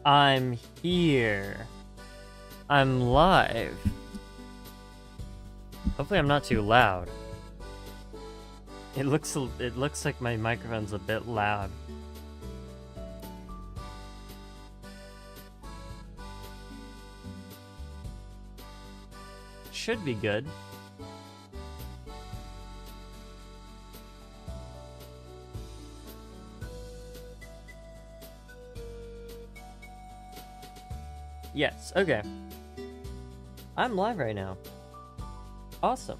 I'm here. I'm live. Hopefully I'm not too loud. It looks like my microphone's a bit loud. Should be good. Yes, okay. I'm live right now. Awesome.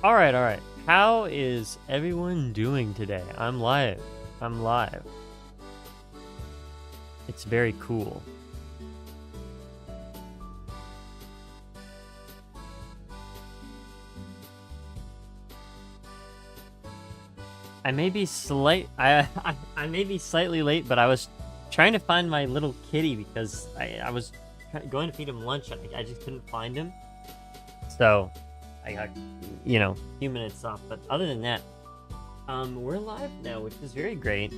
Alright. How is everyone doing today? I'm live. It's very cool. I may be I may be slightly late, but I was trying to find my little kitty because I was going to feed him lunch. I just couldn't find him. So I got, you know, a few minutes off. But other than that, we're live now, which is very great.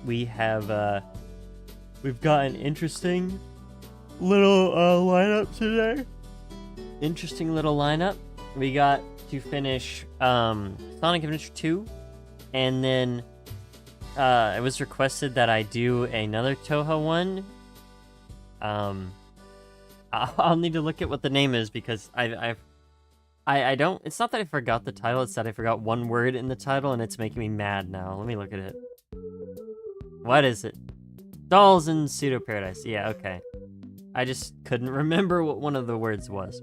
We have we've got an interesting little lineup today. Interesting little lineup. We got to finish Sonic Adventure 2, and then it was requested that I do another Touhou one. I'll need to look at what the name is because I don't. It's not that I forgot the title. It's that I forgot one word in the title, and it's making me mad now. Let me look at it. What is it? Dolls in Pseudo Paradise. Yeah, okay. I just couldn't remember what one of the words was.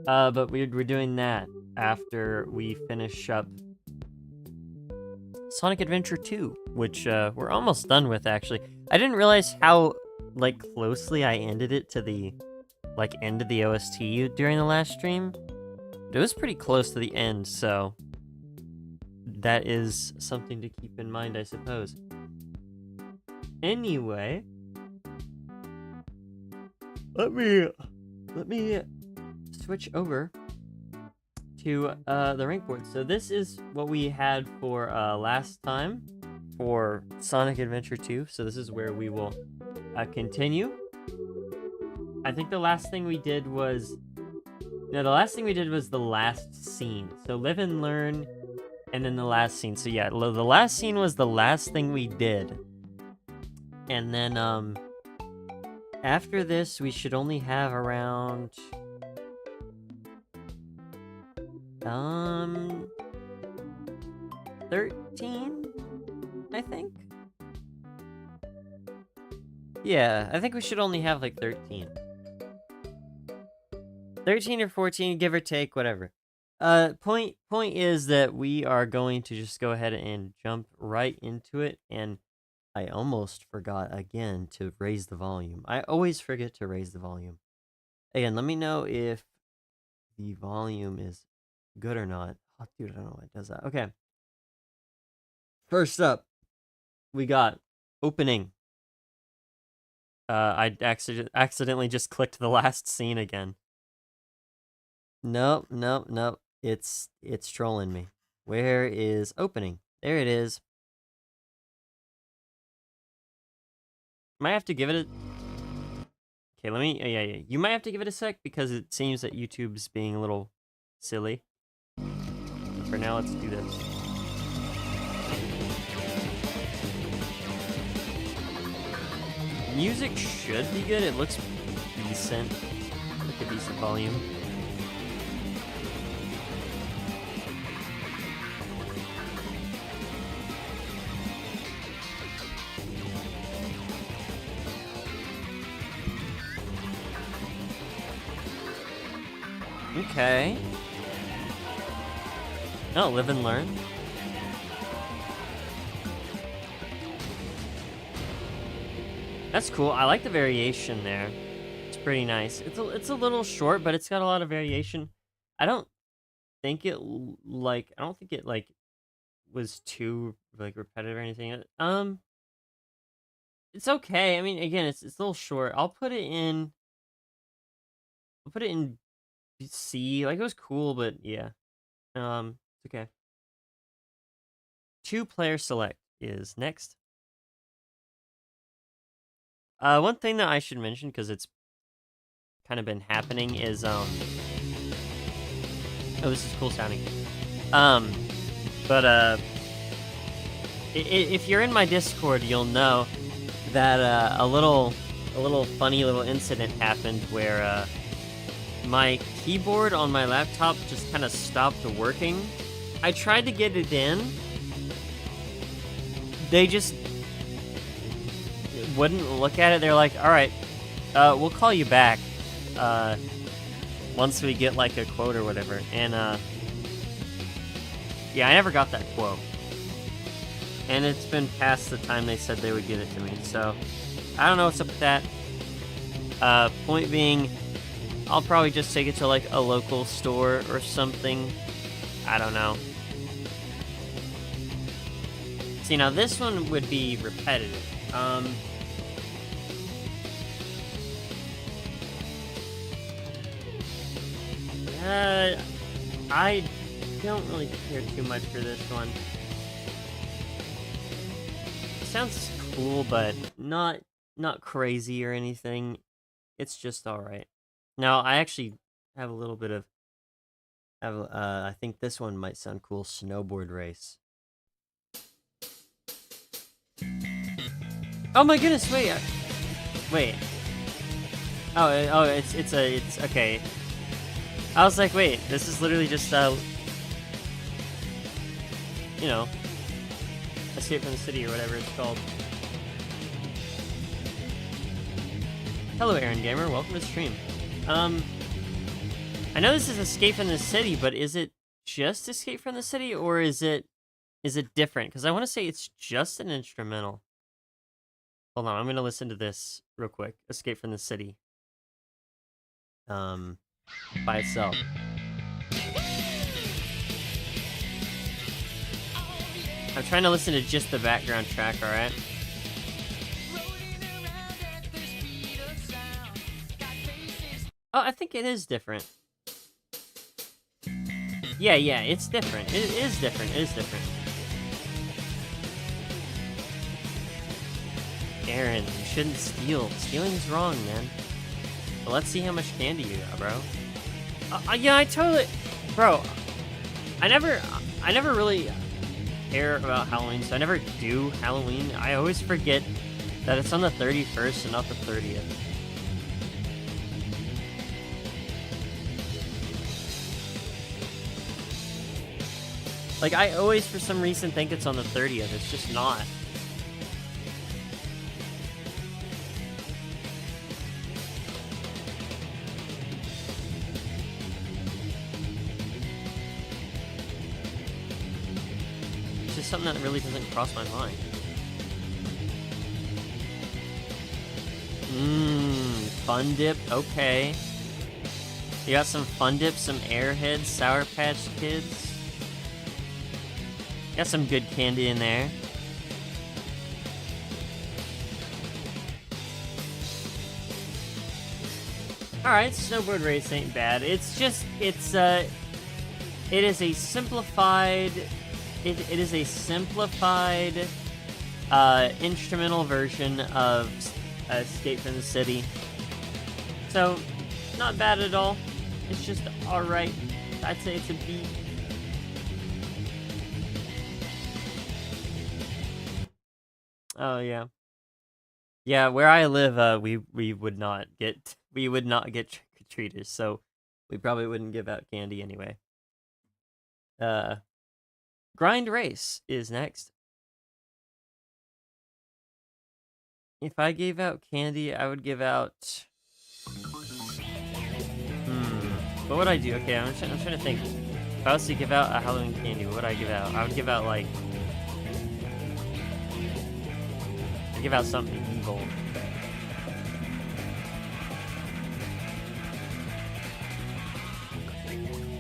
But we're doing that after we finish up Sonic Adventure 2, which we're almost done with, actually. I didn't realize how, like, closely I ended it to the, like, end of the OST during the last stream. It was pretty close to the end, so that is something to keep in mind, I suppose. Anyway, let me switch over to the rank board. So this is what we had for last time for Sonic Adventure 2. So this is where we will continue. I think the last thing we did was the last scene. So live and learn, and then the last scene. So yeah, the last scene was the last thing we did. And then, after this, we should only have around, 13, I think? Yeah, I think we should only have, like, 13. 13 or 14, give or take, whatever. Point is that we are going to just go ahead and jump right into it, and I almost forgot again to raise the volume. I always forget to raise the volume. Again, let me know if the volume is good or not. Oh, dude, I don't know why it does that. Okay. First up, we got opening. I accidentally just clicked the last scene again. Nope. It's trolling me. Where is opening? There it is. Might have to give it a... Okay, let me... Yeah. You might have to give it a sec because it seems that YouTube's being a little silly. But for now, let's do this. Music should be good. It looks decent. Like a decent volume. Okay. Oh, live and learn. That's cool. I like the variation there. It's pretty nice. It's a little short, but it's got a lot of variation. I don't think it was too like repetitive or anything. It's okay. I mean, again, it's a little short. I'll put it in C. Like, it was cool, but yeah. It's okay. 2-player select is next. One thing that I should mention, because it's kind of been happening, is oh, this is cool sounding. If you're in my Discord, you'll know that a little funny little incident happened where my keyboard on my laptop just kind of stopped working. I tried to get it in. They just wouldn't look at it. They're like, all right, we'll call you back once we get like a quote or whatever. And yeah, I never got that quote. And it's been past the time they said they would get it to me. So I don't know what's up with that. Point being, I'll probably just take it to like a local store or something. I don't know. See, now this one would be repetitive. I don't really care too much for this one. It sounds cool, but not crazy or anything. It's just all right. Now, I actually have a little bit of I think this one might sound cool. Snowboard race. Oh my goodness! Wait. Wait. Oh, it's okay. I was like, wait, this is literally just you know, Escape from the City or whatever it's called. Hello, Aaron Gamer. Welcome to the stream. I know this is Escape from the City, but is it just Escape from the City, or is it different? Because I want to say it's just an instrumental. Hold on, I'm gonna listen to this real quick. Escape from the City. By itself. I'm trying to listen to just the background track, alright? Oh, I think it is different. Yeah, it's different. It is different. It is different. Aaron, you shouldn't steal. Stealing is wrong, man. But let's see how much candy you got, bro. Yeah, I totally... Bro, I never really care about Halloween, so I never do Halloween. I always forget that it's on the 31st and not the 30th. Like, I always, for some reason, think it's on the 30th. It's just not. It's just something that really doesn't cross my mind. Fun dip. Okay. You got some fun dip, some Airheads, Sour Patch Kids. Got some good candy in there. Alright, snowboard race ain't bad. It's just, it is a simplified, it is a simplified, instrumental version of Escape from the City. So, not bad at all. It's just alright. I'd say it's a B. Oh, yeah. Yeah, where I live, we would not get trick-or-treaters, so we probably wouldn't give out candy anyway. Grind race is next. If I gave out candy, I would give out... What would I do? Okay, I'm trying to think. If I was to give out a Halloween candy, what would I give out? I would give out, like... I'd give out something evil.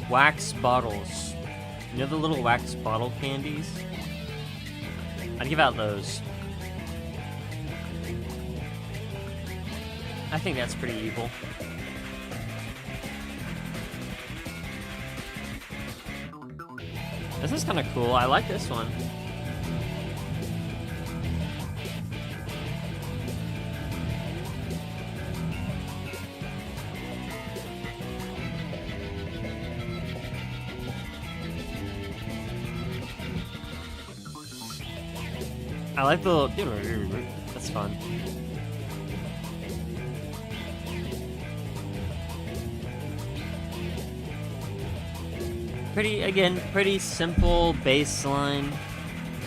Wax bottles. You know the little wax bottle candies? I'd give out those. I think that's pretty evil. This is kind of cool. I like this one. I like the little... That's fun. Pretty simple bass line.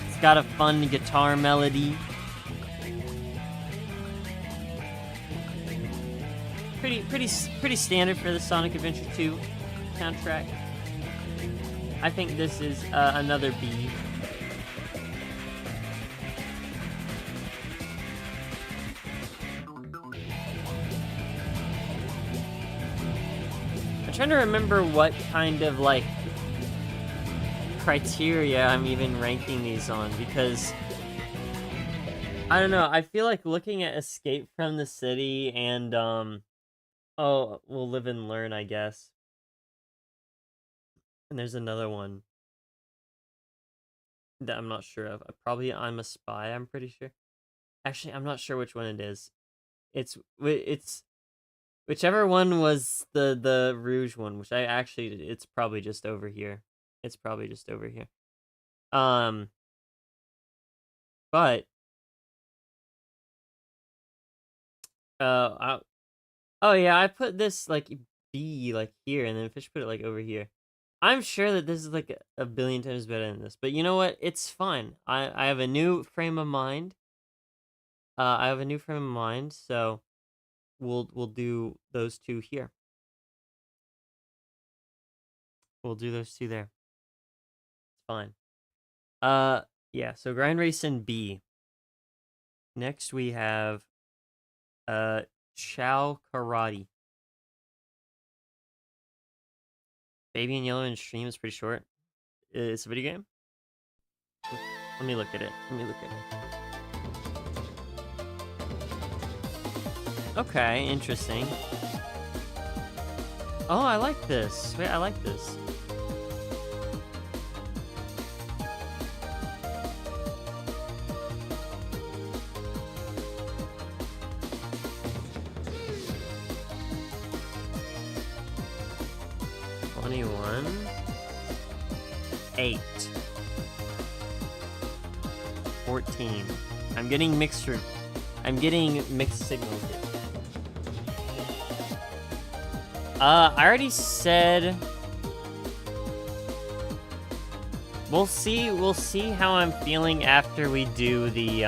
It's got a fun guitar melody. Pretty standard for the Sonic Adventure 2 soundtrack. I think this is another B. I'm trying to remember what kind of, like, criteria I'm even ranking these on, because I don't know, I feel like looking at Escape from the City and oh, We'll Live and Learn, I guess. And there's another one that I'm not sure of. Probably I'm a Spy, I'm pretty sure. Actually, I'm not sure which one it is. It's whichever one was the Rouge one, which it's probably just over here. It's probably just over here. But oh yeah, I put this like B like here, and then Fish put it like over here. I'm sure that this is like a billion times better than this, but you know what? It's fine. I have a new frame of mind. So we'll do those two here. We'll do those two there. It's fine. Yeah, so Grind Race and B. Next we have Chow Karate. Baby in Yellow and Stream is pretty short. It's a video game? Let me look at it. Okay, interesting. Oh, I like this. Wait, I like this. $8. 14. I'm getting mixed signals here. I already said we'll see how I'm feeling after we do the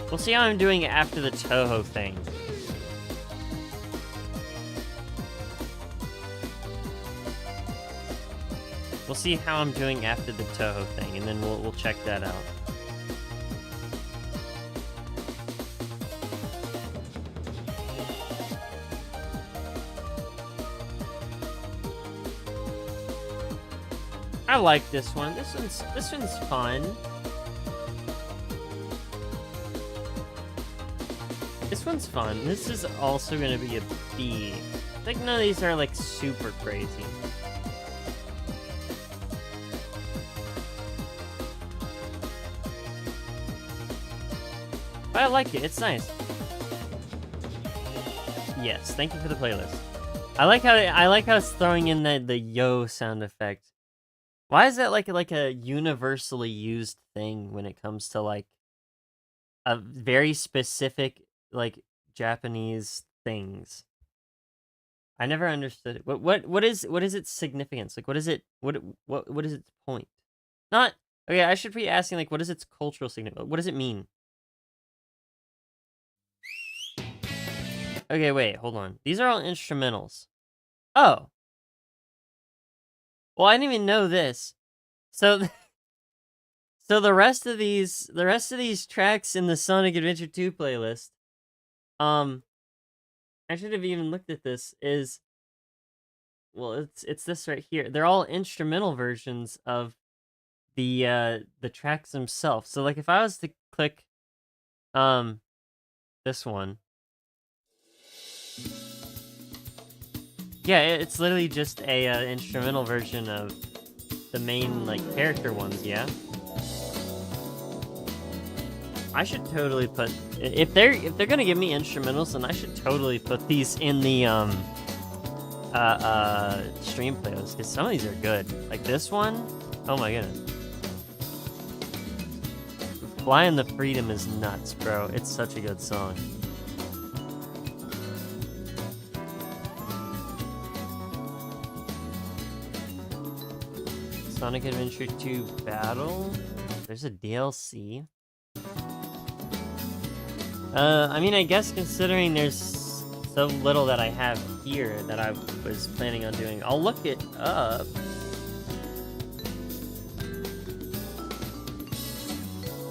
we'll see how I'm doing after the Toho thing. We'll see how I'm doing after the Toho thing, and then we'll check that out. I like this one. This one's fun. This one's fun. This is also gonna be a B. I think none of these are like super crazy. But I like it. It's nice. Yes, thank you for the playlist. I like how it's throwing in the yo sound effect. Why is that like a universally used thing when it comes to like a very specific, like, Japanese things. I never understood it. What is its significance? Like, what is it? What is its point? Not okay. I should be asking like, what is its cultural significance? What does it mean? Okay, wait, hold on. These are all instrumentals. Oh, well, I didn't even know this. So, so the rest of these tracks in the Sonic Adventure 2 playlist, um, I should have even looked at this. Is well, it's this right here. They're all instrumental versions of the tracks themselves. So like if I was to click um this one, yeah, it's literally just a instrumental version of the main like character ones. Yeah, I should totally put if they're gonna give me instrumentals, then I should totally put these in the stream playlist because some of these are good. Like this one, oh my goodness. Flying the Freedom is nuts, bro. It's such a good song. Sonic Adventure 2 Battle. There's a DLC. I mean, I guess considering there's so little that I have here that I was planning on doing, I'll look it up.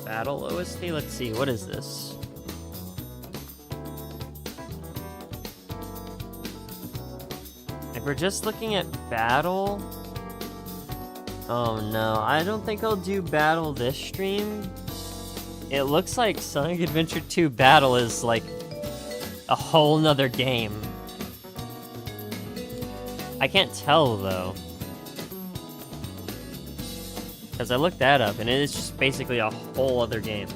Battle OST? Let's see, what is this? If we're just looking at Battle... Oh no, I don't think I'll do Battle this stream. It looks like Sonic Adventure 2 Battle is like a whole nother game. I can't tell though. Because I looked that up and it is just basically a whole other game.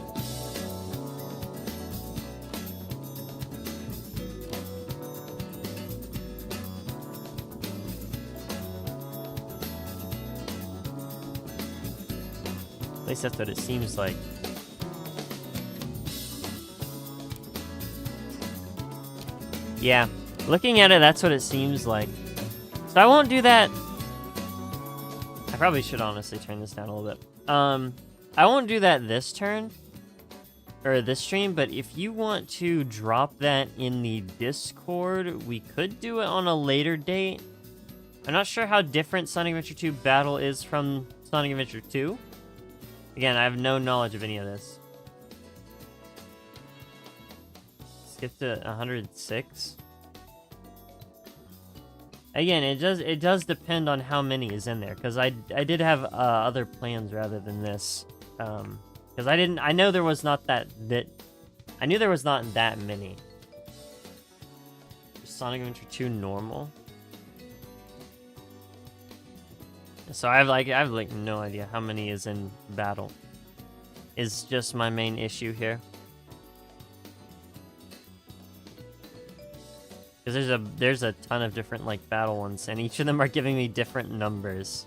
At least that's what it seems like. Yeah, looking at it, that's what it seems like. So I won't do that. I probably should honestly turn this down a little bit. I won't do that this turn, or this stream, but if you want to drop that in the Discord, we could do it on a later date. I'm not sure how different Sonic Adventure 2 Battle is from Sonic Adventure 2. Again, I have no knowledge of any of this. Skip to 106. Again, it does depend on how many is in there, because I did have other plans rather than this, because I know there was not I knew there was not that many. Sonic Adventure 2 normal. So I have like no idea how many is in Battle. Is just my main issue here. Because there's a ton of different like battle ones, and each of them are giving me different numbers.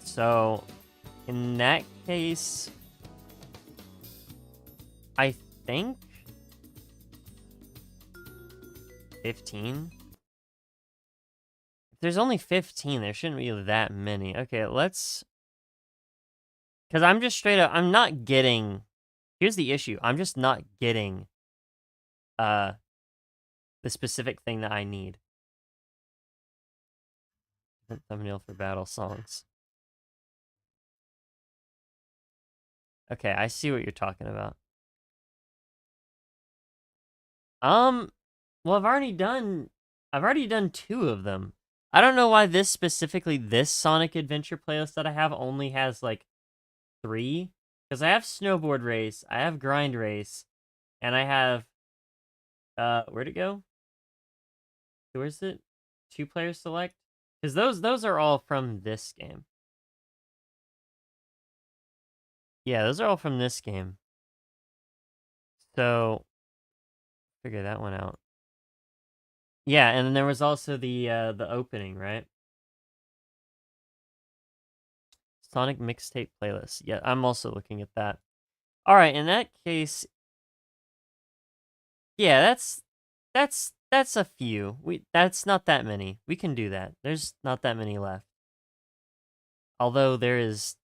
So, in that case, I think 15. If there's only 15, there shouldn't be that many. Okay, let's. Because I'm just straight up. I'm not getting. Here's the issue. I'm just not getting the specific thing that I need. Thumbnail for battle songs. Okay, I see what you're talking about. Well, I've already done 2 of them. I don't know why this Sonic Adventure playlist that I have only has like 3. Because I have Snowboard Race, I have Grind Race, and I have where'd it go? Where's it? 2-player select? Because those are all from this game. Yeah, those are all from this game. So figure that one out. Yeah, and then there was also the opening, right? Sonic mixtape playlist. Yeah, I'm also looking at that. All right, in that case, yeah, that's a few. That's not that many. We can do that. There's not that many left. Although there is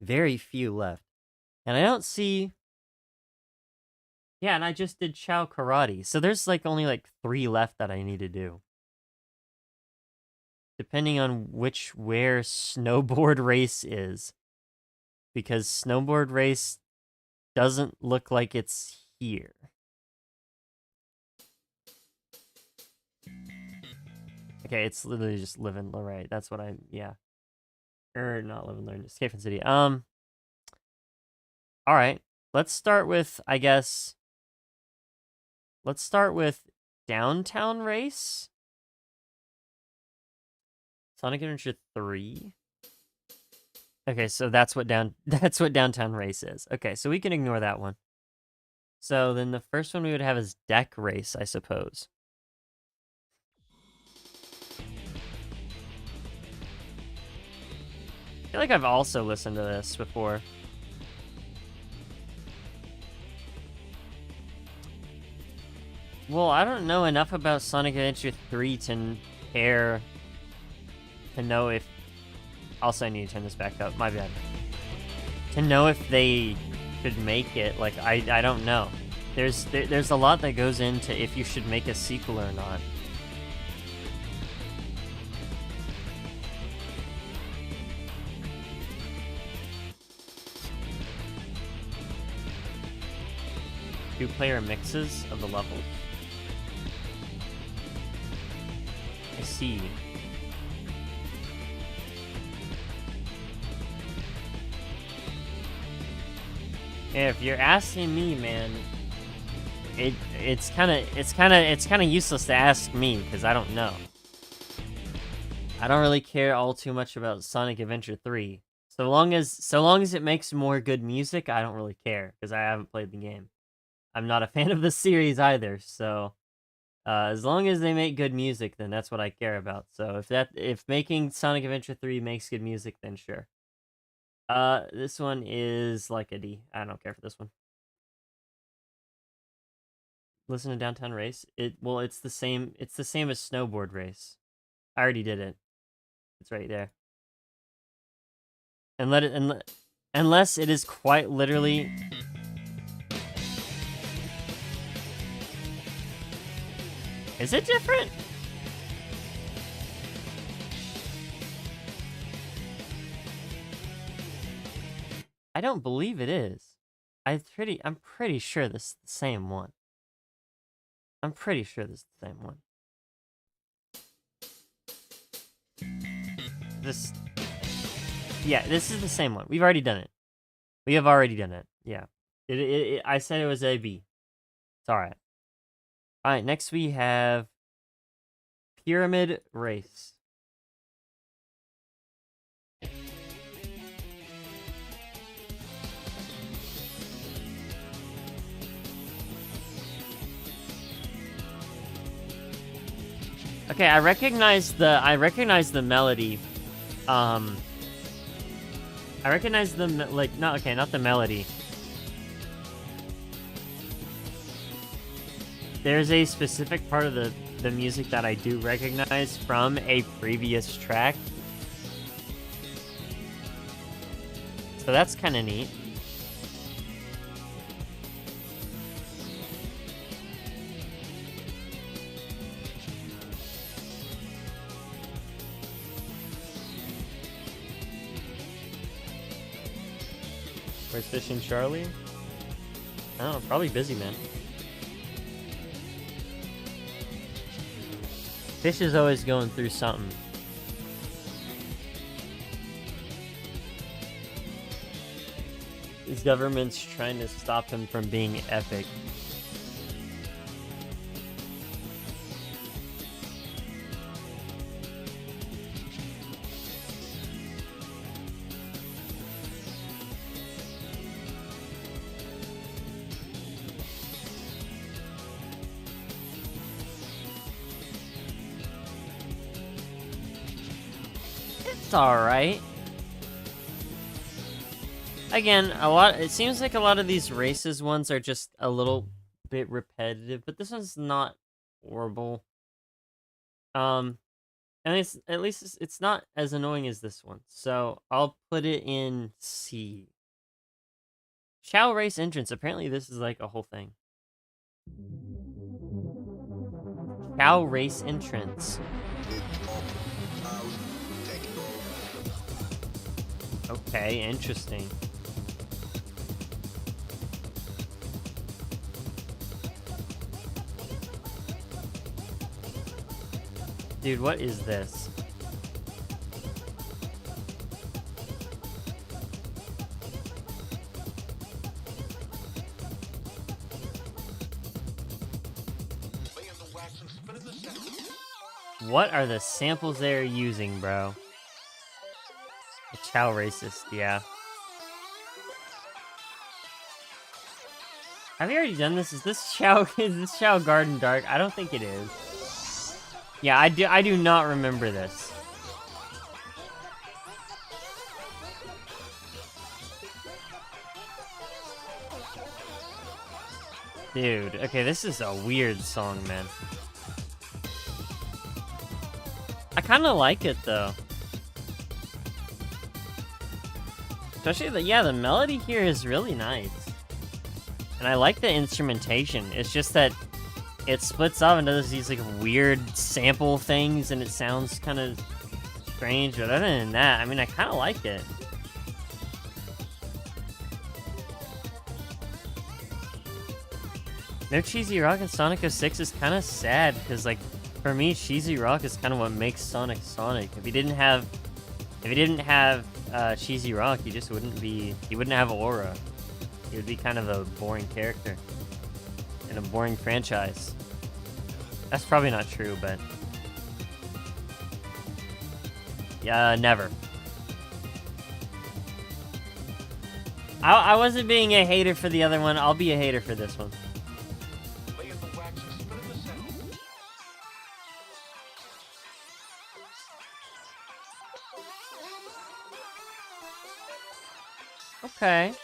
very few left. And I don't see. Yeah, and I just did Chow Karate. So there's like only like 3 left that I need to do. Depending on where snowboard race is. Because snowboard race doesn't look like it's here. Okay, it's literally just live and learn, right? That's what yeah. Not live and learn, Escape from City. All right. Let's start with, I guess, let's start with Downtown Race. Sonic Adventure 3. Okay, so that's what Downtown Race is. Okay, so we can ignore that one. So then the first one we would have is Deck Race, I suppose. I feel like I've also listened to this before. Well, I don't know enough about Sonic Adventure 3 to care to know if... Also, I need to turn this back up. My bad. To know if they should make it, like, I don't know. There's a lot that goes into if you should make a sequel or not. Two-player mixes of the levels. I see. Yeah, if you're asking me, man, it's kind of useless to ask me because I don't know. I don't really care all too much about Sonic Adventure 3. So long as it makes more good music, I don't really care because I haven't played the game. I'm not a fan of the series either, so as long as they make good music, then that's what I care about. So if making Sonic Adventure 3 makes good music, then sure. This one is like a D. I don't care for this one. Listen to Downtown Race. It's the same as Snowboard Race. I already did it. It's right there. And unless it is quite literally. Is it different? I don't believe it is. I'm pretty sure this is the same one. I'm pretty sure this is the same one. Yeah, this is the same one. We've already done it. We have already done it. Yeah. I said it was a B. It's alright. Alright, next we have Pyramid Race. Okay, I recognize the melody. I recognize the not the melody. There's a specific part of the music that I do recognize from a previous track. So that's kind of neat. Where's Fish and Charlie? Oh, probably busy, man. Fish is always going through something. His government's trying to stop him from being epic. It's alright. Again, it seems like a lot of these races ones are just a little bit repetitive, but this one's not horrible. And at least it's not as annoying as this one. So I'll put it in C. Chow race entrance. Apparently this is like a whole thing. Chow race entrance. Okay, interesting. Dude, what is this? What are the samples they're using, bro? The Chow racist, yeah. Have you already done this? Is this Chow Garden Dark? I don't think it is. Yeah, I do not remember this. Dude, okay, this is a weird song, man. I kind of like it, though. Especially, the melody here is really nice. And I like the instrumentation. It's just that it splits off and does these, like, weird sample things, and it sounds kind of strange. But other than that, I mean, I kind of like it. No Cheesy Rock in Sonic 06 is kind of sad, because, like, for me, Cheesy Rock is kind of what makes Sonic Sonic. If he didn't have Cheesy Rock, he wouldn't have aura. He would be kind of a boring character in a boring franchise. That's probably not true, but yeah, never. I wasn't being a hater for the other one. I'll be a hater for this one. Okay.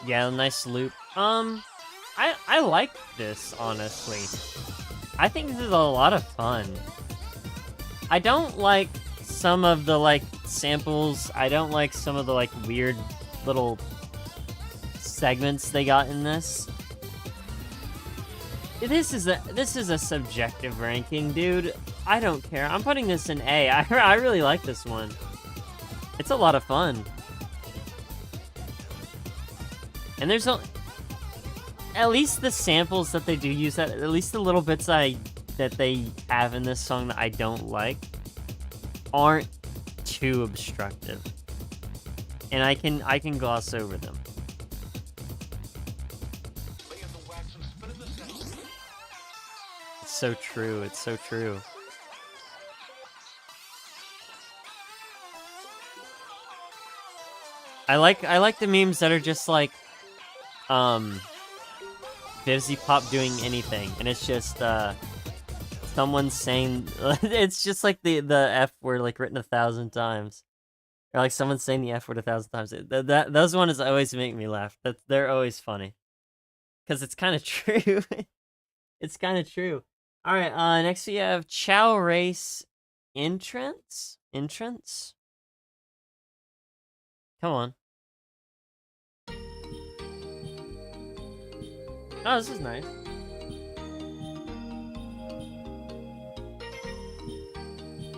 Yeah, nice loop. I like this, honestly. I think this is a lot of fun. I don't like some of the, like, samples. I don't like some of the, like, weird little segments they got in this. This is a subjective ranking, dude. I don't care. I'm putting this in A. I really like this one. It's a lot of fun. And there's at least the samples that they do use, at least the little bits that they have in this song that I don't like, aren't too obstructive. And I can gloss over them. It's so true, it's so true. I like the memes that are just like Vivzy Pop doing anything, and it's just someone saying it's just like the F word, like, written 1,000 times, or like someone saying the F word 1,000 times. Those ones always make me laugh. They're always funny because it's kind of true. It's kind of true. All right, next we have Chow Race entrance. Come on. Oh, this is nice.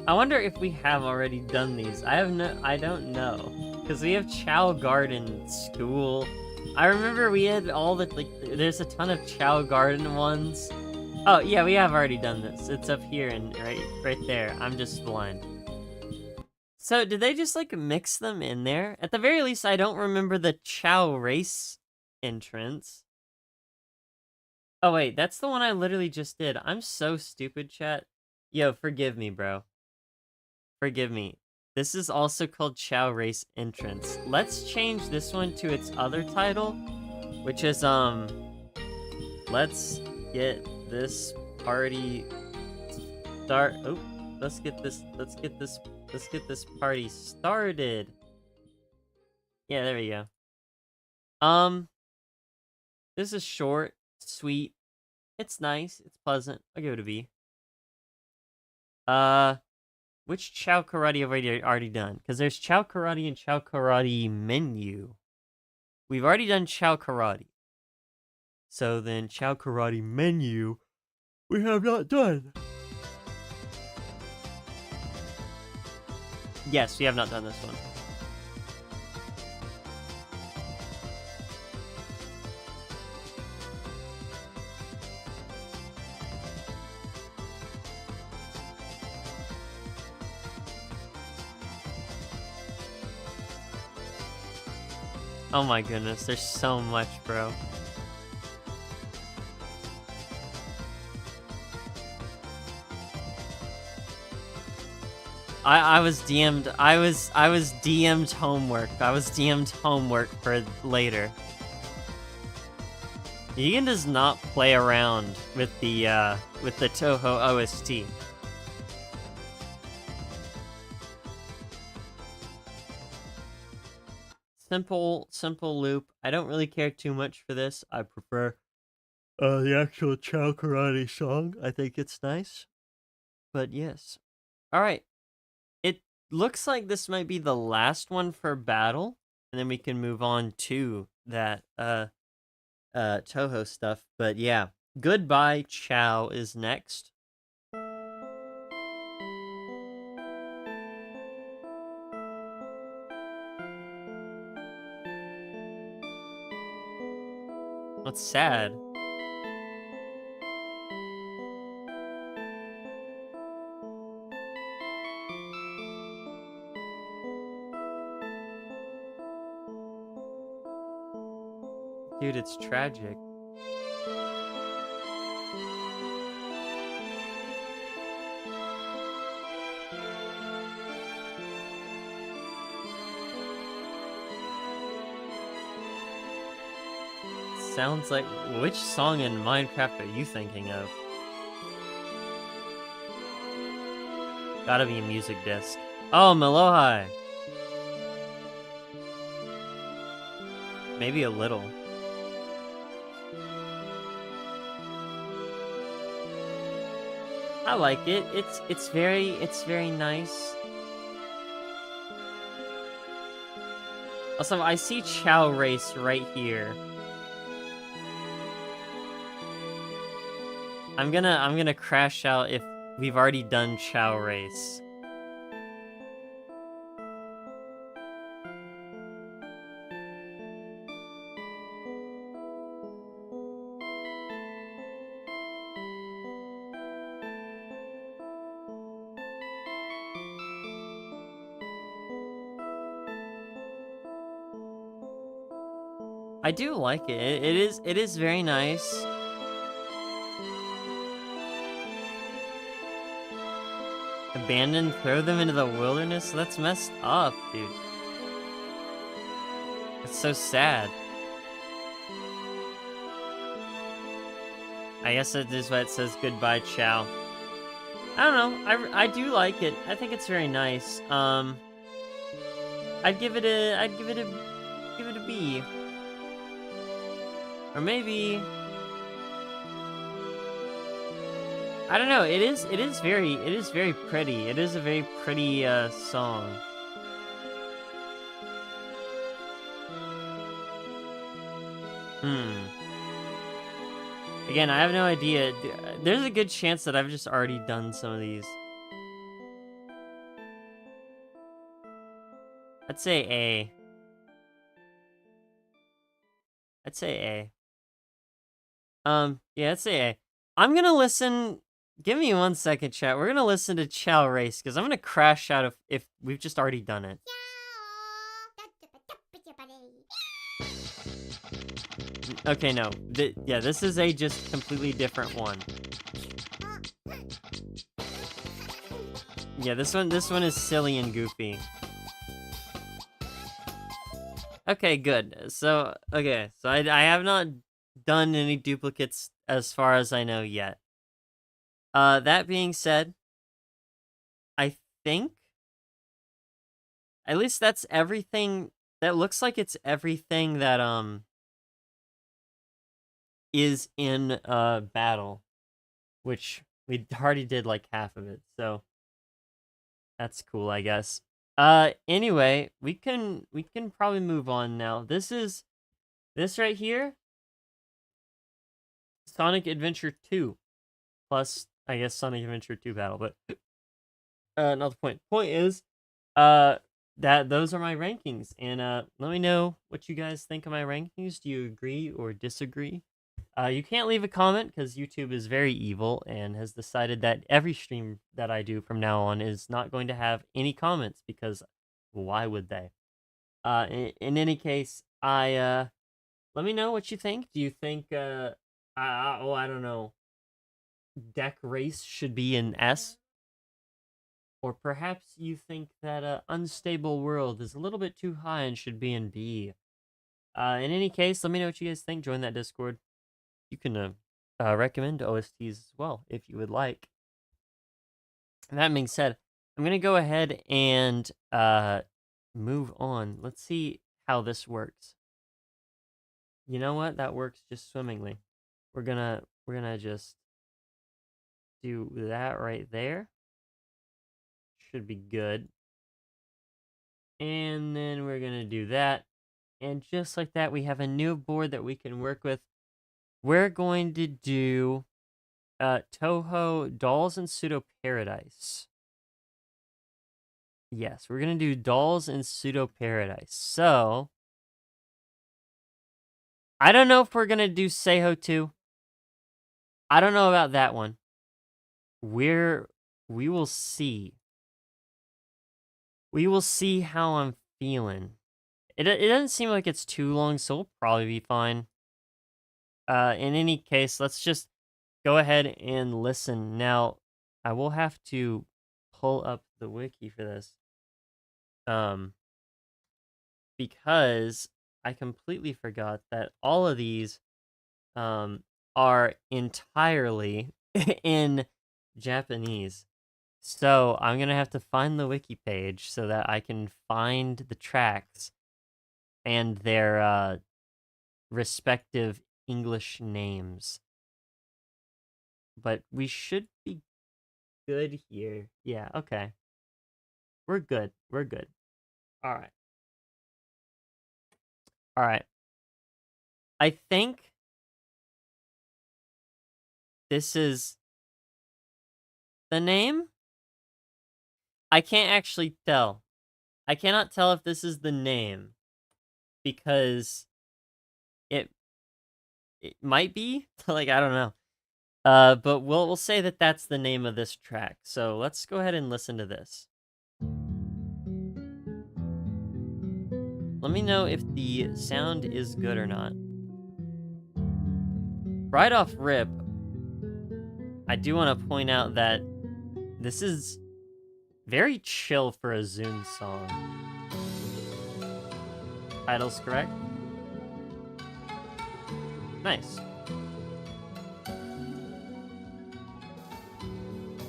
I wonder if we have already done these. I don't know. Because we have Chow Garden School. I remember we had all the, like, there's a ton of Chow Garden ones. Oh, yeah, we have already done this. It's up here and right there. I'm just blind. So, did they just, like, mix them in there? At the very least, I don't remember the Chow Race entrance. Oh, wait, that's the one I literally just did. I'm so stupid, chat. Yo, forgive me, bro. Forgive me. This is also called Chow Race Entrance. Let's change this one to its other title, which is, let's get this party let's get this party started. Yeah, there we go. This is short, sweet. It's nice. It's pleasant. I'll give it a B. Which Chow Karate have we already done? Because there's Chow Karate and Chow Karate menu. We've already done Chow Karate. So then Chow Karate menu, we have not done. Yes, we have not done this one. Oh my goodness, there's so much, bro. I was DM'd. I was DM'd homework. I was DM'd homework for later. Egan does not play around with the Touhou OST. Simple loop. I don't really care too much for this. I prefer the actual Chow Karate song. I think it's nice. But yes. Alright. It looks like this might be the last one for battle. And then we can move on to that Touhou stuff. But yeah. Goodbye Chow is next. What's sad? Dude, it's tragic. Sounds like... Which song in Minecraft are you thinking of? Gotta be a music disc. Oh, Melohai! Maybe a little. I like it. It's very nice. Also, I see Chow Race right here. I'm gonna crash out if we've already done Chow Race. I do like it. It is very nice. Abandon, throw them into the wilderness? That's messed up, dude. It's so sad. I guess that is why it says goodbye, Chow. I don't know. I do like it. I think it's very nice. I'd give it a B. Or maybe... I don't know. It is very pretty. It is a very pretty song. Again, I have no idea. There's a good chance that I've just already done some of these. I'd say A. I'd say A. Yeah, I'd say A. I'm gonna listen... Give me 1 second, chat. We're gonna listen to Chow Race, because I'm gonna crash out if we've just already done it. Okay, no. Yeah, this is a just completely different one. Yeah, this one is silly and goofy. Okay, good. So I have not done any duplicates as far as I know yet. That being said, I think at least that's everything That looks like it's everything that is in battle, which we already did like half of it, so that's cool, I guess. Anyway, we can probably move on now. This right here, Sonic Adventure 2 plus I guess Sonic Adventure 2 battle, but another point. Point is, uh, that those are my rankings, and let me know what you guys think of my rankings. Do you agree or disagree? You can't leave a comment because YouTube is very evil and has decided that every stream that I do from now on is not going to have any comments because why would they? In any case, let me know what you think. Do you think I don't know, Deck Race should be an S? Or perhaps you think that Unstable World is a little bit too high and should be in B. In any case, let me know what you guys think. Join that Discord. You can recommend OSTs as well if you would like. And that being said, I'm going to go ahead and move on. Let's see how this works. You know what? That works just swimmingly. We're gonna just do that right there. Should be good. And then we're gonna do that. And just like that, we have a new board that we can work with. We're going to do Touhou Dolls and Pseudo Paradise. Yes, we're going to do Dolls and Pseudo Paradise. So, I don't know if we're going to do Seihou 2. I don't know about that one. We will see. We will see how I'm feeling. It doesn't seem like it's too long, so we'll probably be fine. In any case, let's just go ahead and listen. Now, I will have to pull up the wiki for this. Because I completely forgot that all of these are entirely in Japanese. So I'm gonna have to find the wiki page so that I can find the tracks and their respective English names. But we should be good here. Yeah, okay. We're good. We're good. All right. All right. I think this is the name. I can't actually tell. I cannot tell if this is the name because it it might be like I don't know. But we'll say that that's the name of this track. So let's go ahead and listen to this. Let me know if the sound is good or not. Right off rip, I do want to point out that this is very chill for a Zune song. Title's correct? Nice.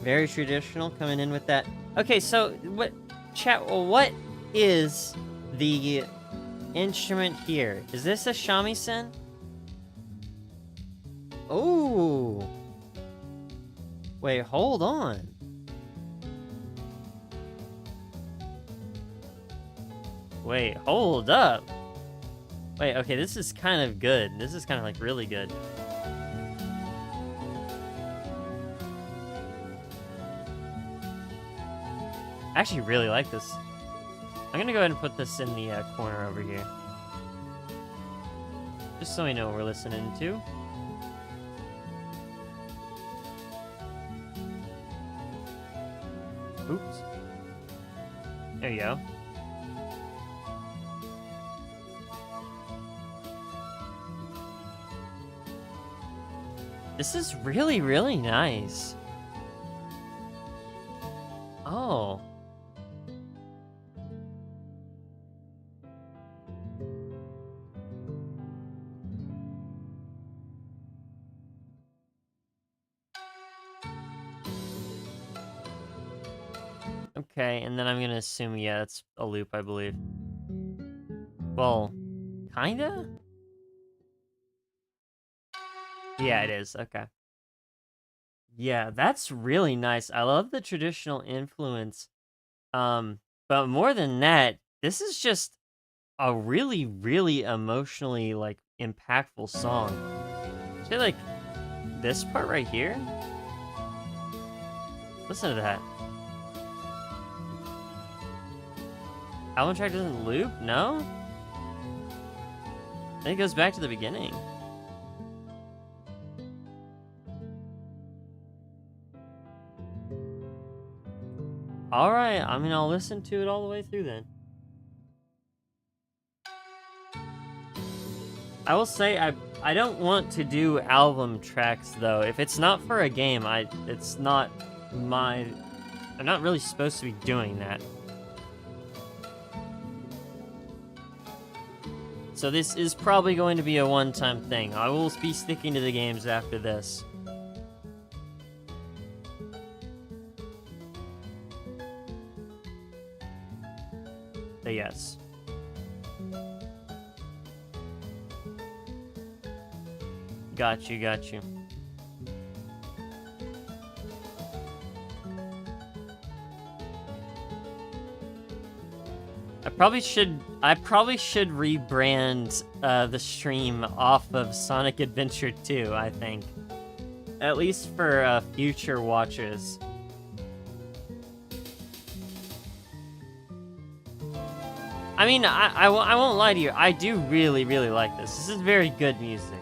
Very traditional coming in with that. Okay, so what is the instrument here? Is this a shamisen? Oh. Wait, hold on. Wait, hold up. Wait, okay, this is kind of good. This is kind of like really good. I actually really like this. I'm gonna go ahead and put this in the corner over here. Just so we know what we're listening to. Oops. There you go. This is really, really nice. Oh. Okay, and then I'm gonna assume, yeah, it's a loop, I believe. Well, kinda? Yeah, it is. Okay. Yeah, that's really nice. I love the traditional influence. But more than that, this is just a really, really emotionally, like, impactful song. Say, like, this part right here? Listen to that. Album track doesn't loop? No? I think it goes back to the beginning. Alright, I mean, I'll listen to it all the way through then. I will say, I don't want to do album tracks, though. If it's not for a game, it's not my... I'm not really supposed to be doing that. So this is probably going to be a one-time thing. I will be sticking to the games after this. But yes. Got you, got you. I probably should rebrand the stream off of Sonic Adventure 2, I think. At least for future watchers. I mean, I won't lie to you. I do really, really like this. This is very good music.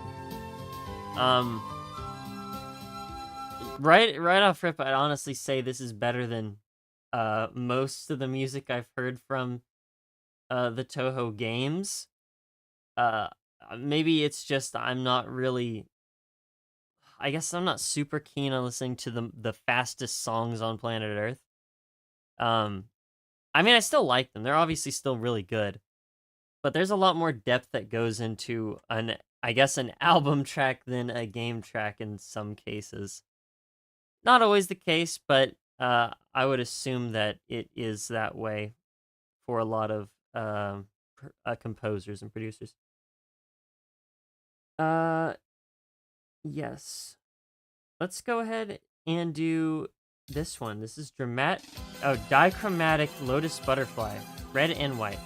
Right off rip, I'd honestly say this is better than most of the music I've heard from the Toho games. Maybe it's just I'm not really... I guess I'm not super keen on listening to the fastest songs on planet Earth. I mean, I still like them. They're obviously still really good. But there's a lot more depth that goes into I guess an album track than a game track in some cases. Not always the case, but I would assume that it is that way for a lot of composers and producers. Yes. Let's go ahead and do this one. This is dichromatic lotus butterfly, red and white.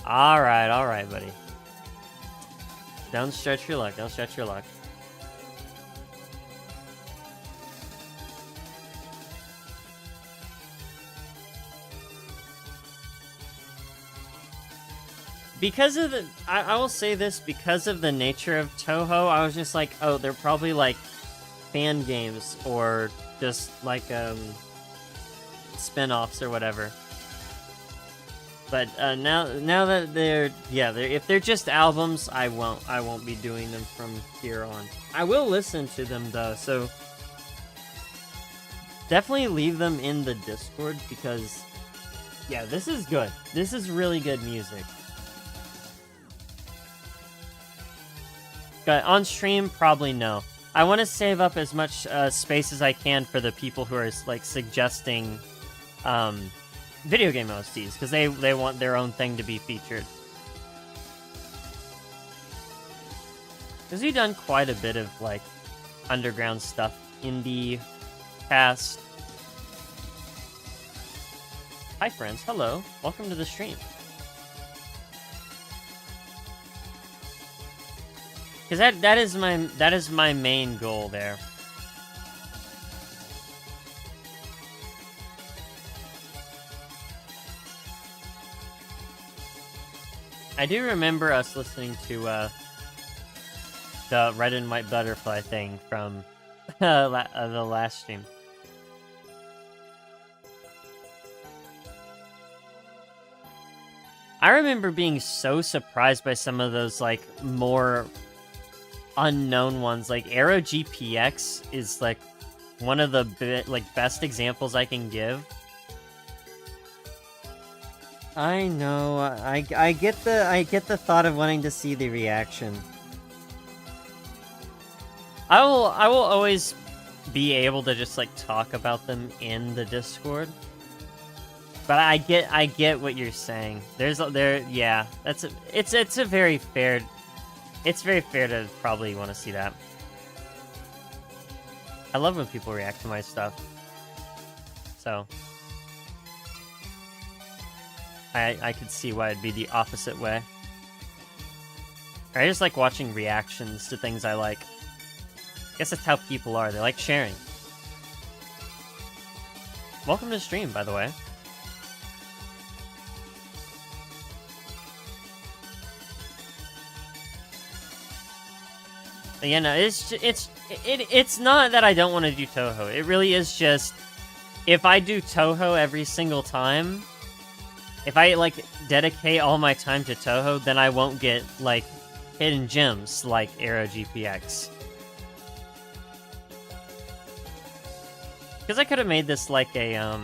All right, buddy. Don't stretch your luck. Don't stretch your luck. Because of the... I will say this, because of the nature of Toho, I was just like, oh, they're probably like fan games or just like spin-offs or whatever. But now that they're if they're just albums, I won't be doing them from here on. I will listen to them though, so definitely leave them in the Discord because yeah, this is good. This is really good music. But on stream, probably no. I want to save up as much space as I can for the people who are like suggesting video game OSTs, because they want their own thing to be featured. Because we've done quite a bit of like underground stuff in the past. Hi friends, hello, welcome to the stream. Because that is my main goal there. I do remember us listening to the red and white butterfly thing from the last stream. I remember being so surprised by some of those like more unknown ones. Like Aero GPX is like one of the best examples I can give. I know. I get the thought of wanting to see the reaction. I will always be able to just like talk about them in the Discord. But I get what you're saying. Yeah, it's a very fair, it's very fair to probably want to see that. I love when people react to my stuff. So I could see why it'd be the opposite way. I just like watching reactions to things I like. I guess that's how people are. They like sharing. Welcome to the stream, by the way. But yeah, no, it's not that I don't want to do Touhou. It really is just, if I do Touhou every single time, if I like dedicate all my time to Touhou, then I won't get like hidden gems like Arrow GPX. Because I could have made this like a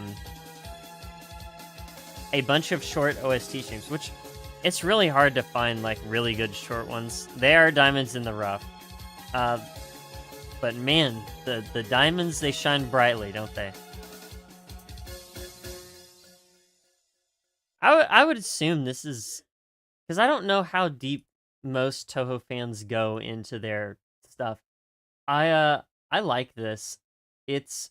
bunch of short OST streams, which it's really hard to find like really good short ones. They are diamonds in the rough. But man, the diamonds, they shine brightly, don't they? I would assume this is, because I don't know how deep most Touhou fans go into their stuff. I like this. It's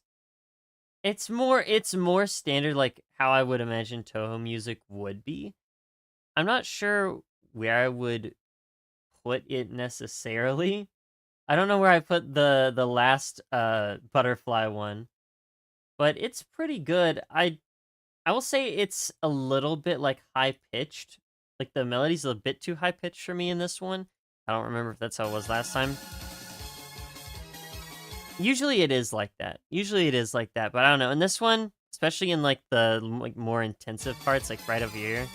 more standard, like how I would imagine Touhou music would be. I'm not sure where I would put it necessarily. I don't know where I put the last butterfly one, but it's pretty good. I will say it's a little bit like high pitched. Like the melody's a bit too high pitched for me in this one. I don't remember if that's how it was last time. Usually it is like that. But I don't know. In this one, especially in like the like more intensive parts, like right over here,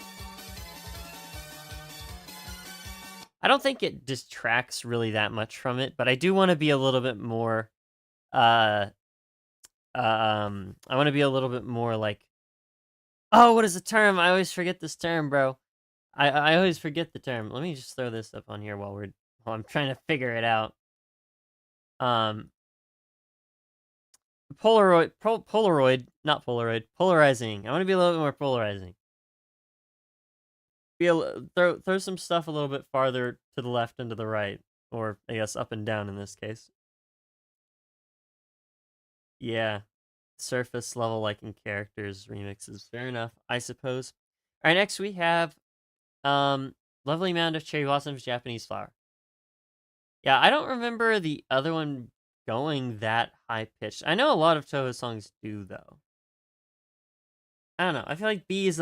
I don't think it distracts really that much from it, but I do want to be a little bit more, I want to be a little bit more like, oh, what is the term? I always forget this term, bro. I always forget the term. Let me just throw this up on here while I'm trying to figure it out. Polarizing. I want to be a little bit more polarizing. Throw some stuff a little bit farther to the left and to the right, or I guess up and down in this case. Yeah, surface level liking characters remixes. Fair enough, I suppose. All right, next we have Lovely Mound of Cherry Blossoms Japanese Flower. Yeah, I don't remember the other one going that high pitched. I know a lot of Touhou songs do though. I don't know. I feel like B is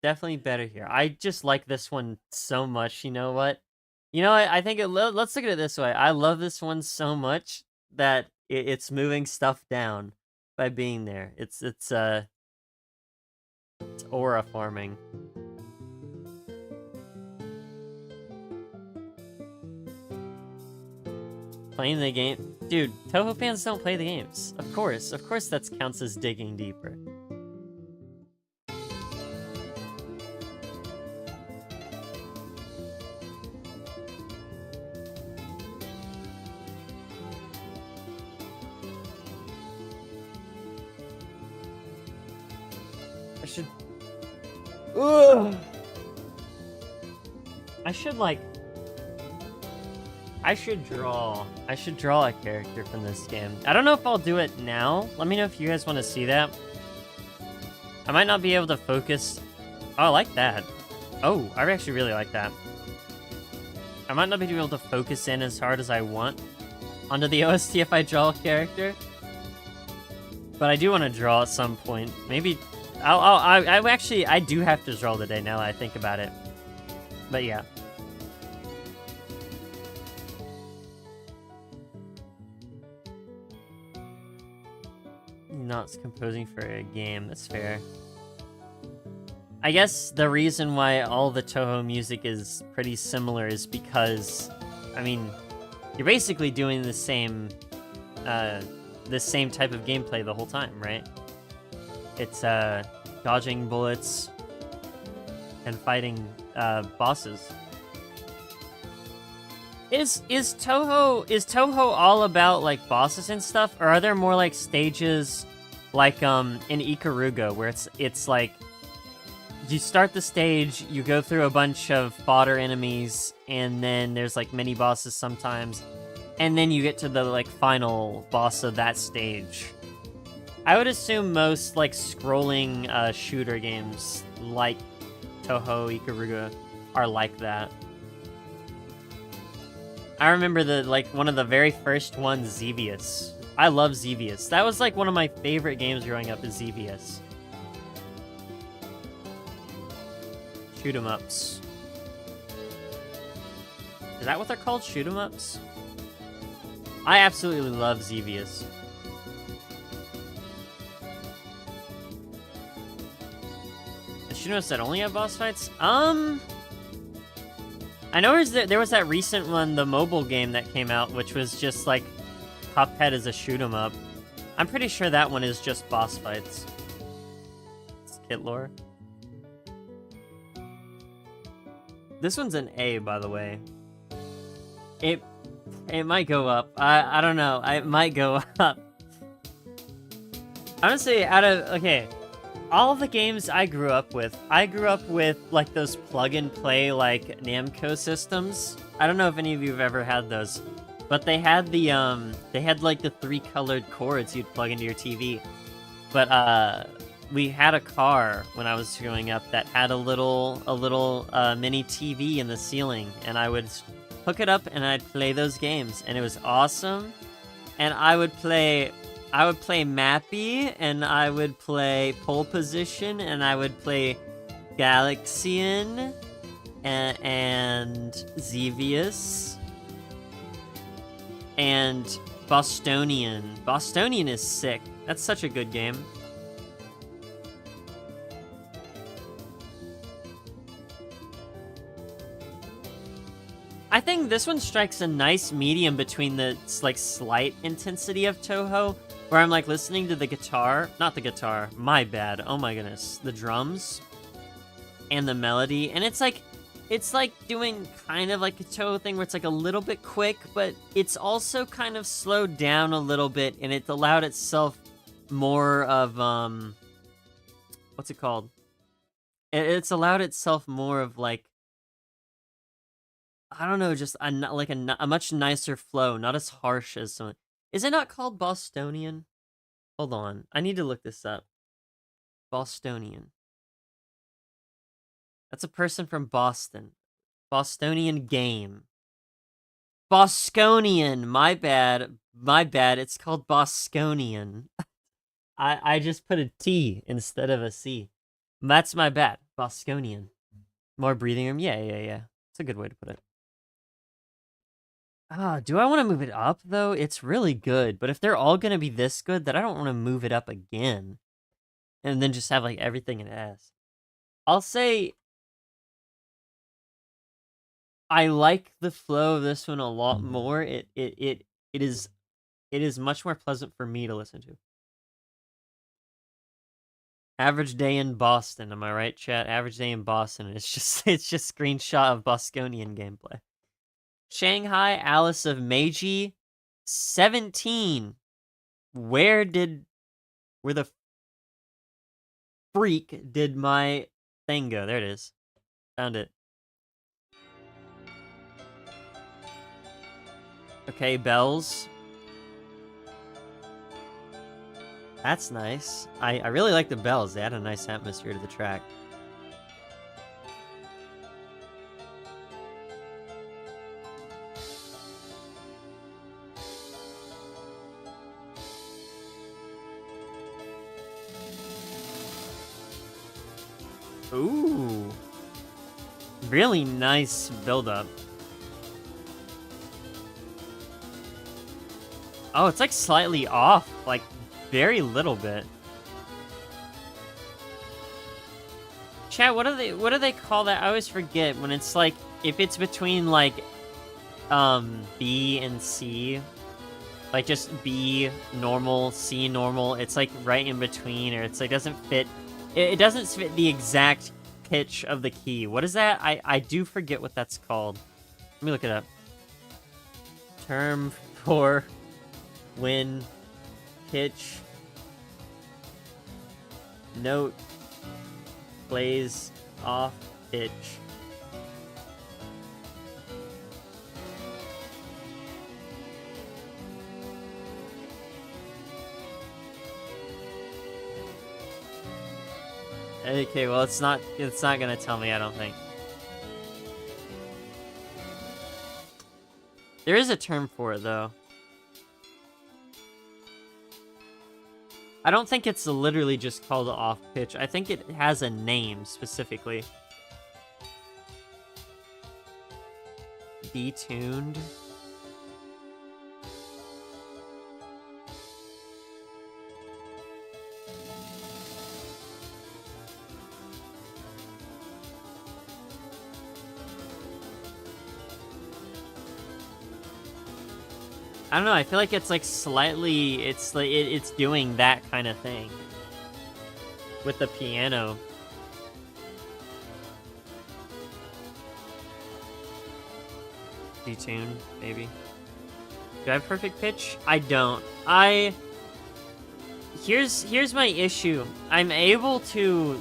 definitely better here. I just like this one so much. You know what? I think let's look at it this way. I love this one so much that it's moving stuff down by being there. It's aura farming. Playing the game, dude. Touhou fans don't play the games. Of course that counts as digging deeper. I should draw a character from this game. I don't know if I'll do it now. Let me know if you guys want to see that. I might not be able to focus. Oh, I like that. Oh, I actually really like that. I might not be able to focus in as hard as I want onto the OST if I draw a character. But I do want to draw at some point. Maybe I do have to draw today now that I think about it. But yeah. Not composing for a game, that's fair. I guess the reason why all the Touhou music is pretty similar is because, I mean, you're basically doing the same type of gameplay the whole time, right? It's dodging bullets and fighting bosses. Is Toho all about like bosses and stuff, or are there more like stages like in Ikaruga where it's like you start the stage, you go through a bunch of fodder enemies, and then there's like mini bosses sometimes, and then you get to the like final boss of that stage. I would assume most like scrolling shooter games like Toho, Ikaruga are like that. I remember one of the very first ones, Xevious. I love Xevious. That was like one of my favorite games growing up, is Xevious. Shoot 'em ups. Is that what they're called? Shoot 'em ups? I absolutely love Xevious. The shoot 'em ups that only have boss fights? I know there was that recent one, the mobile game that came out, which was just like Cuphead as a shoot 'em up. I'm pretty sure that one is just boss fights. It's Kitt lore. This one's an A, by the way. It might go up. I don't know. It might go up. Honestly, okay, all of the games I grew up with like those plug-and-play like Namco systems. I don't know if any of you have ever had those, but they had like the 3 colored cords you'd plug into your TV. But we had a car when I was growing up that had a little mini TV in the ceiling, and I would hook it up and I'd play those games, and it was awesome. And I would play Mappy, and I would play Pole Position, and I would play Galaxian, and Xevious, and Bostonian. Bostonian is sick. That's such a good game. I think this one strikes a nice medium between the like slight intensity of Toho, where I'm like listening to the guitar, not the guitar, my bad, oh my goodness, the drums and the melody, and it's like doing kind of like a Toho thing where it's like a little bit quick, but it's also kind of slowed down a little bit, and it's allowed itself more of what's it called? It's allowed itself more of like, I don't know, just a much nicer flow, not as harsh as some. Is it not called Bostonian? Hold on, I need to look this up. Bostonian. That's a person from Boston. Bostonian game. Bosconian. My bad. It's called Bosconian. I just put a T instead of a C. That's my bad. Bosconian. More breathing room. Yeah. It's a good way to put it. Do I want to move it up, though? It's really good, but if they're all going to be this good, then I don't want to move it up again. And then just have, like, everything it has. I'll say I like the flow of this one a lot more. It is much more pleasant for me to listen to. Average day in Boston, am I right, chat? Average day in Boston. It's just screenshot of Bosconian gameplay. Shanghai Alice of Meiji 17. Where the freak did my thing go? There it is. Found it. Okay, bells. That's nice. I really like the bells. They add a nice atmosphere to the track. Ooh. Really nice build-up. Oh, it's like slightly off, like very little bit. Chat, what do they call that? I always forget when it's like, if it's between like B and C, like just B normal, C normal, it's like right in between, or it's like doesn't fit. It doesn't fit the exact pitch of the key. What is that? I do forget what that's called. Let me look it up. term for when pitch note plays off pitch. Okay, well it's not gonna tell me, I don't think. There is a term for it though. I don't think it's literally just called off pitch. I think it has a name specifically. Detuned. I don't know, I feel like it's like slightly, it's like it's doing that kind of thing with the piano. Detune, maybe. Do I have perfect pitch? I don't. Here's my issue. I'm able to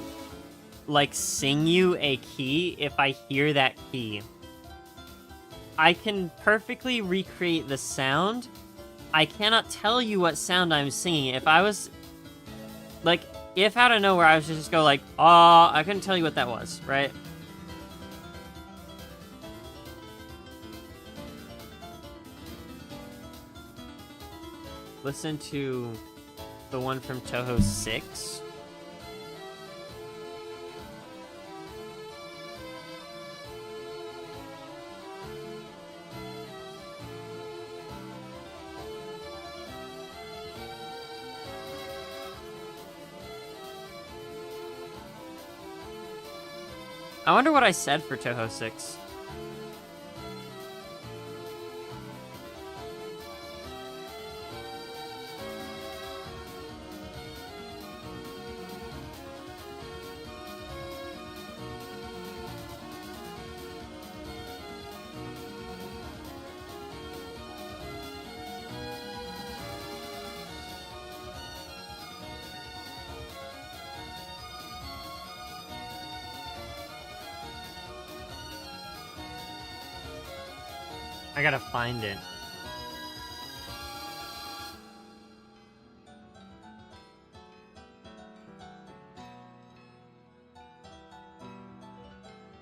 like sing you a key if I hear that key. I can perfectly recreate the sound. I cannot tell you what sound I'm singing. If I was, like, if out of nowhere I was to just go like, oh, I couldn't tell you what that was, right? Listen to the one from Touhou 6. I wonder what I said for Touhou 6. I gotta find it.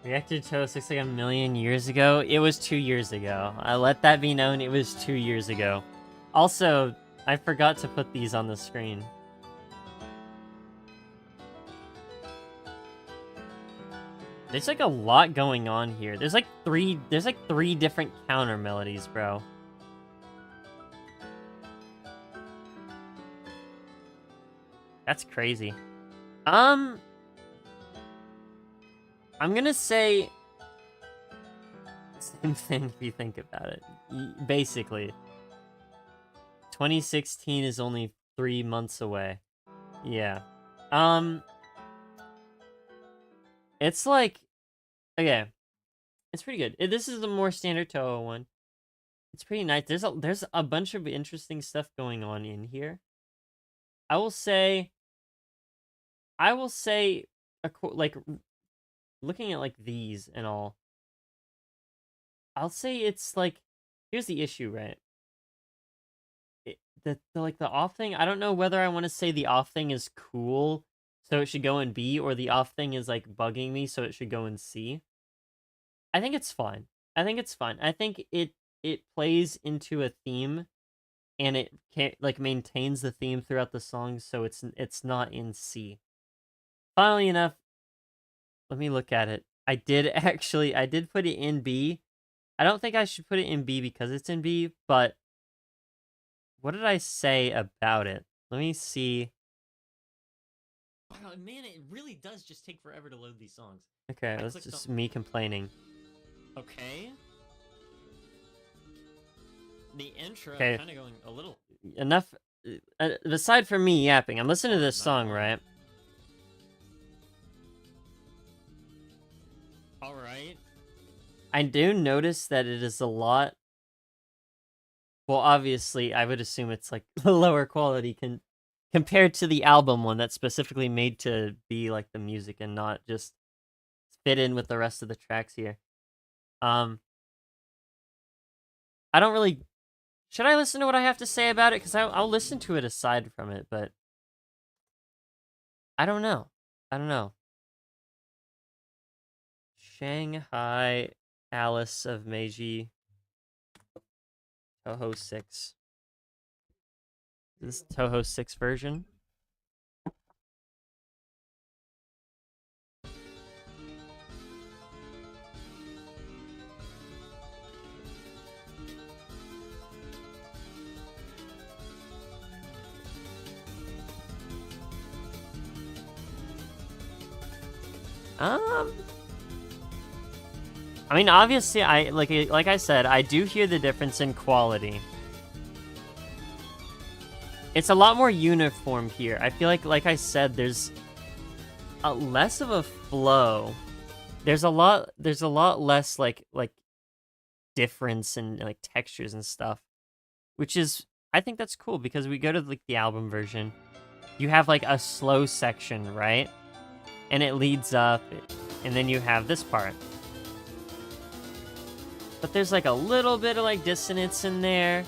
Reacted to Touhou 6 like a million years ago? It was 2 years ago. I let that be known, it was 2 years ago. Also, I forgot to put these on the screen. There's like a lot going on here. There's like three different counter melodies, bro. That's crazy. I'm gonna say same thing if you think about it. Basically. 2016 is only 3 months away. Yeah. It's like, okay, it's pretty good. This is the more standard Touhou one. It's pretty nice. There's a bunch of interesting stuff going on in here. I will say, like, looking at like these and all, I'll say it's like, here's the issue, right? Like the off thing, I don't know whether I want to say the off thing is cool, so it should go in B, or the off thing is like bugging me, so it should go in C. I think it's fine. I think it's fine. I think it plays into a theme, and it like maintains the theme throughout the song, so it's not in C. Funnily enough, let me look at it. I did put it in B. I don't think I should put it in B because it's in B, but what did I say about it? Let me see. Wow, man, it really does just take forever to load these songs. Okay, that's just me complaining. Okay. The intro kind of going a little... Enough... aside from me yapping, I'm listening to this song, right? Alright. I do notice that it is a lot Well, obviously, I would assume it's like lower quality compared to the album one that's specifically made to be like the music and not just fit in with the rest of the tracks here. Um, I don't really. Should I listen to what I have to say about it? Because I'll listen to it aside from it, but I don't know. I don't know. Shanghai Alice of Meiji Toho 6. This is Toho 6 version. I mean, obviously, like I said, I do hear the difference in quality. It's a lot more uniform here. I feel like I said, there's less of a flow. There's a lot less like difference in like textures and stuff, which is, I think that's cool, because we go to like the album version, you have like a slow section, right? And it leads up, and then you have this part. But there's like a little bit of like dissonance in there.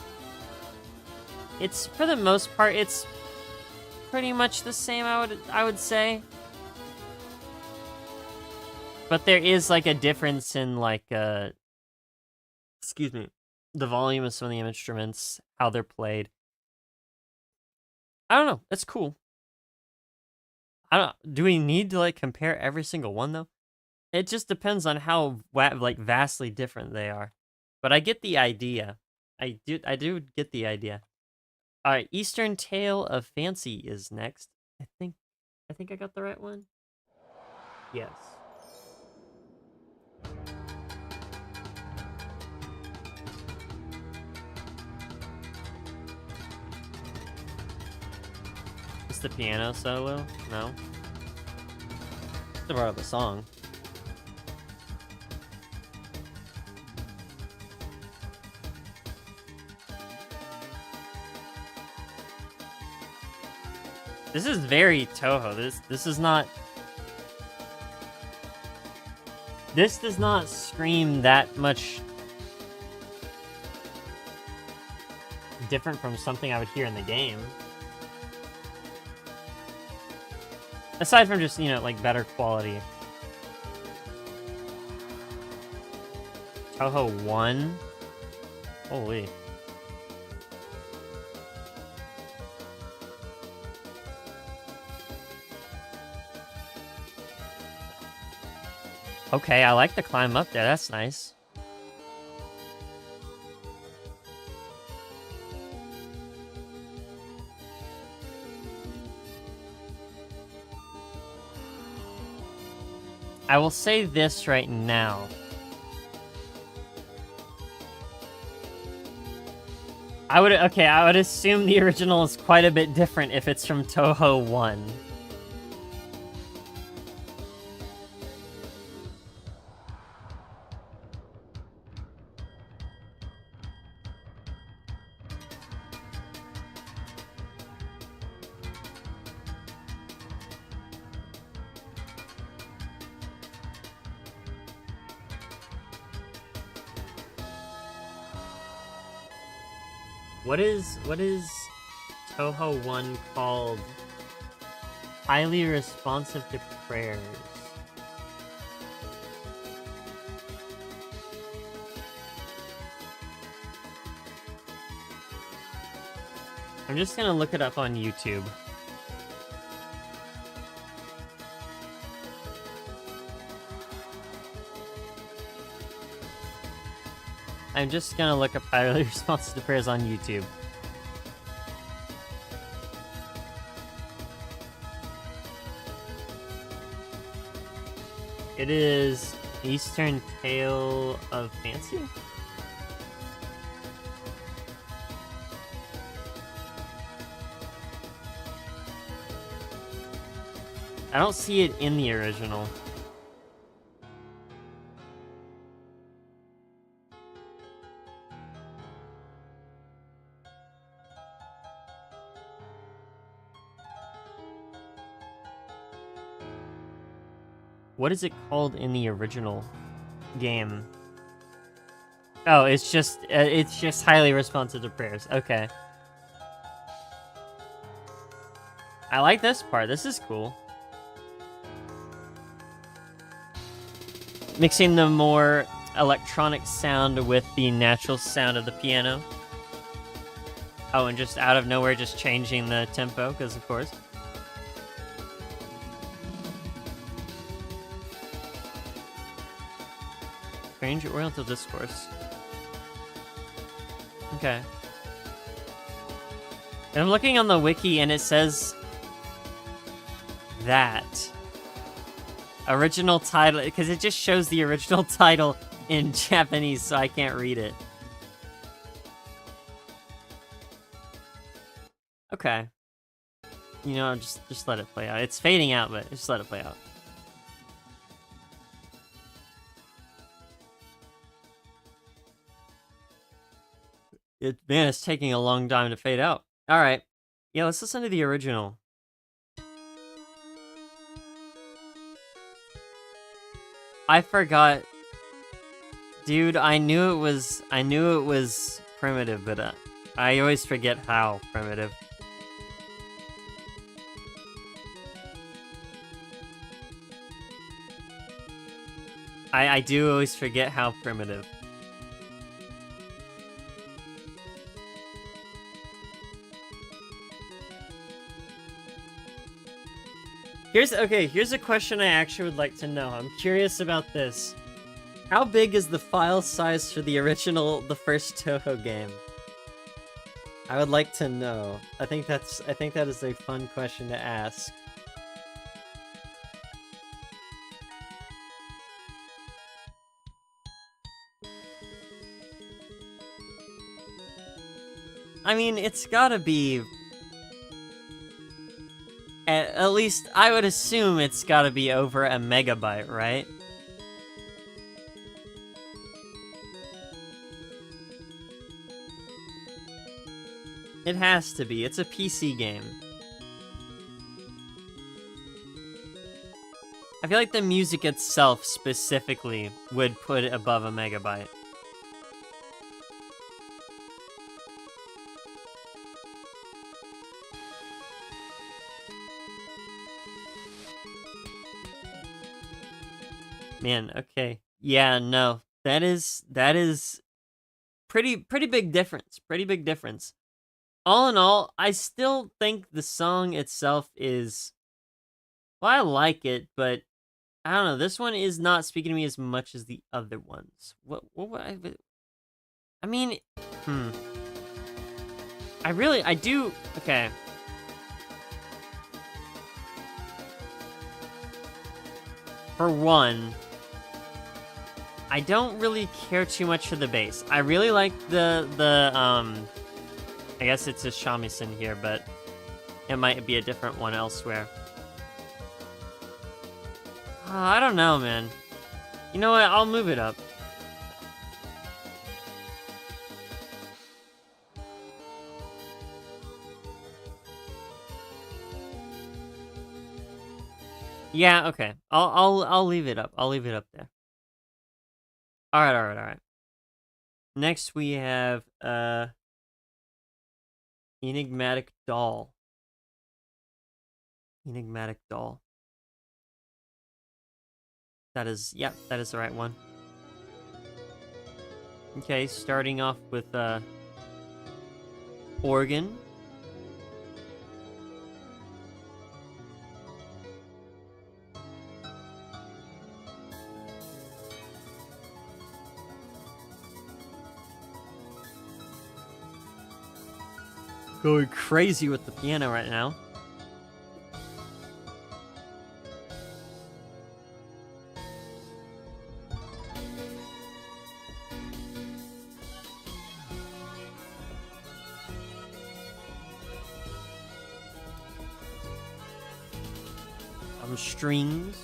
It's, for the most part, it's pretty much the same, I would say. But there is like a difference in like excuse me, the volume of some of the instruments, how they're played. I don't know. It's cool. I don't. Do we need to like compare every single one though? It just depends on how like vastly different they are. But I get the idea. I do get the idea. All right, Eastern Tale of Fancy is next. I think I got the right one. Yes. Is the piano solo? No. It's part of the song. This is very Toho. This is not. This does not scream that much different from something I would hear in the game. Aside from just, you know, like better quality. Toho 1? Holy. Okay, I like the climb up there. That's nice. I will say this right now. I would assume the original is quite a bit different if it's from Toho 1. What is Toho 1 called? Highly responsive to prayers. I'm just gonna look it up on YouTube. I'm just gonna look up highly responsive to prayers on YouTube. It is Eastern Tale of Fancy? I don't see it in the original. What is it called in the original game? Oh, it's just highly responsive to prayers. Okay. I like this part. This is cool. Mixing the more electronic sound with the natural sound of the piano. Oh, and just out of nowhere, just changing the tempo, because of course. Strange Oriental Discourse. Okay. And I'm looking on the wiki, and it says that original title, because it just shows the original title in Japanese, so I can't read it. Okay. You know, just let it play out. It's fading out, but just let it play out. Man, it's taking a long time to fade out. All right. Yeah, let's listen to the original. I forgot. Dude, I knew it was primitive, but I always forget how primitive. I do always forget how primitive. Here's a question I actually would like to know. I'm curious about this. How big is the file size for the first Toho game? I would like to know. I think that is a fun question to ask. I mean, it's gotta be... At least, I would assume it's gotta be over a megabyte, right? It has to be. It's a PC game. I feel like the music itself, specifically, would put it above a megabyte. Man, okay. Yeah, no. That is pretty big difference. Pretty big difference. All in all, I still think the song itself is... Well, I like it, but I don't know. This one is not speaking to me as much as the other ones. What I mean, I do... Okay. For one, I don't really care too much for the bass. I really like the I guess it's a shamisen here, but it might be a different one elsewhere. I don't know, man. You know what? I'll move it up. Yeah, okay. I'll leave it up. I'll leave it up there. All right. Next we have enigmatic doll. Enigmatic doll. That is the right one. Okay, starting off with organ. Going crazy with the piano right now. Strings.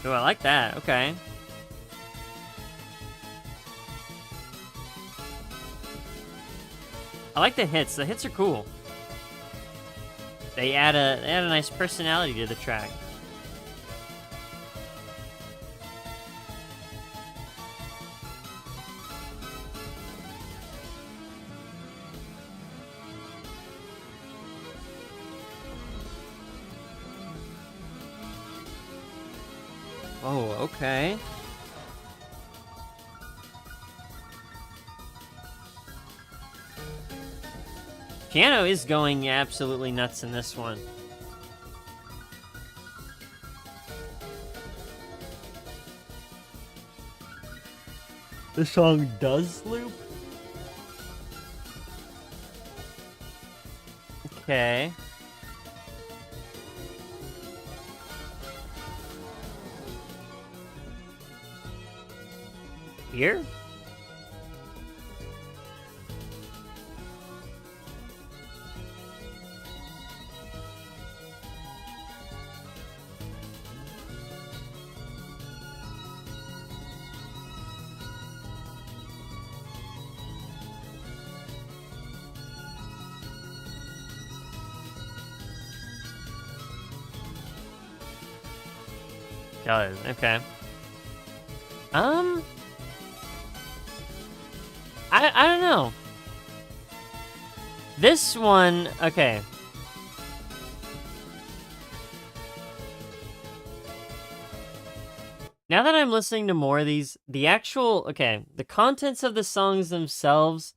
Oh, I like that. Okay. I like the hits. The hits are cool. They add a nice personality to the track. Oh, okay. Piano is going absolutely nuts in this one. The song does loop? Okay. Here? Does, okay. I don't know. This one, okay. Now that I'm listening to more of these, the actual, okay, the contents of the songs themselves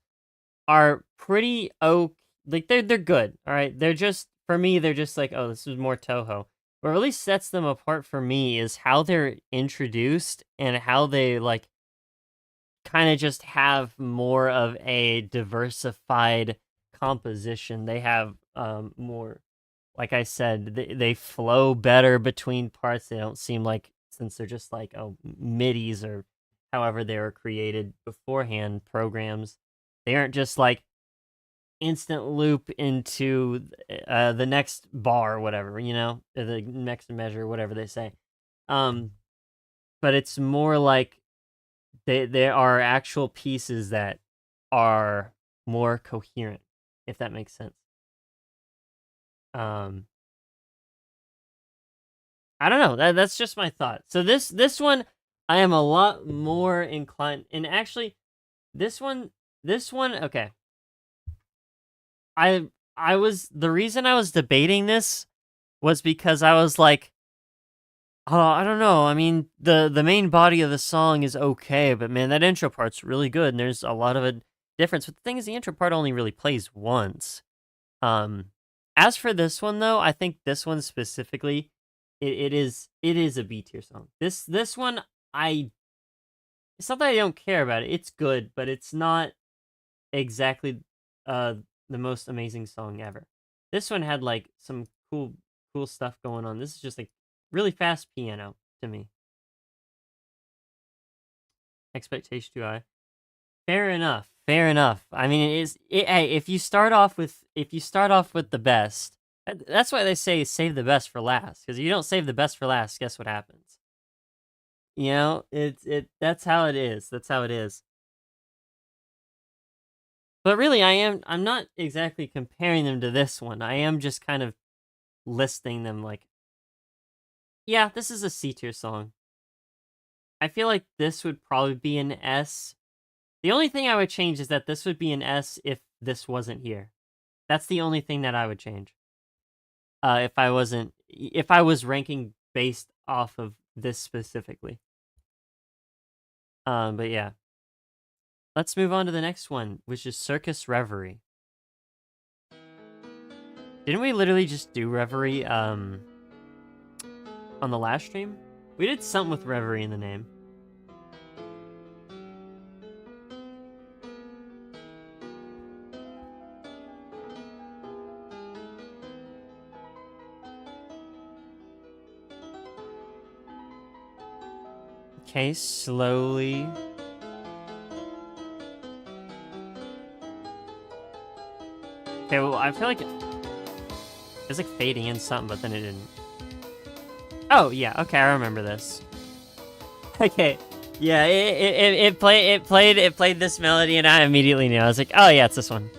are pretty like they're good, all right? They're just, for me, they're just like, oh, this is more Toho. What really sets them apart for me is how they're introduced and how they like kind of just have more of a diversified composition. They have more, like I said, they flow better between parts. They don't seem like, since they're just like, oh, midis or however they were created beforehand programs, they aren't just like instant loop into the next bar or whatever, you know, or the next measure, whatever they say. But it's more like there are actual pieces that are more coherent, if that makes sense. I don't know. That's just my thought. So this one, I am a lot more inclined, and actually, this one, okay. I was, the reason I was debating this was because I was like, oh, I don't know. I mean, the main body of the song is okay, but man, that intro part's really good, and there's a lot of a difference. But the thing is, the intro part only really plays once. Um, as for this one though, I think this one specifically, it is a B tier song. This one, it's not that I don't care about it. It's good, but it's not exactly the most amazing song ever. This one had like some cool stuff going on. This is just like really fast piano to me. Expectation too high. Fair enough. Fair enough. I mean, hey, if you start off with the best, that's why they say save the best for last. Because if you don't save the best for last, guess what happens? You know, that's how it is. That's how it is. But really, I'm not exactly comparing them to this one. I am just kind of listing them like, yeah, this is a C tier song. I feel like this would probably be an S. The only thing I would change is that this would be an S if this wasn't here. That's the only thing that I would change. If I was ranking based off of this specifically. But yeah. Let's move on to the next one, which is Circus Reverie. Didn't we literally just do Reverie, on the last stream? We did something with Reverie in the name. Okay, slowly. Okay, well, I feel like it's like fading in something, but then it didn't. Oh, yeah, okay, I remember this. Okay. Yeah, it played this melody, and I immediately knew. I was like, oh yeah, it's this one.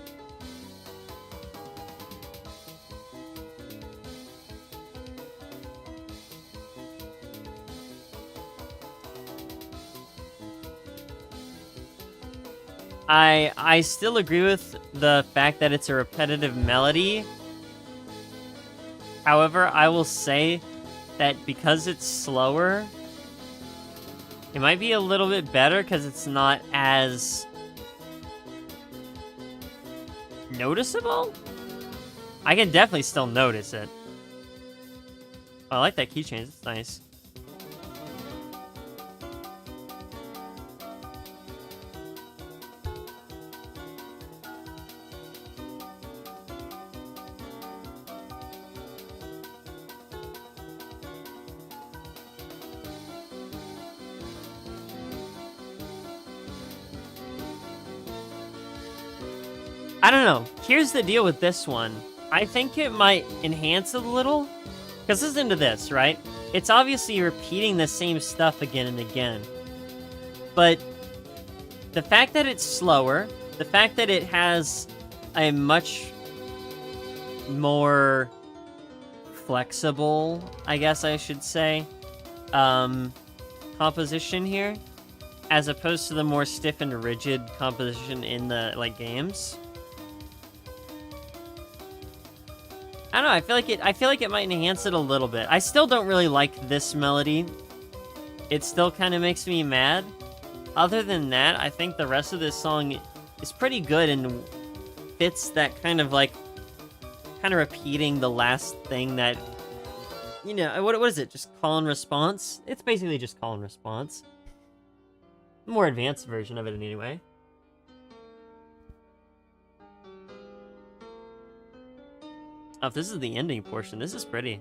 I still agree with the fact that it's a repetitive melody. However, I will say that because it's slower, it might be a little bit better because it's not as noticeable. I can definitely still notice it. I like that keychain. It's nice. I don't know. Here's the deal with this one. I think it might enhance it a little. Because listen to this, right? It's obviously repeating the same stuff again and again. But the fact that it's slower, the fact that it has a much more flexible, I guess I should say, composition here, as opposed to the more stiff and rigid composition in the, like, games. I don't know, I feel like it might enhance it a little bit. I still don't really like this melody. It still kind of makes me mad. Other than that, I think the rest of this song is pretty good and fits that kind of like, kind of repeating the last thing that, you know, what is it? Just call and response? It's basically just call and response. More advanced version of it anyway. Oh, if this is the ending portion, this is pretty.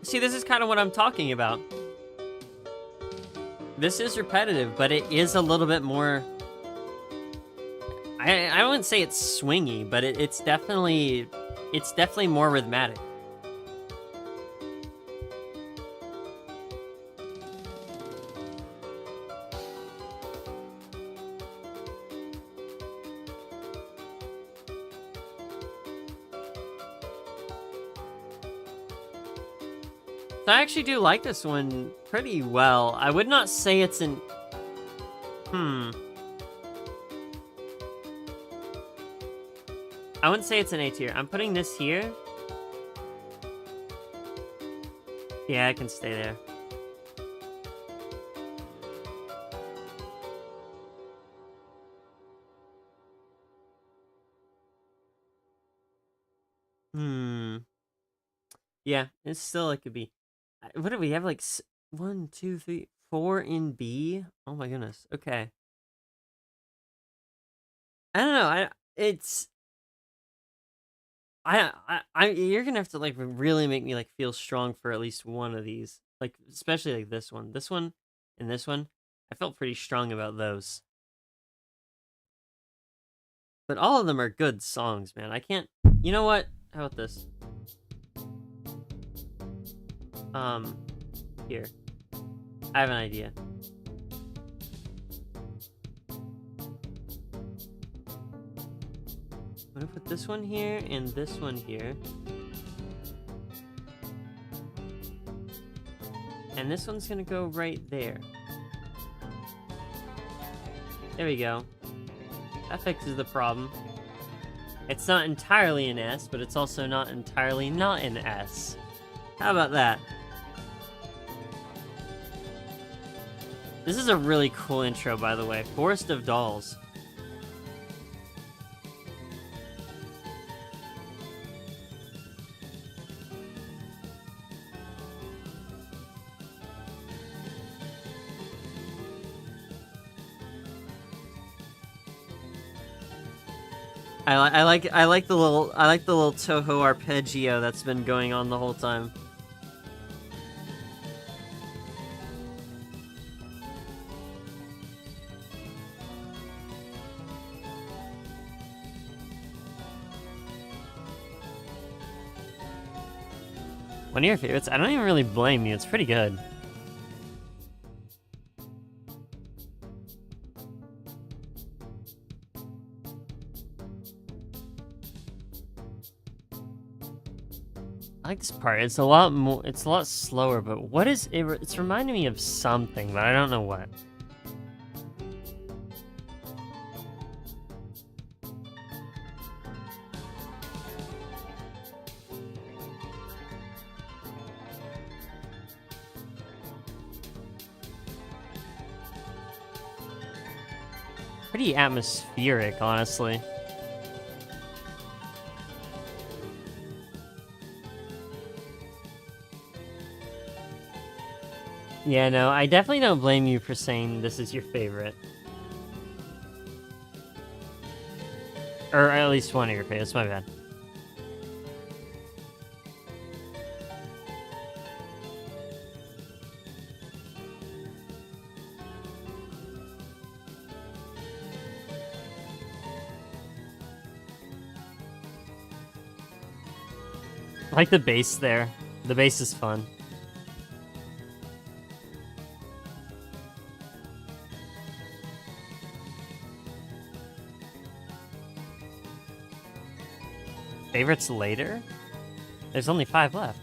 See, this is kind of what I'm talking about. This is repetitive, but it is a little bit more... I wouldn't say it's swingy, but it's definitely more rhythmic. So I actually do like this one pretty well. I would not say it's an... I wouldn't say it's an A tier. I'm putting this here. Yeah, I can stay there. Yeah, it's still like a B. What do we have? Like 1, 2, 3, 4 in B? Oh my goodness. Okay. I don't know. You're gonna have to like really make me like feel strong for at least one of these. Like especially like this one, and this one. I felt pretty strong about those. But all of them are good songs, man. I can't. You know what? How about this? Here. I have an idea. I'm gonna put this one here and this one here. And this one's gonna go right there. There we go. That fixes the problem. It's not entirely an S, but it's also not entirely not an S. How about that? This is a really cool intro, by the way. Forest of Dolls. I like the little Toho arpeggio that's been going on the whole time. One of your favorites? I don't even really blame you. It's pretty good. I like this part. It's a lot more. It's a lot slower. But what is it? It's reminding me of something, but I don't know what. Pretty atmospheric, honestly. Yeah, no, I definitely don't blame you for saying this is your favorite. Or at least one of your favorites, my bad. I like the bass there. The bass is fun. Favorites later? There's only 5 left.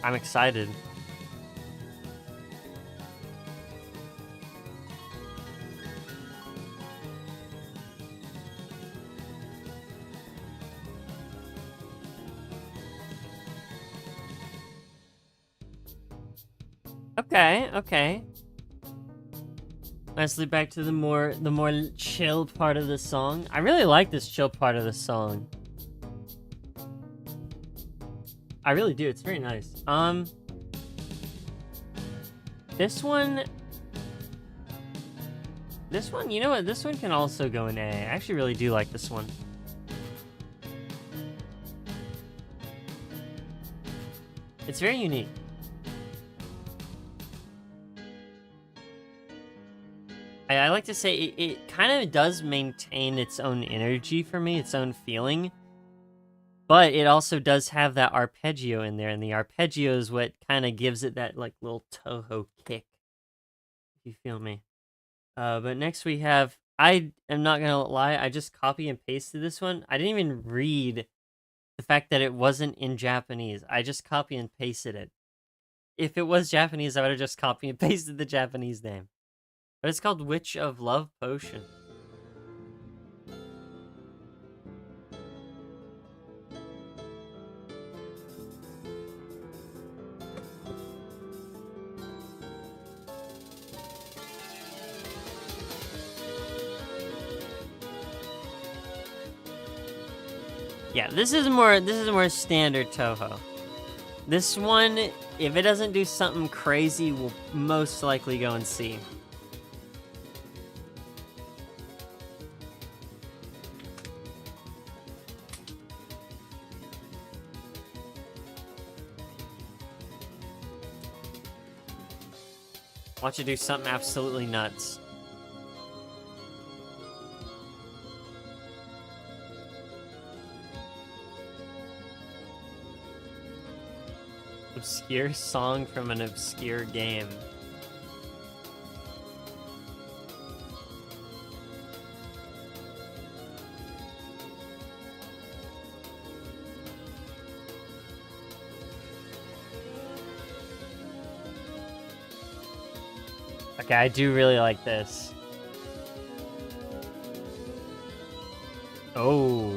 I'm excited. Okay, okay. Let's lead back to the more chilled part of the song. I really like this chill part of the song. I really do. It's very nice. This one, you know what? This one can also go in A. I actually really do like this one. It's very unique. I like to say it kind of does maintain its own energy for me, its own feeling. But it also does have that arpeggio in there, and the arpeggio is what kind of gives it that like little Toho kick. If you feel me. But next we have, I am not gonna lie, I just copy and pasted this one. I didn't even read the fact that it wasn't in Japanese. I just copy and pasted it. If it was Japanese, I would have just copy and pasted the Japanese name. But it's called Witch of Love Potion. Yeah, this is more standard Toho. This one, if it doesn't do something crazy, will most likely go and see. Watch it do something absolutely nuts. Obscure song from an obscure game. Okay, I do really like this. Oh.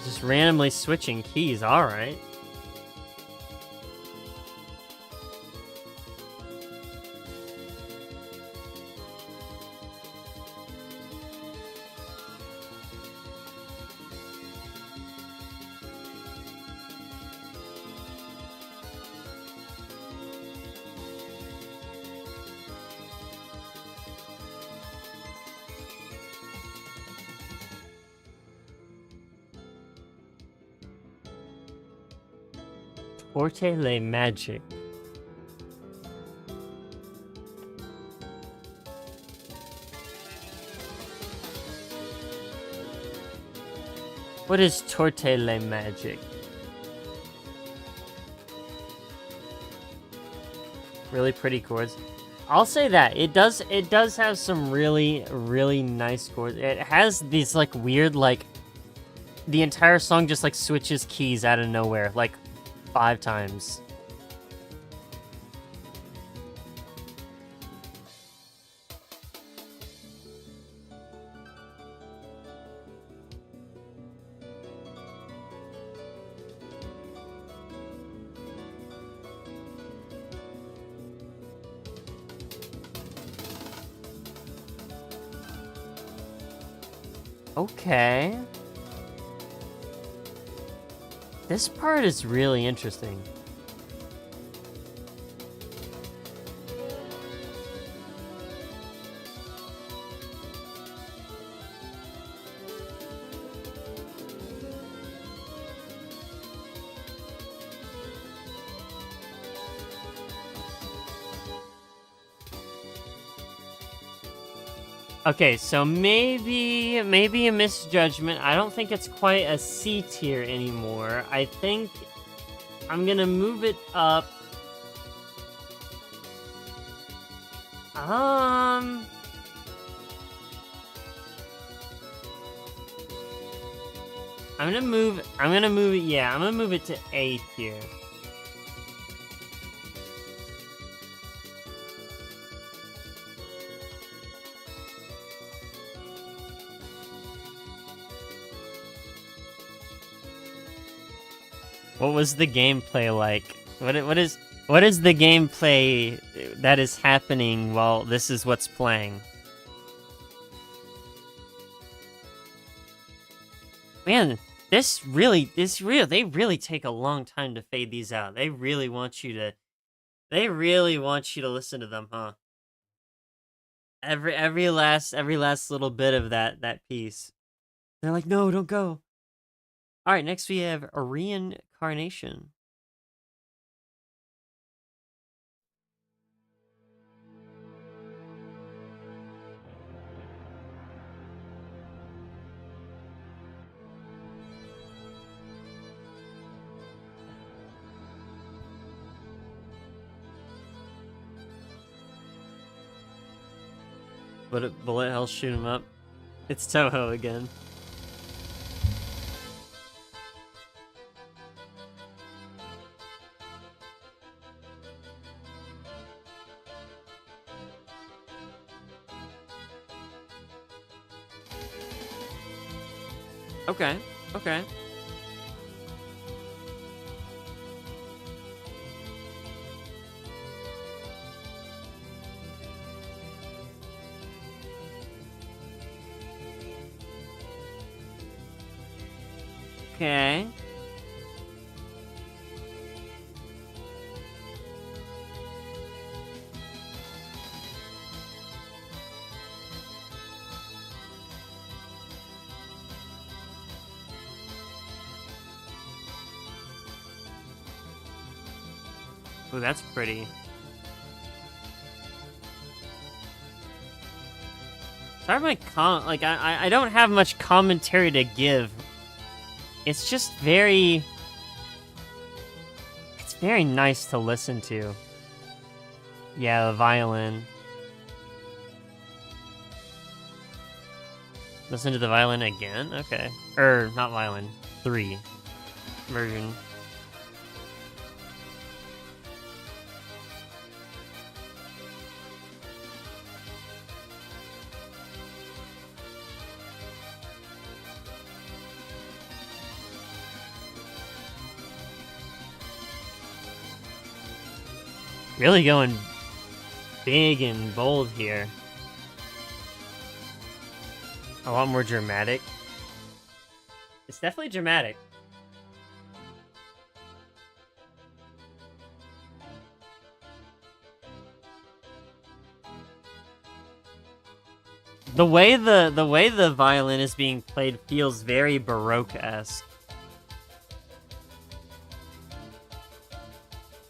Just randomly switching keys, alright. Tortilla magic. What is tortilla magic? Really pretty chords. I'll say that it does have some really nice chords. It has these like weird like the entire song just like switches keys out of nowhere like 5 times. Okay. This part is really interesting. Okay, so maybe a misjudgment. I don't think it's quite a C tier anymore. I think I'm gonna move it up. I'm gonna move it, yeah, I'm gonna move it to A tier. What was the gameplay like? What is the gameplay that is happening while this is what's playing? Man, they really take a long time to fade these out. They really want you to listen to them, huh? Every last little bit of that piece. They're like, "No, don't go." All right, next we have a reincarnation. But a bullet hell shoot him up. It's Toho again. Okay, okay. Okay. Oh, that's pretty. Sorry, I don't have much commentary to give. It's just it's very nice to listen to. Yeah, the violin. Listen to the violin again? Okay. Not violin. 3 version. Really going big and bold here. A lot more dramatic. It's definitely dramatic. The way the violin is being played feels very Baroque-esque.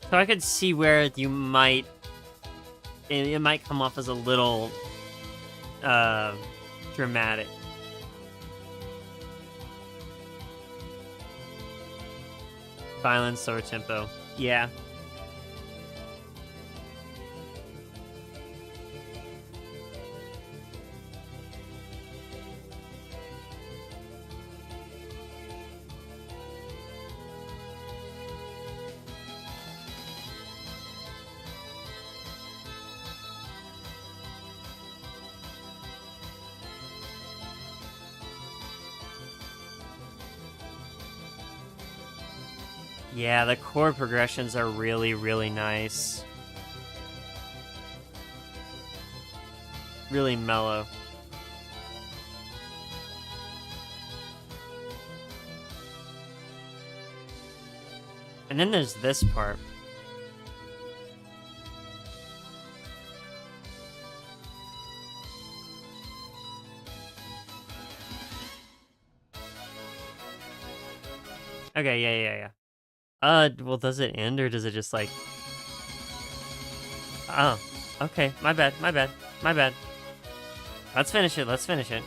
So I could see where you might... It might come off as a little... dramatic. Violence, slower tempo. Yeah. Yeah, the chord progressions are really, really nice. Really mellow. And then there's this part. Okay, yeah. Well, does it end, or does it just, like... Oh, okay, my bad. Let's finish it.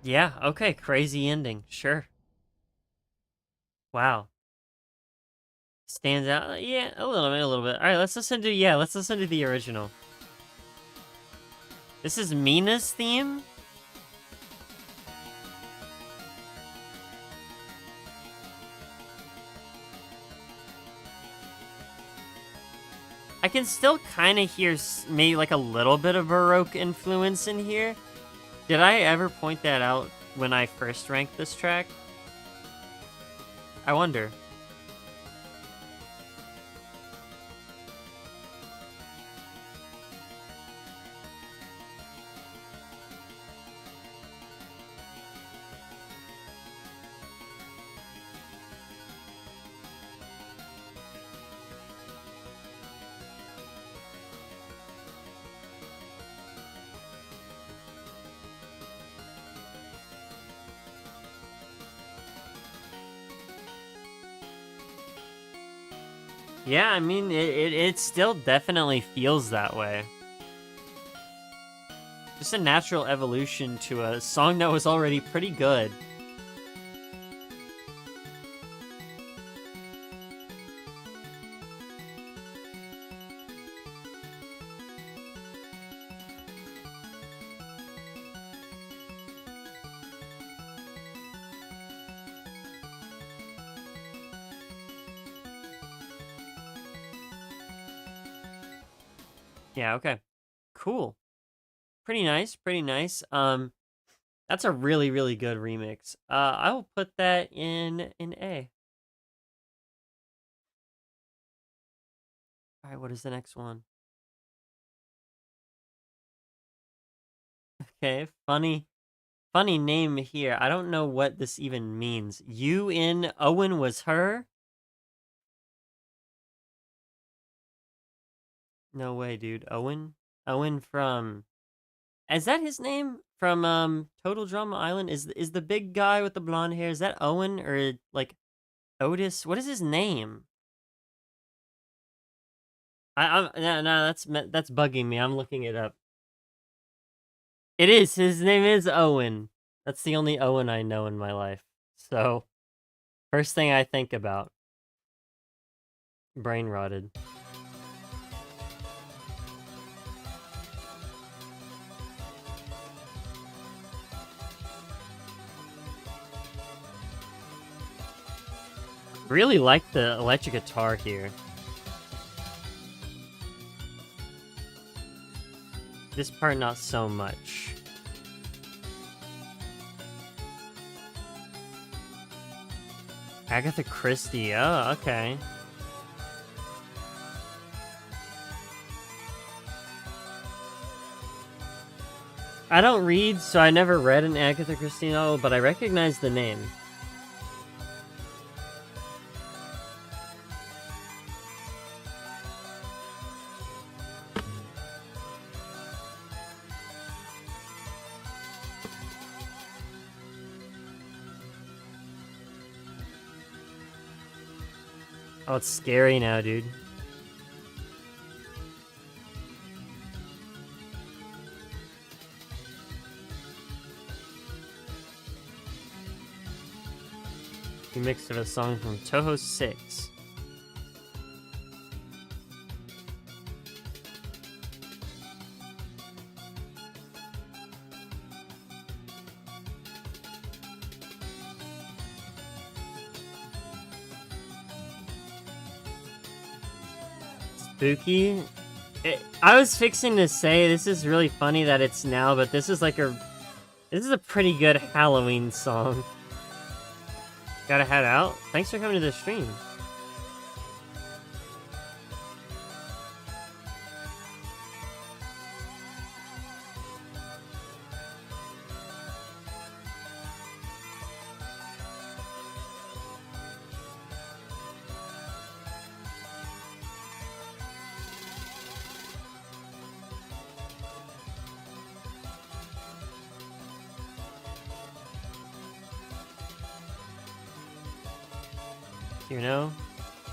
Yeah, okay, crazy ending, sure. Wow. Stands out, yeah, a little bit. Alright, let's listen to the original. This is Mina's theme? I can still kind of hear maybe like a little bit of Baroque influence in here. Did I ever point that out when I first ranked this track? I wonder. Yeah, I mean, it still definitely feels that way. Just a natural evolution to a song that was already pretty good. Yeah, okay. Cool. Pretty nice. That's a really, really good remix. I will put that in A. All right, what is the next one? Okay, funny name here. I don't know what this even means. You in Owen was her? No way, dude. Owen? Owen from... Is that his name? From Total Drama Island? Is the big guy with the blonde hair, is that Owen or like Otis? What is his name? No, that's bugging me. I'm looking it up. It is. His name is Owen. That's the only Owen I know in my life. So, first thing I think about. Brain rotted. Really like the electric guitar here. This part, not so much. Agatha Christie. Oh, okay. I don't read, so I never read an Agatha Christie novel, but I recognize the name. Oh, it's scary now, dude. Remix of a song from Toho 6. Spooky? I was fixing to say this is really funny that it's now, but this is like this is a pretty good Halloween song. Gotta head out. Thanks for coming to the stream.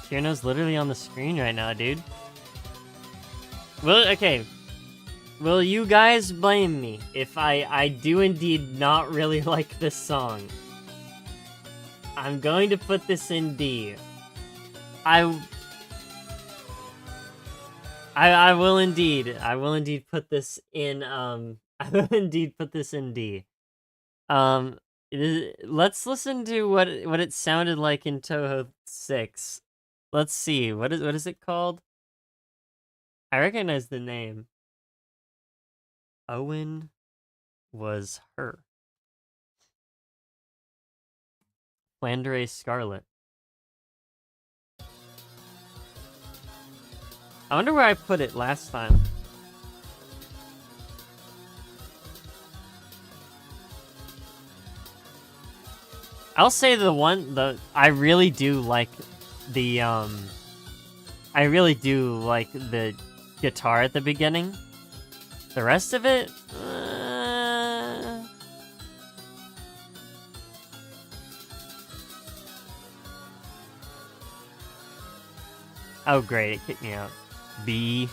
Kierno's literally on the screen right now, dude. Okay. Will you guys blame me if I do indeed not really like this song? I'm going to put this in D. I will indeed put this in, I will indeed put this in D. Let's listen to what it sounded like in Toho 6. Let's see. What is it called? I recognize the name. Owen was her. Flandre Scarlet. I wonder where I put it last time. I'll say I really do like the guitar at the beginning. The rest of it, oh great, it kicked me out. B.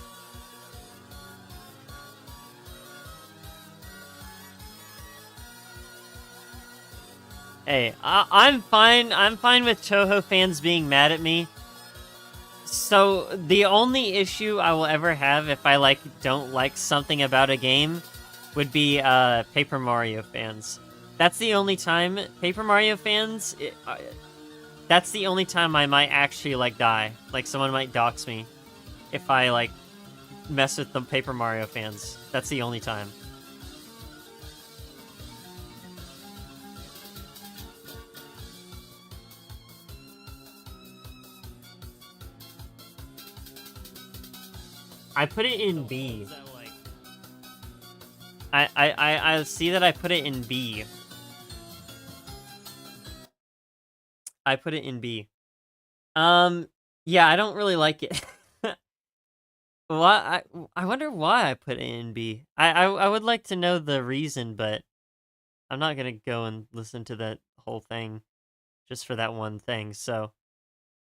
Hey, I'm fine with Toho fans being mad at me. So, the only issue I will ever have if I, don't like something about a game would be, Paper Mario fans. That's the only time, Paper Mario fans, that's the only time I might actually, die. Like, someone might dox me if I, mess with the Paper Mario fans. That's the only time. I put it in B. I see that I put it in B. I put it in B. Yeah, I don't really like it. Why? I wonder why I put it in B. I would like to know the reason, but I'm not gonna go and listen to that whole thing just for that one thing. So,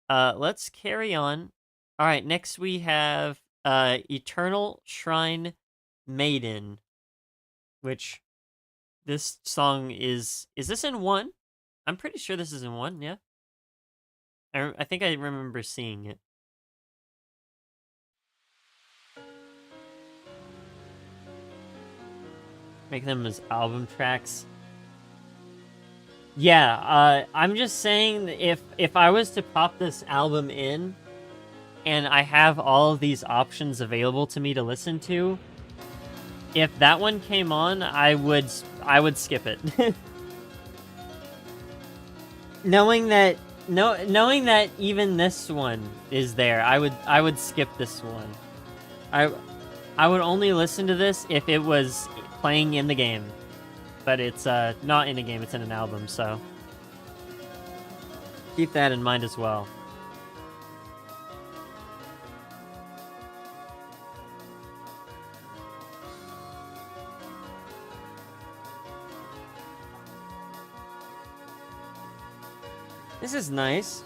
let's carry on. All right, next we have Eternal Shrine Maiden, which this song is this in 1? I'm pretty sure this is in 1, yeah? I think I remember seeing it. Make them as album tracks. Yeah, I'm just saying if I was to pop this album in and I have all of these options available to me to listen to, if that one came on, I would skip it. knowing that even this one is there, I would skip this one. I would only listen to this if it was playing in the game. But it's not in a game, it's in an album, so keep that in mind as well. This is nice.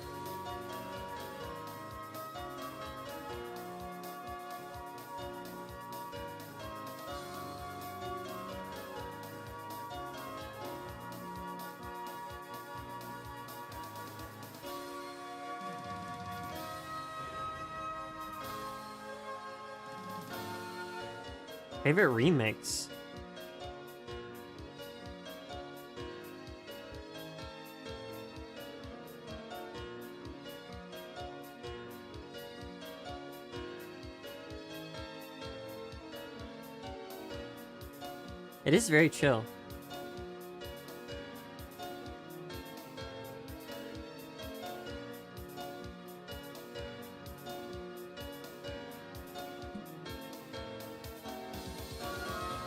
Favorite remix? It is very chill.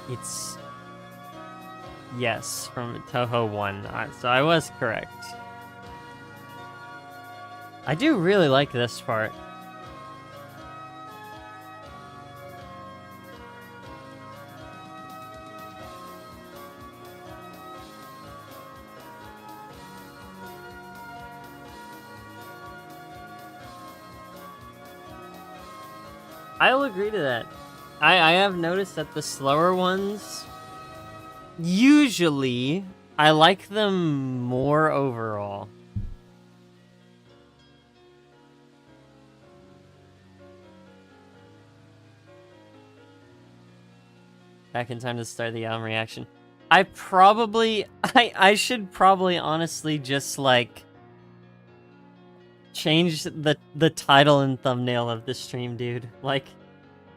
It's... Yes, from Toho 1. So I was correct. I do really like this part. I'll agree to that. I have noticed that the slower ones, usually, I like them more overall. Back in time to start the album reaction. I should probably honestly just, like, change the title and thumbnail of the stream, dude. Like,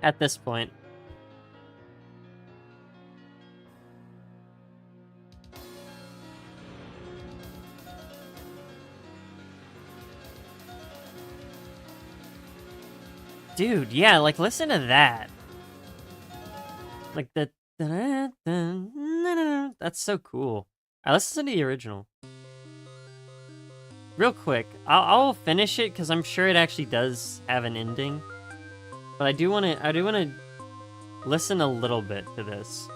at this point. Dude, yeah, like, listen to that. Like, that's so cool. I listen to the original. Real quick, I'll finish it because I'm sure it actually does have an ending. But I do want to listen a little bit to this.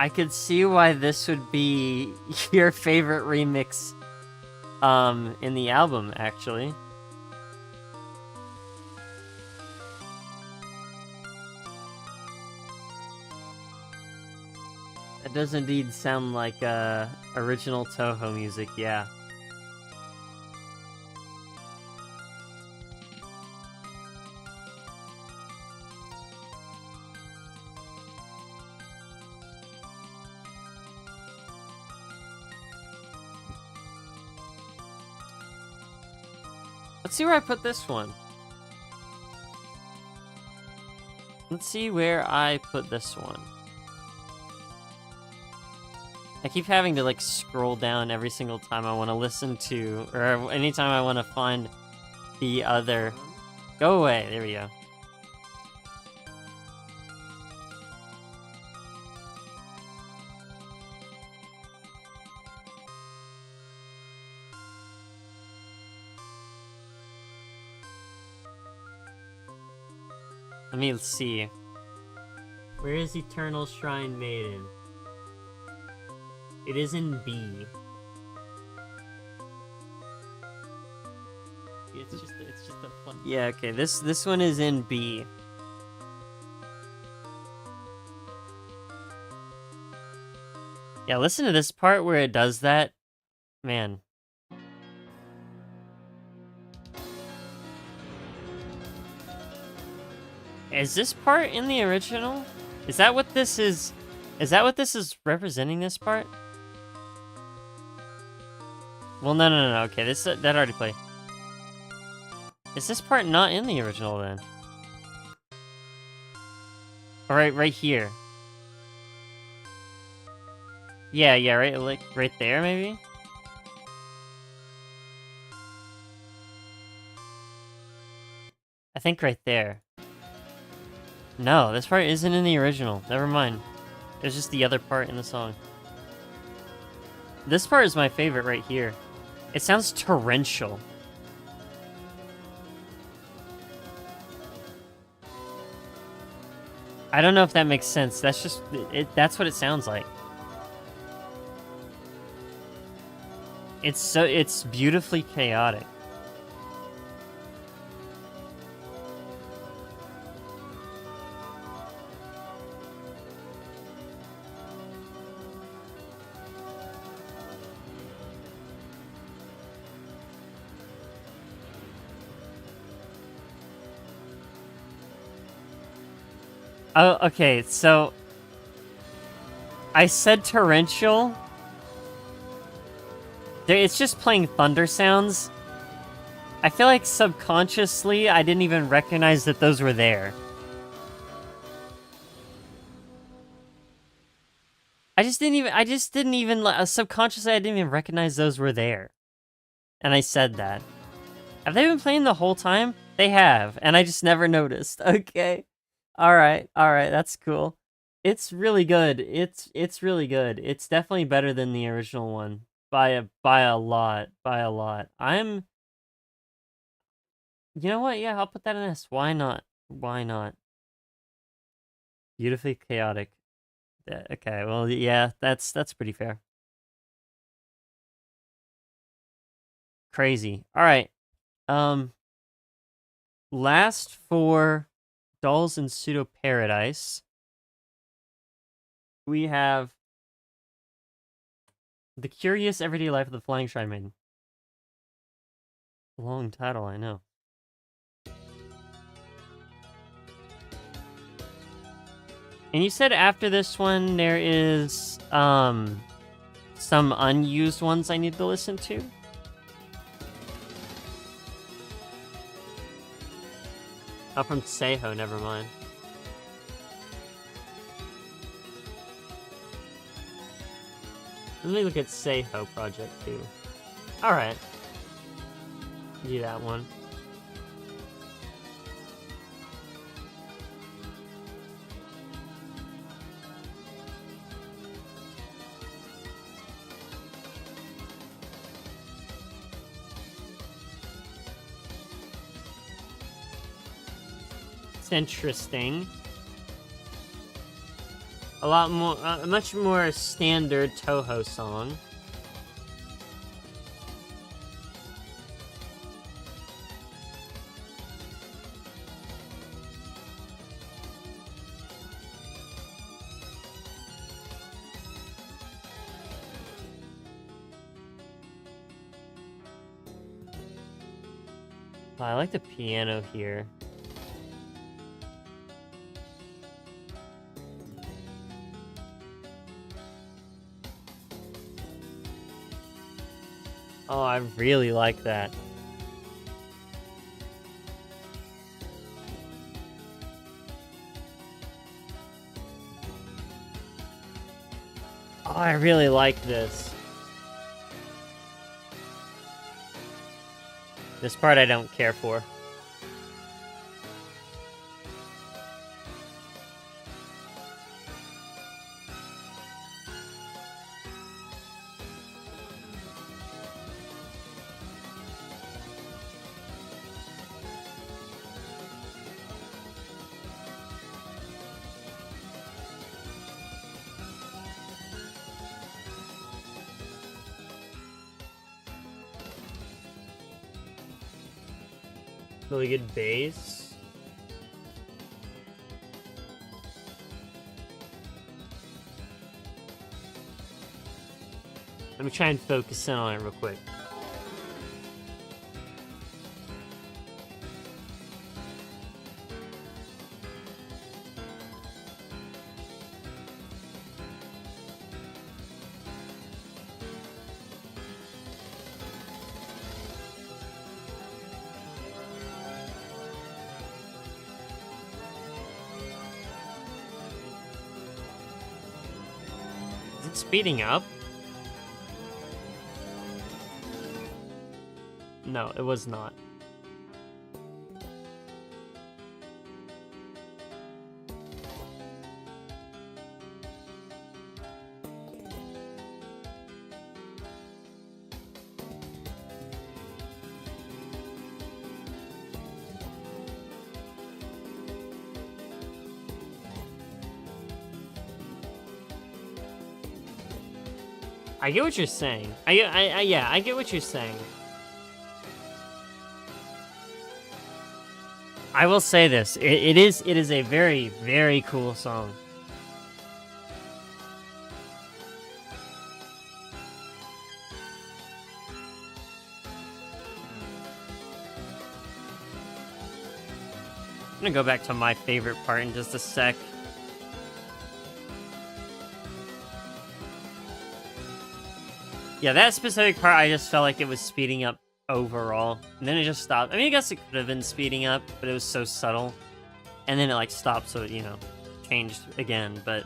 I could see why this would be your favorite remix in the album, actually. It does indeed sound like original Toho music, yeah. Let's see where I put this one. Let's see where I put this one. I keep having to, like, scroll down every single time I want to listen to, or anytime I want to find the other... Go away, there we go. Let me see. Where is Eternal Shrine Maiden? It is in B. It's just a fun. Yeah, okay. This one is in B. Yeah, listen to this part where it does that. Man. Is this part in the original? Is that what this is? Is that what this is representing, this part? Well, no. Okay, that already played. Is this part not in the original then? Alright, right here. Yeah, right, like right there, maybe. I think right there. No, this part isn't in the original. Never mind. It's just the other part in the song. This part is my favorite right here. It sounds torrential. I don't know if that makes sense. That's just... that's what it sounds like. It's beautifully chaotic. Oh, okay, so I said torrential. It's just playing thunder sounds. I feel like subconsciously I didn't even recognize that those were there. I just didn't even subconsciously I didn't even recognize those were there. And I said that. Have they been playing the whole time? They have, and I just never noticed. Okay. Alright, that's cool. It's really good. It's really good. It's definitely better than the original one. By a lot. You know what? Yeah, I'll put that in this. Why not? Why not? Beautifully chaotic. Okay, well, yeah, that's pretty fair. Crazy. All right. Um, last for Dolls in Pseudo Paradise, we have The Curious Everyday Life of the Flying Shrine Maiden. Long title, I know. And you said after this one there is some unused ones I need to listen to? Oh, from Seihou, never mind. Let me look at Seihou project too. Alright. Do that one. It's interesting. A lot more, a much more standard Toho song. Oh, I like the piano here. Oh, I really like that. Oh, I really like this. This part I don't care for. Really good bass. Let me try and focus in on it real quick. Is it speeding up? No, it was not. I get what you're saying. Yeah, I get what you're saying. I will say this: it is a very, very cool song. I'm gonna go back to my favorite part in just a sec. Yeah, that specific part, I just felt like it was speeding up overall. And then it just stopped. I mean, I guess it could have been speeding up, but it was so subtle. And then it, like, stopped, so it, you know, changed again, but...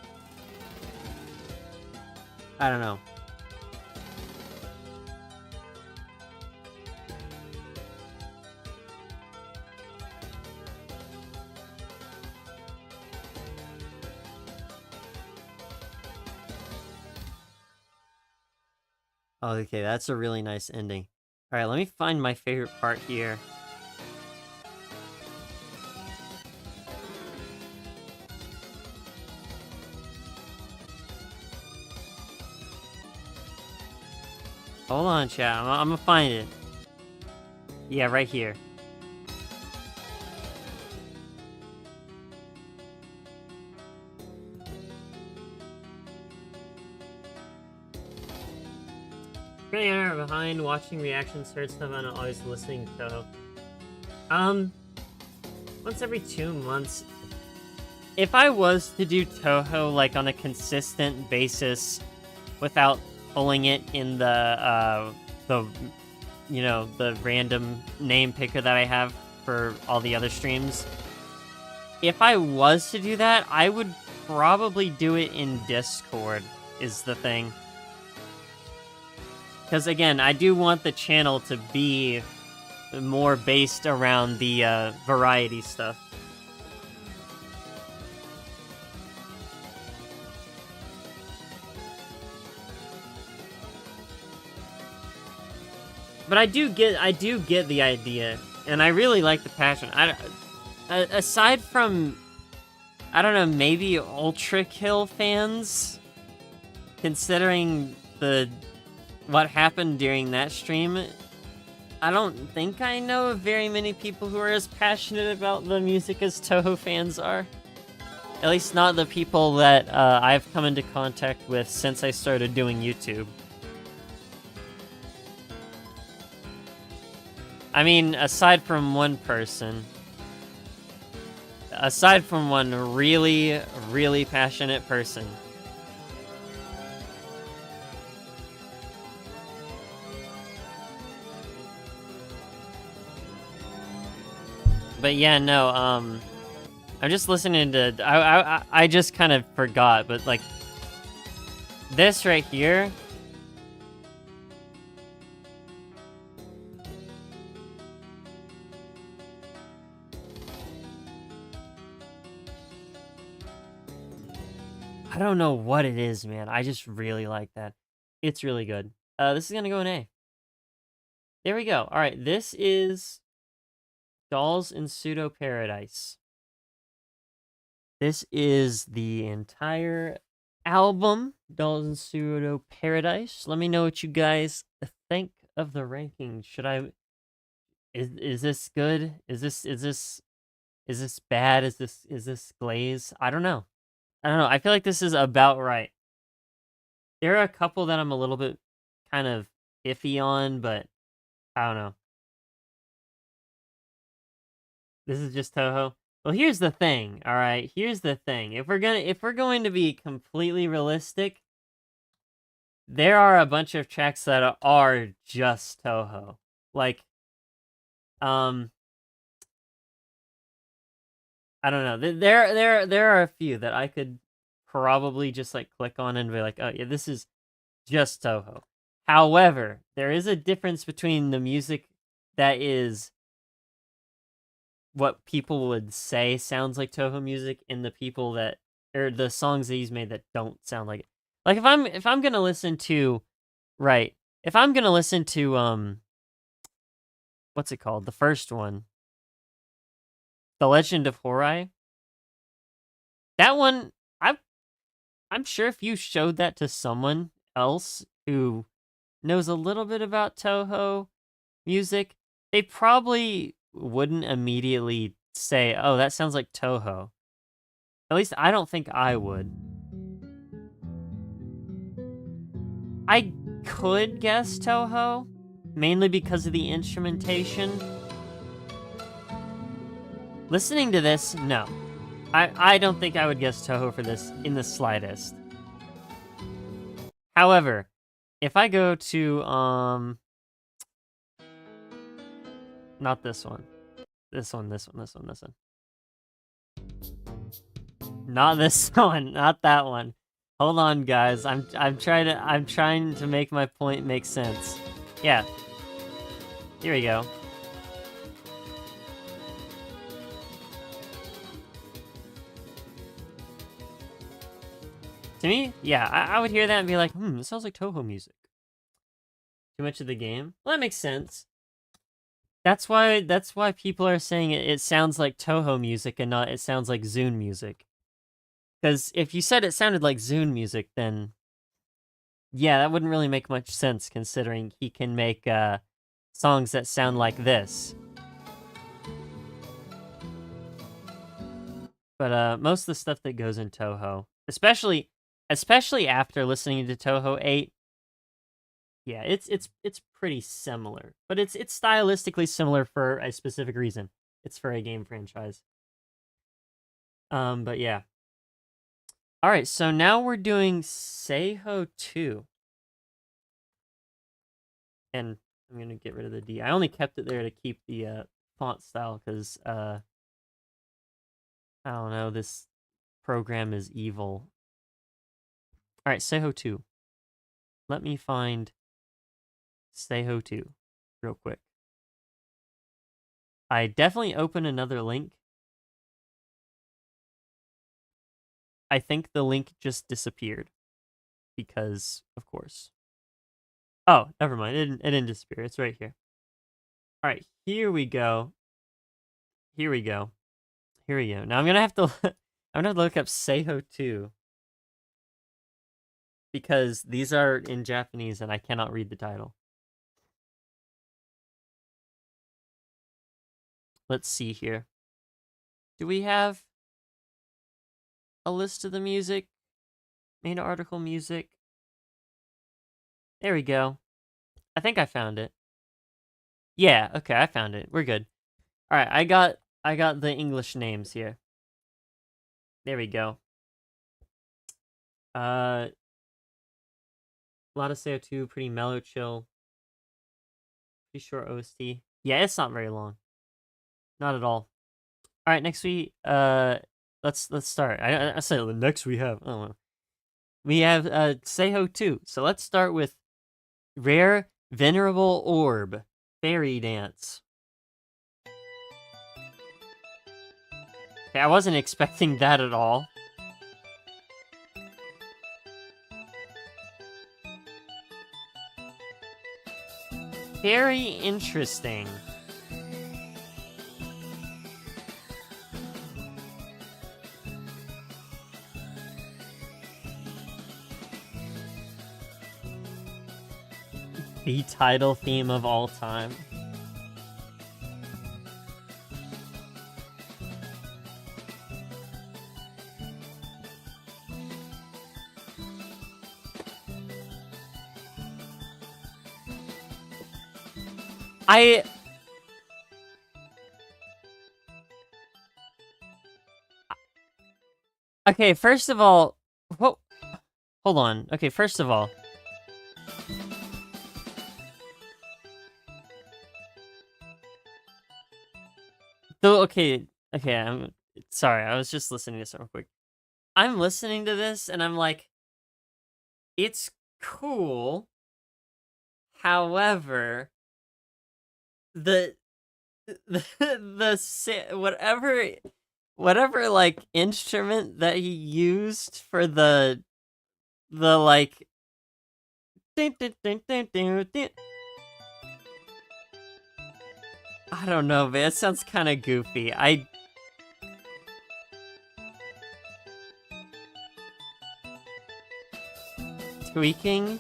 I don't know. Oh, okay, that's a really nice ending. Alright, let me find my favorite part here. Hold on, chat. I'm gonna find it. Yeah, right here. Really are behind watching reactions, heard stuff, and always listening to Toho. Once every 2 months. If I was to do Toho, like, on a consistent basis, without pulling it in the, you know, the random name picker that I have for all the other streams, if I was to do that, I would probably do it in Discord, is the thing. Because, again, I do want the channel to be more based around the variety stuff. But I do get the idea, and I really like the passion. Aside from, I don't know, maybe Ultra Kill fans, considering what happened during that stream, I don't think I know of very many people who are as passionate about the music as Toho fans are. At least not the people that I've come into contact with since I started doing YouTube. I mean, aside from one person. Aside from one really, really passionate person. But yeah, no, I'm just listening to... I just kind of forgot, but, like, this right here... I don't know what it is, man. I just really like that. It's really good. This is gonna go in A. There we go. Alright, this is... Dolls in Pseudo Paradise. This is the entire album, Dolls in Pseudo Paradise. Let me know what you guys think of the ranking. Should I... Is this good? Is this bad? Is this glaze? I don't know. I feel like this is about right. There are a couple that I'm a little bit kind of iffy on, but I don't know. This is just Toho. Well, here's the thing, all right? Here's the thing. If we're going to be completely realistic, there are a bunch of tracks that are just Toho. Like, I don't know. There are a few that I could probably just, like, click on and be like, oh yeah, this is just Toho. However, there is a difference between the music that is what people would say sounds like Toho music and the people that, or the songs that he's made that don't sound like it. Like, if I'm gonna listen to, right, if I'm gonna listen to, what's it called? The first one. The Legend of Horai. That one, I'm sure if you showed that to someone else who knows a little bit about Toho music, they probably wouldn't immediately say, oh, that sounds like Toho. At least I don't think I would. I could guess Toho, mainly because of the instrumentation. Listening to this, no. I don't think I would guess Toho for this in the slightest. However, if I go to, not this one. This one. Not this one, not that one. Hold on, guys. I'm trying to make my point make sense. Yeah. Here we go. To me, yeah, I would hear that and be like, it sounds like Toho music. Too much of the game? Well, that makes sense. That's why people are saying it sounds like Toho music and not it sounds like Zune music. Because if you said it sounded like Zune music, then yeah, that wouldn't really make much sense considering he can make songs that sound like this. But most of the stuff that goes in Toho, especially after listening to Toho 8, yeah, it's pretty similar. But it's stylistically similar for a specific reason. It's for a game franchise. But yeah. All right, so now we're doing Seihou 2. And I'm going to get rid of the D. I only kept it there to keep the font style because, I don't know, this program is evil. All right, Seihou 2. Let me find Seihou 2 real quick. I definitely open another link. I think the link just disappeared because, of course. Oh, never mind. It didn't disappear. It's right here. All right, here we go. Here we go. Now I'm gonna have to look up Seihou 2 because these are in Japanese and I cannot read the title. Let's see here. Do we have a list of the music? Main article music. There we go. I think I found it. Yeah, okay, I found it. We're good. All right, I got the English names here. There we go. A lot of CO2, pretty mellow, chill. Pretty short OST. Yeah, it's not very long. Not at all. All right, next let's start. I said the next we have. Oh, we have Seihou 2. So let's start with Rare Venerable Orb Fairy Dance. Okay, I wasn't expecting that at all. Very interesting. The title theme of all time. Okay, first of all, hold on. Okay, first of all, okay, I'm sorry. I was just listening to this real quick. I'm listening to this and I'm like, it's cool. However, the whatever like instrument that he used for the like I don't know, man. It sounds kind of goofy. Tweaking?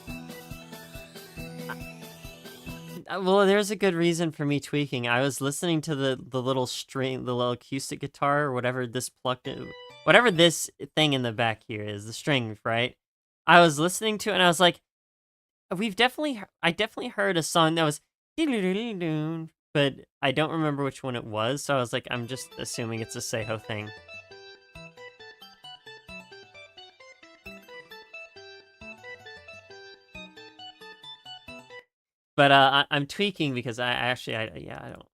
Well, there's a good reason for me tweaking. I was listening to the little string, the little acoustic guitar, or whatever this plucked in, whatever this thing in the back here is, the string, right? I was listening to it and I was like, I definitely heard a song that was, but I don't remember which one it was, so I was like, I'm just assuming it's a Seihou thing. But I'm tweaking because I don't.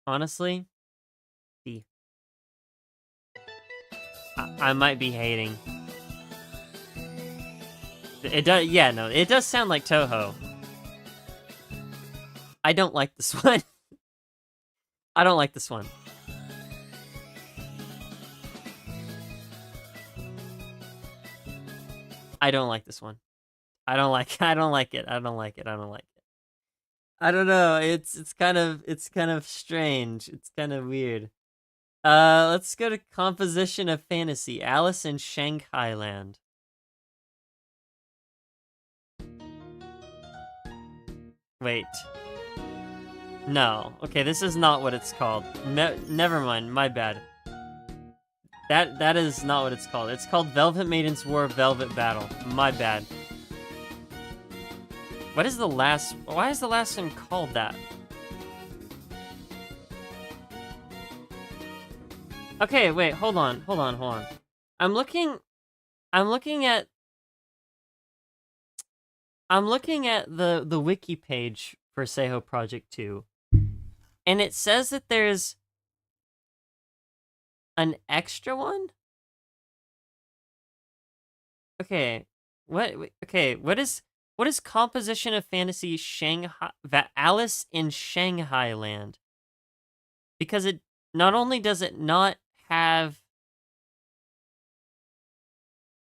Honestly, D. I might be hating. It does, yeah, no, it does sound like Toho. I don't like this one. I don't like this one. I don't like this one. I don't like it. I don't like it. I don't like it. I don't like it. I don't know. It's kind of strange. It's kind of weird. Let's go to composition of fantasy. Alice in Shanghai Land. Wait. No. Okay, this is not what it's called. Never mind. My bad. That is not what it's called. It's called Velvet Maiden's War Velvet Battle. My bad. What is the last... Why is the last one called that? Okay, wait, hold on. I'm looking at the wiki page for Seihou Project 2. And it says that there's an extra one? Okay. What is composition of fantasy Shanghai Alice in Shanghai Land? Because it not only does it not have...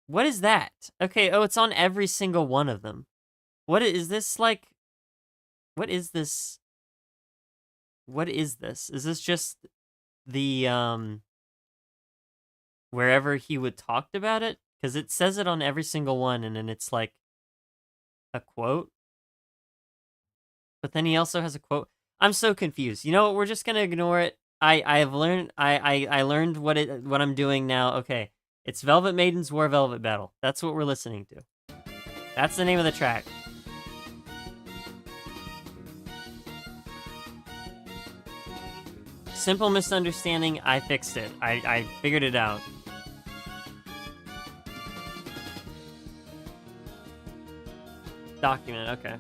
What is that? Okay, oh, it's on every single one of them. What is this, like... What is this? What is this? Is this just the, wherever he would talked about it? Because it says it on every single one, and then it's like a quote. But then he also has a quote. I'm so confused. You know what? We're just gonna ignore it. I've learned I learned what I'm doing now. Okay. It's Velvet Maiden's War Velvet Battle. That's what we're listening to. That's the name of the track. Simple misunderstanding, I fixed it. I figured it out. Document, okay.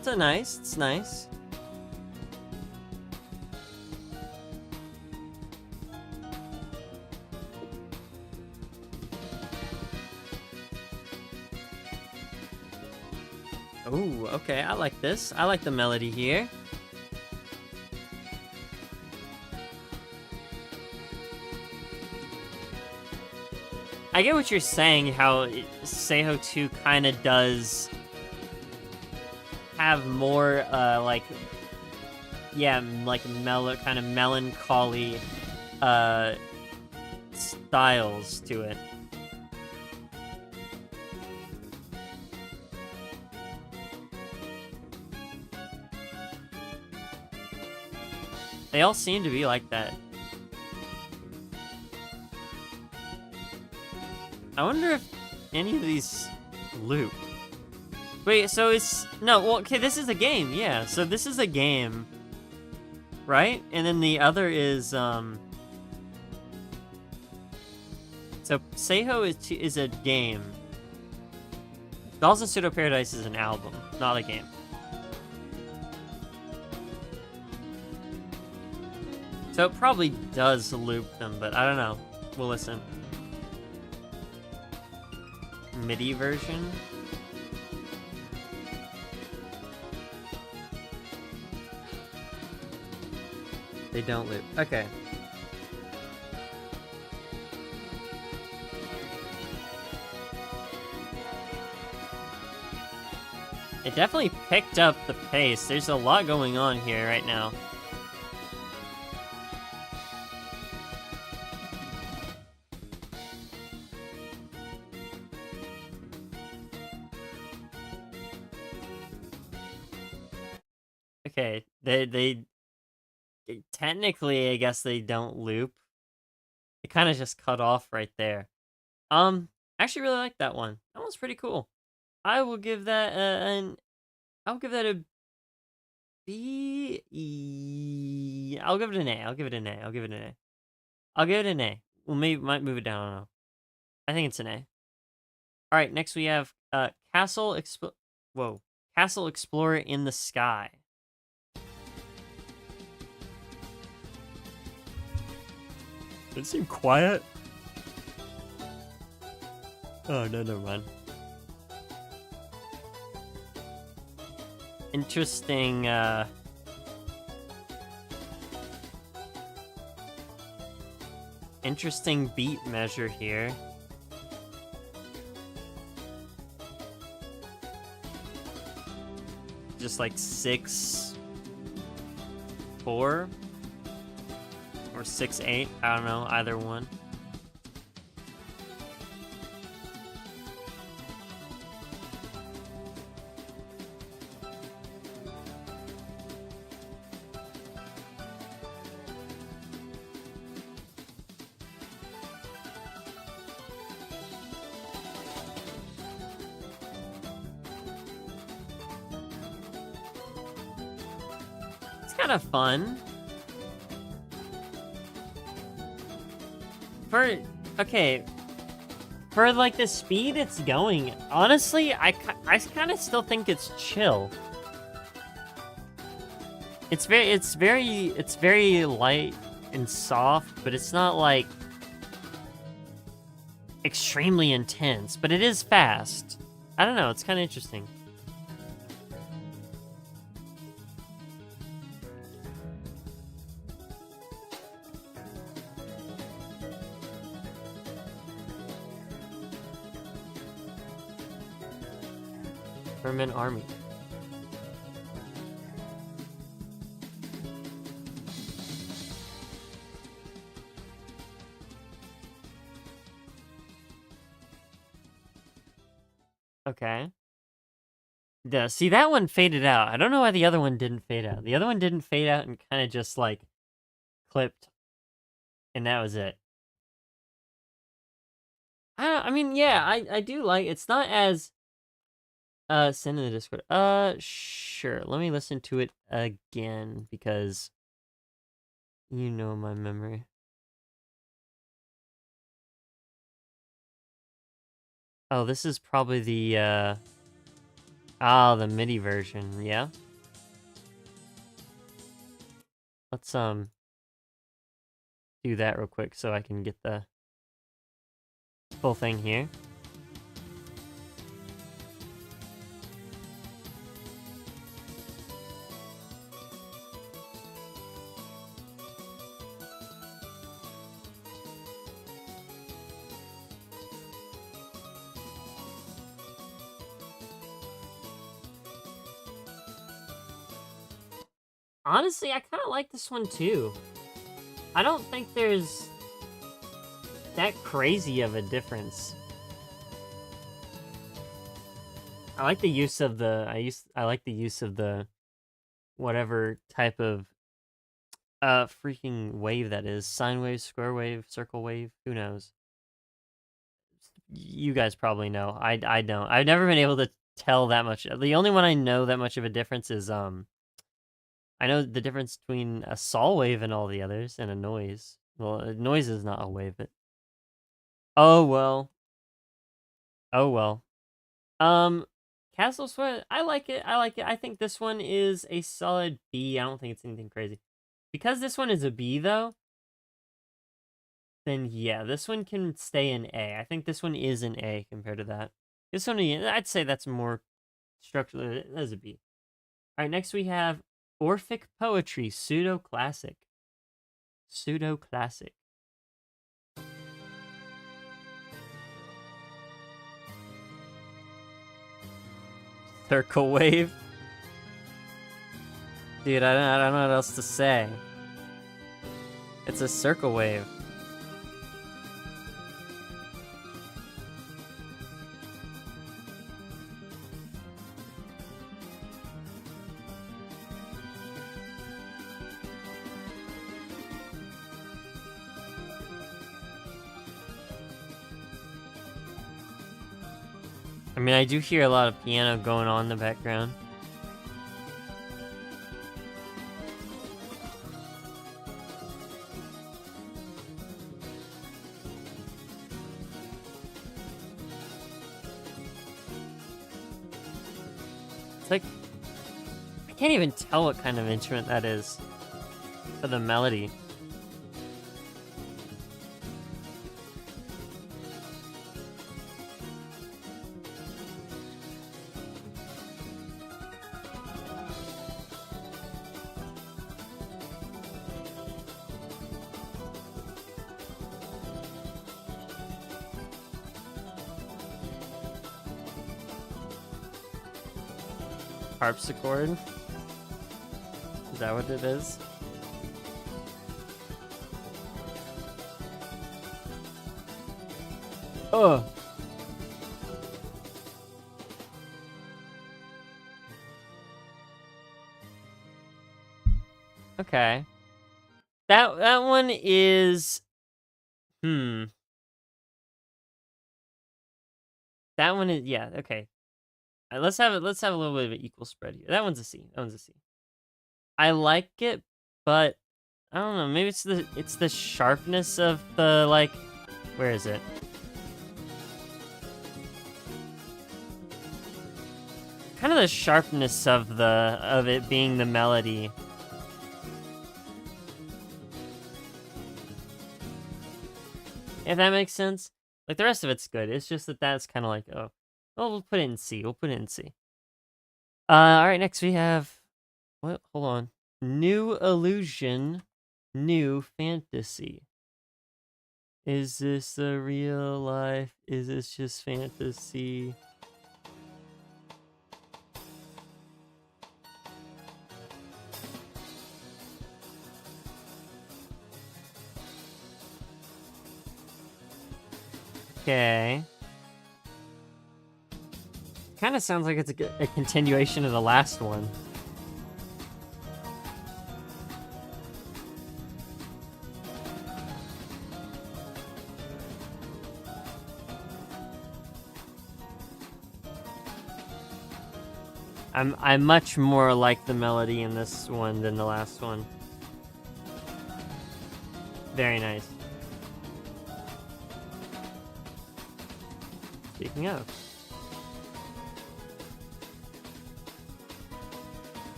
It's nice. Ooh, okay, I like this. I like the melody here. I get what you're saying, how Seihou 2 kind of does have more, like, yeah, like, kind of melancholy, styles to it. They all seem to be like that. I wonder if any of these loop. Wait, so it's... No, well, okay, this is a game, yeah. So this is a game, right? And then the other is, So Seihou is a game. Dolls in Pseudo Paradise is an album, not a game. So it probably does loop them, but I don't know. We'll listen. MIDI version. They don't loop. Okay. It definitely picked up the pace. There's a lot going on here right now. Okay, they technically, I guess they don't loop. It kind of just cut off right there. I actually really like that one. That one's pretty cool. I will give that I'll give that a B. I'll give it an A. I'll give it an A. I'll give it an A. I'll give it an A. Well, maybe might move it down. I don't know. I think it's an A. All right. Next we have Castle Explorer in the Sky. Does it seem quiet? Oh no, never mind. Interesting. Interesting beat measure here. Just like 6-4 or 6-8. I don't know, either one. Kind of fun. For like the speed it's going, honestly, I kind of still think it's chill. It's very light and soft, but it's not like extremely intense, but it is fast. I don't know, it's kind of interesting. Merman Army. Okay. See, that one faded out. I don't know why the other one didn't fade out. The other one didn't fade out and kind of just like clipped, and that was it. I mean, yeah, I do like. It's not as. Send in the Discord. Sure. Let me listen to it again because you know my memory. Oh, this is probably the the MIDI version, yeah? Let's do that real quick so I can get the full thing here. Honestly, I kind of like this one too. I don't think there's that crazy of a difference. I like the use of the I like the use of the whatever type of freaking wave that is. Sine wave, square wave, circle wave, who knows? You guys probably know. I don't. I've never been able to tell that much. The only one I know that much of a difference is I know the difference between a saw wave and all the others, and a noise. Well, a noise is not a wave, but... Oh, well. Oh, well. Castle Sweat, I like it, I like it. I think this one is a solid B. I don't think it's anything crazy. Because this one is a B, though, then yeah, this one can stay an A. I think this one is an A compared to that. This one, I'd say that's more structurally as a B. All right, next we have Orphic Poetry, Pseudo Classic. Pseudo Classic. Circle wave. Dude, I don't know what else to say. It's a circle wave. I mean, I do hear a lot of piano going on in the background. It's like, I can't even tell what kind of instrument that is for the melody. Harpsichord? Is that what it is? Oh. Okay. That one is That one is, yeah, okay. Let's have a little bit of an equal spread here. That one's a C. That one's a C. I like it, but I don't know, maybe it's the sharpness of the, like, where is it? Kind of the sharpness of it being the melody. If that makes sense. Like, the rest of it's good. It's just that's kind of like, oh, we'll put it in C. We'll put it in C. All right, next we have, what? Hold on. New illusion, new fantasy. Is this the real life? Is this just fantasy? Okay. Kind of sounds like it's a continuation of the last one. I much more like the melody in this one than the last one. Very nice. Speaking of.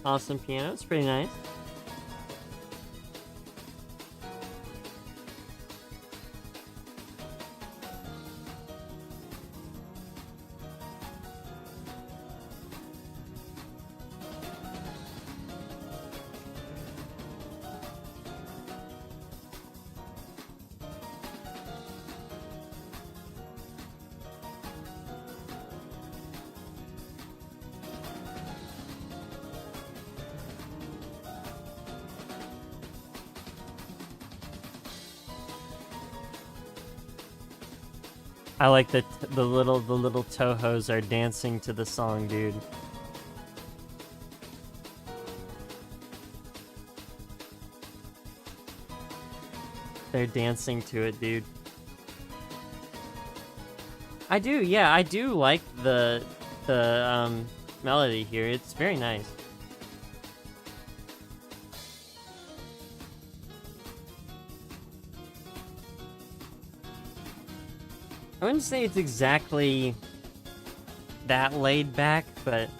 Awesome piano. It's pretty nice. I like that the little Tohos are dancing to the song, dude. They're dancing to it, dude. I do, yeah, I do like the melody here. It's very nice. I wouldn't say it's exactly that laid back, but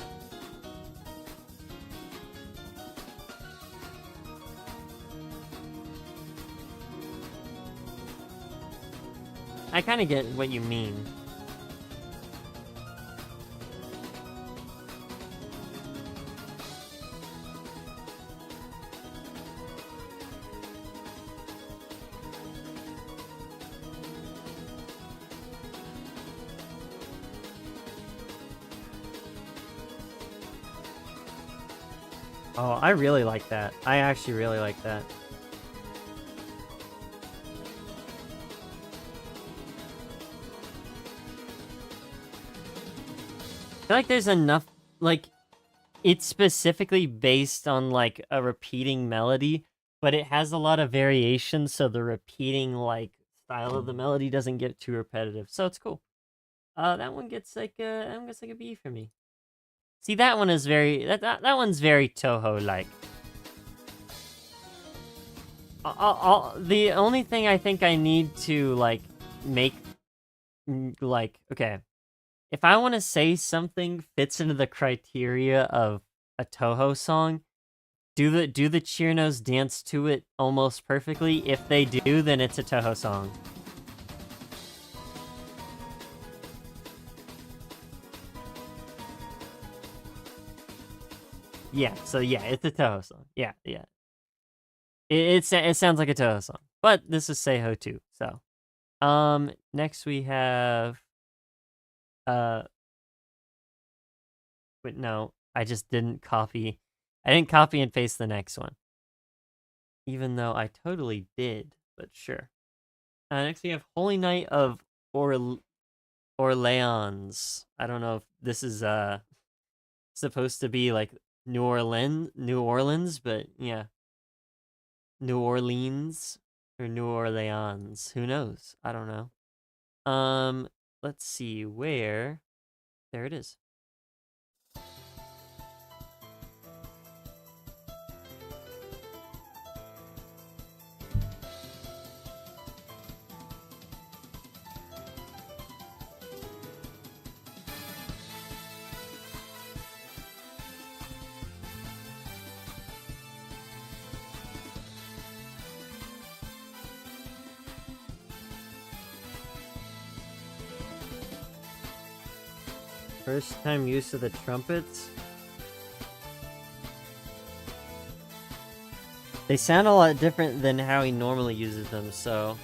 I kind of get what you mean. Oh, I really like that. I actually really like that. I feel like there's enough, like, it's specifically based on, like, a repeating melody, but it has a lot of variations, so the repeating, like, style of the melody doesn't get too repetitive. So it's cool. That one gets like a B for me. See, that one is very... That one's very Toho-like. The only thing I think I need to, like, make... Like, okay. If I want to say something fits into the criteria of a Toho song, do the Cheernos dance to it almost perfectly? If they do, then it's a Toho song. Yeah, so yeah, it's a Toho song. Yeah. It sounds like a Toho song. But this is Seihou too, so. Next we have... Wait, no. I just didn't copy... I didn't copy and paste the next one. Even though I totally did, but sure. Next we have Holy Night of Orleans. I don't know if this is supposed to be like New Orleans, but yeah. New Orleans or New Orleans. Who knows? I don't know. Let's see where. There it is. First time use of the trumpets. They sound a lot different than how he normally uses them, so...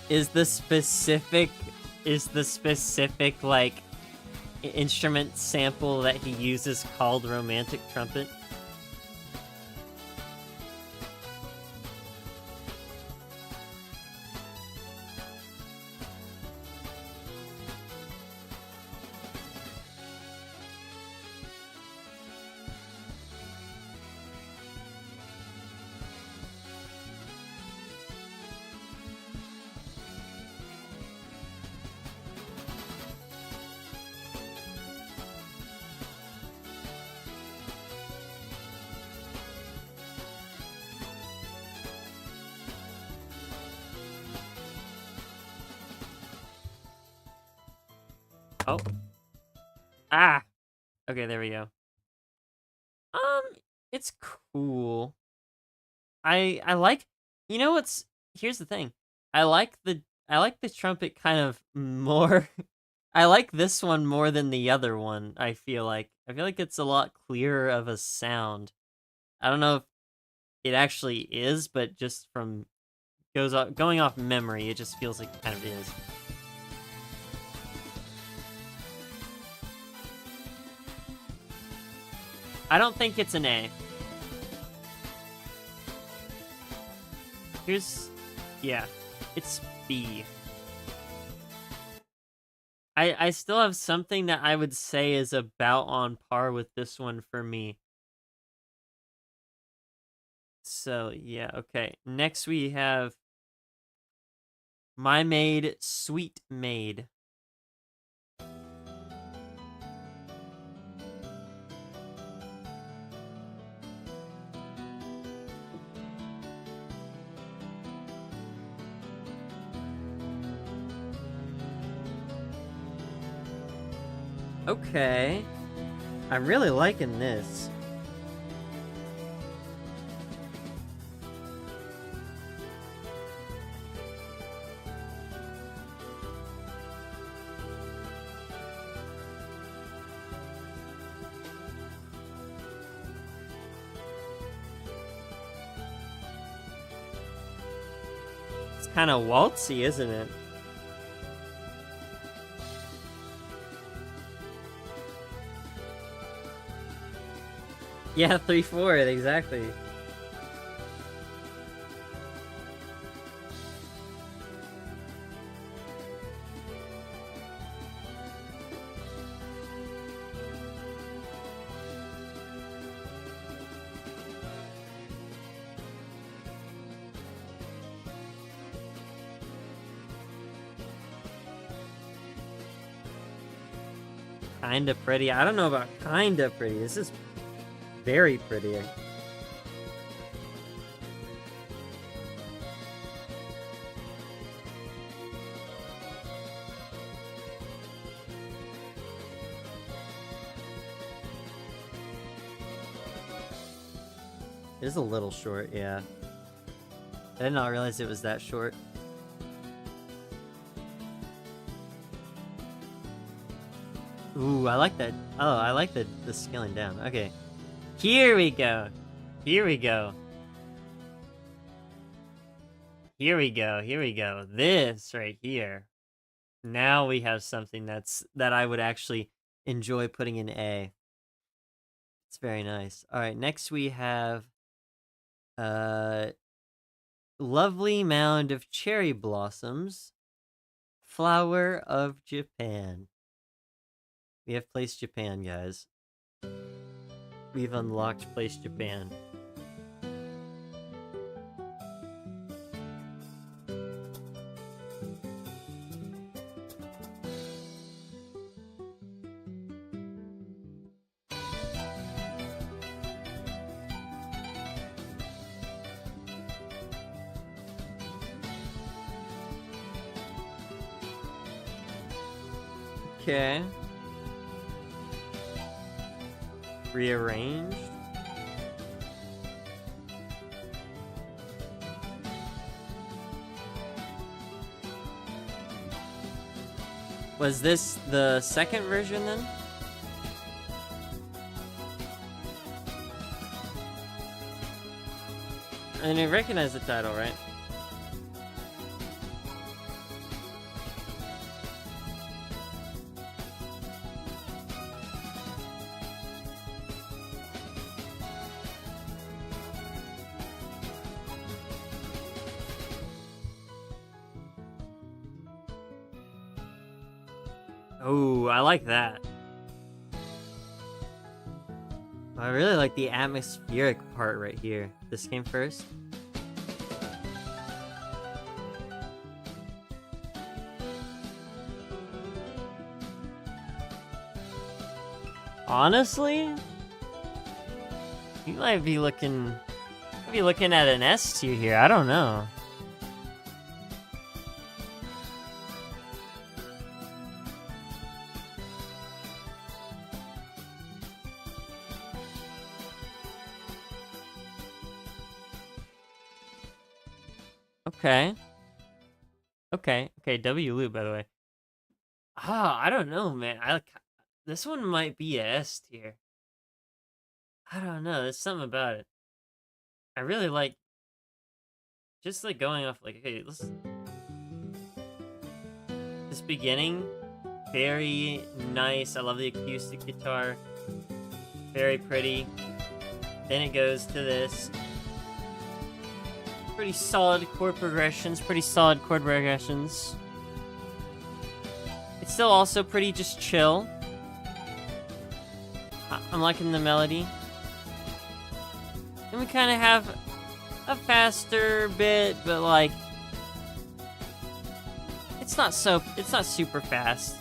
Is the specific like instrument sample that he uses called romantic trumpet? Oh. Ah! Okay, there we go. It's cool. I like... You know what's... Here's the thing. I like the trumpet kind of more... I like this one more than the other one, I feel like. I feel like it's a lot clearer of a sound. I don't know if it actually is, but just from... going off memory, it just feels like it kind of is. I don't think it's an A. Here's... Yeah. It's B. I still have something that I would say is about on par with this one for me. So, yeah, okay. Next we have... My Maid, Sweet Maid. Okay. I'm really liking this. It's kind of waltzy, isn't it? Yeah, 3-4, exactly. Kinda pretty. I don't know about kinda pretty. This is very pretty. It is a little short, yeah. I did not realize it was that short. Ooh, I like that. Oh, I like the scaling down. Okay. Here we go. Here we go. Here we go. Here we go. This right here. Now we have something that I would actually enjoy putting in A. It's very nice. All right, next we have lovely mound of cherry blossoms. Flower of Japan. We have Place Japan, guys. We've unlocked Place Japan. Okay. Rearranged. Was this the second version then? And you recognize the title, right? Oh, I like that. I really like the atmospheric part right here. This came first. Honestly, you might be looking at an S tier here. I don't know. Okay. Okay, W loop, by the way. Ah, I don't know, man. This one might be a S tier. I don't know. There's something about it. I really like just like going off like, okay, this beginning, very nice. I love the acoustic guitar. Very pretty. Then it goes to this. Pretty solid chord progressions. It's still also pretty just chill. I'm liking the melody. And we kind of have a faster bit, but like it's not super fast.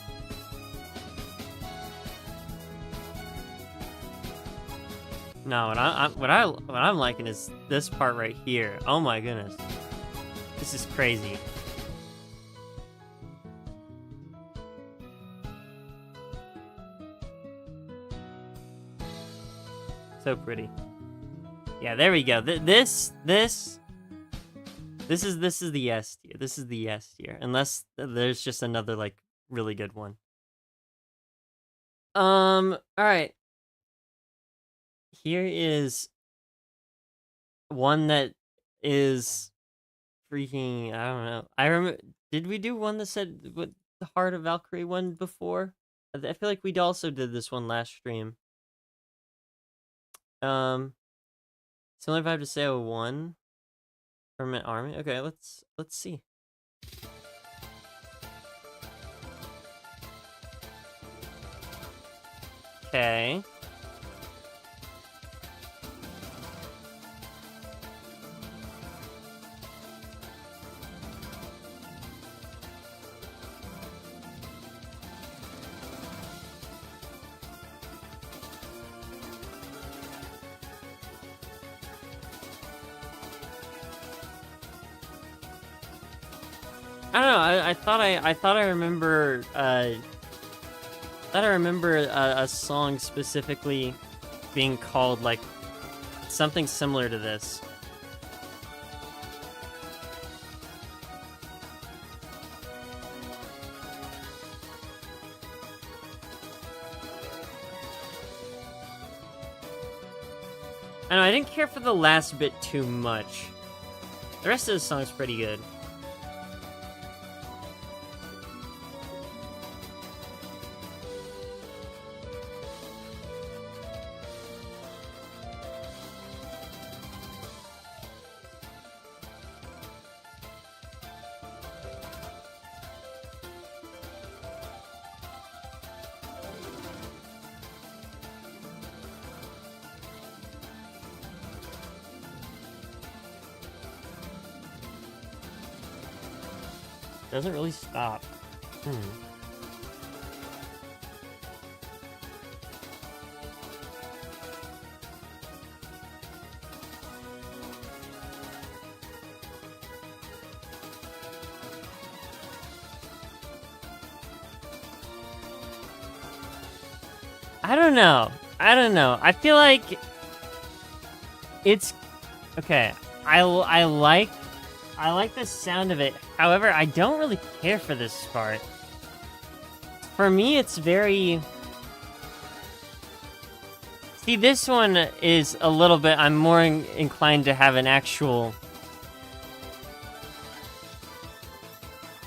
No, what I'm liking is this part right here. Oh my goodness. This is crazy. So pretty. Yeah, there we go. This is the S tier. This is the S tier. Unless there's just another like really good one. All right. Here is one that is freaking, I don't know. I remember, did we do one that said what the Heart of Valkyrie one before? I feel like we also did this one last stream. Similar vibe to Seihou 1. Permanent army. Okay, let's see. Okay. I don't know. I thought I remember a song specifically being called like something similar to this. I know I didn't care for the last bit too much. The rest of the song's pretty good. Doesn't really stop. I don't know. I feel like it's okay. I like the sound of it. However, I don't really care for this part. For me, it's very... See, this one is a little bit... I'm more inclined to have an actual...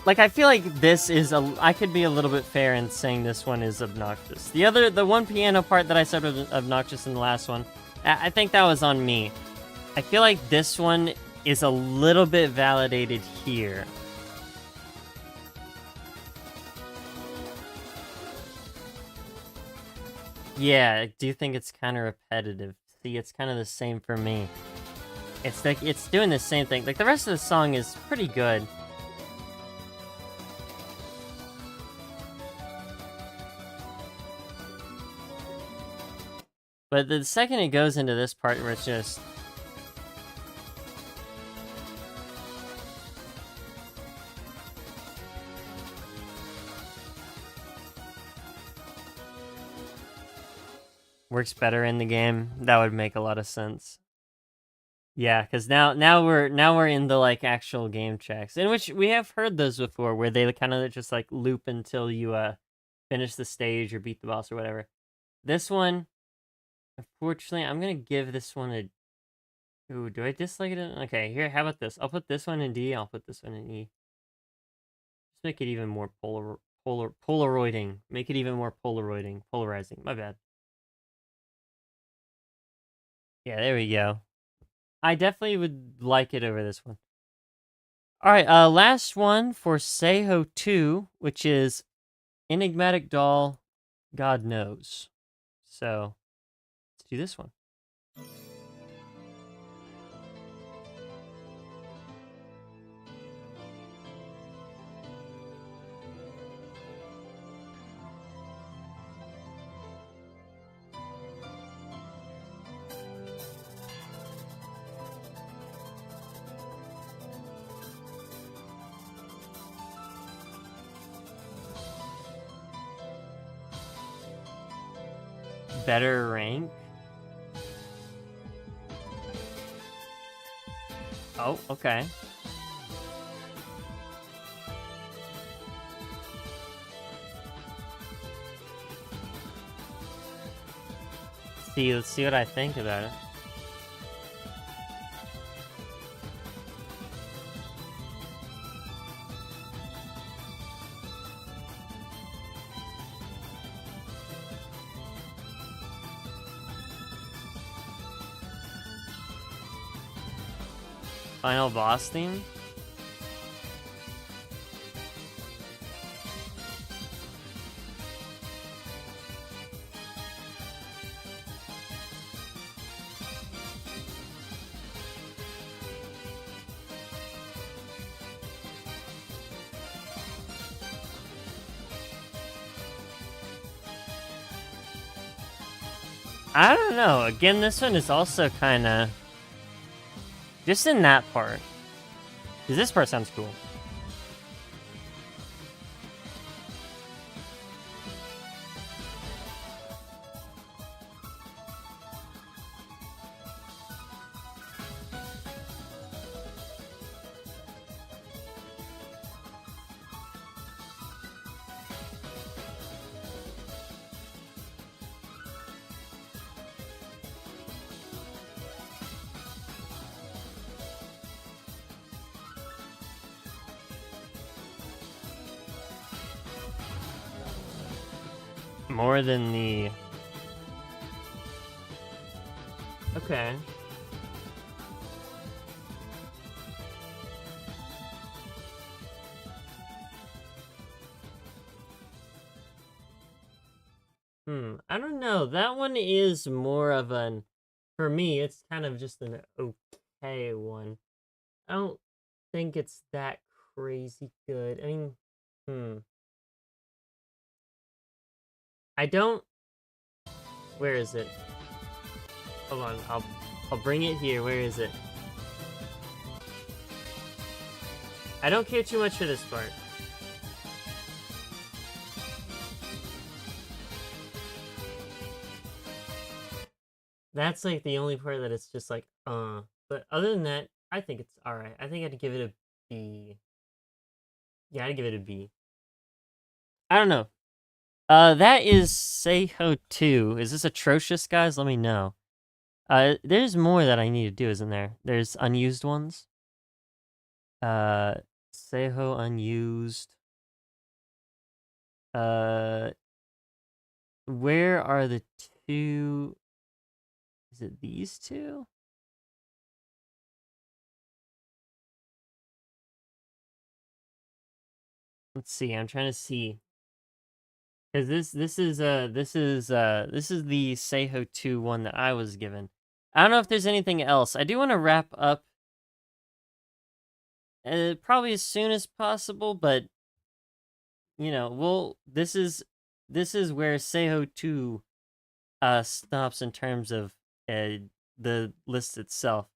Like, I feel like this is I could be a little bit fair in saying this one is obnoxious. The one piano part that I said was obnoxious in the last one, I think that was on me. I feel like this one is a little bit validated here. Yeah, I do think it's kind of repetitive. See, it's kind of the same for me. It's like, it's doing the same thing. Like, the rest of the song is pretty good. But the second it goes into this part where it's just... works better in the game, that would make a lot of sense. Yeah, because now we're in the like actual game checks, in which we have heard those before, where they kind of just like loop until you finish the stage or beat the boss or whatever. This one, unfortunately, I'm gonna give this one a... Ooh, do I dislike it? Okay, here, how about this? I'll put this one in D, I'll put this one in E. Just make it even more polaroiding. Make it even more polarizing. My bad. Yeah, there we go. I definitely would like it over this one. Alright, last one for Seihou 2, which is Enigmatic Doll, God Knows. So, let's do this one. Better rank? Oh, okay. Let's see what I think about it. Final boss theme? I don't know. Again, this one is also kind of just in that part. Because this part sounds cool. More than the... Okay. I don't know. That one is more of an... For me, it's kind of just an okay one. I don't think it's that crazy good. I mean, I don't... Where is it? Hold on, I'll bring it here. Where is it? I don't care too much for this part. That's like the only part that it's just like, But other than that, I think it's alright. I think I'd give it a B. Yeah, I'd give it a B. I don't know. That is Seihou 2. Is this atrocious, guys? Let me know. There's more that I need to do, isn't there? There's unused ones. Seihou unused. Where are the two? Is it these two? Let's see. I'm trying to see. Because this is the Seihou 2 one that I was given. I don't know if there's anything else. I do want to wrap up probably as soon as possible, but you know, this is where Seihou 2 stops in terms of the list itself.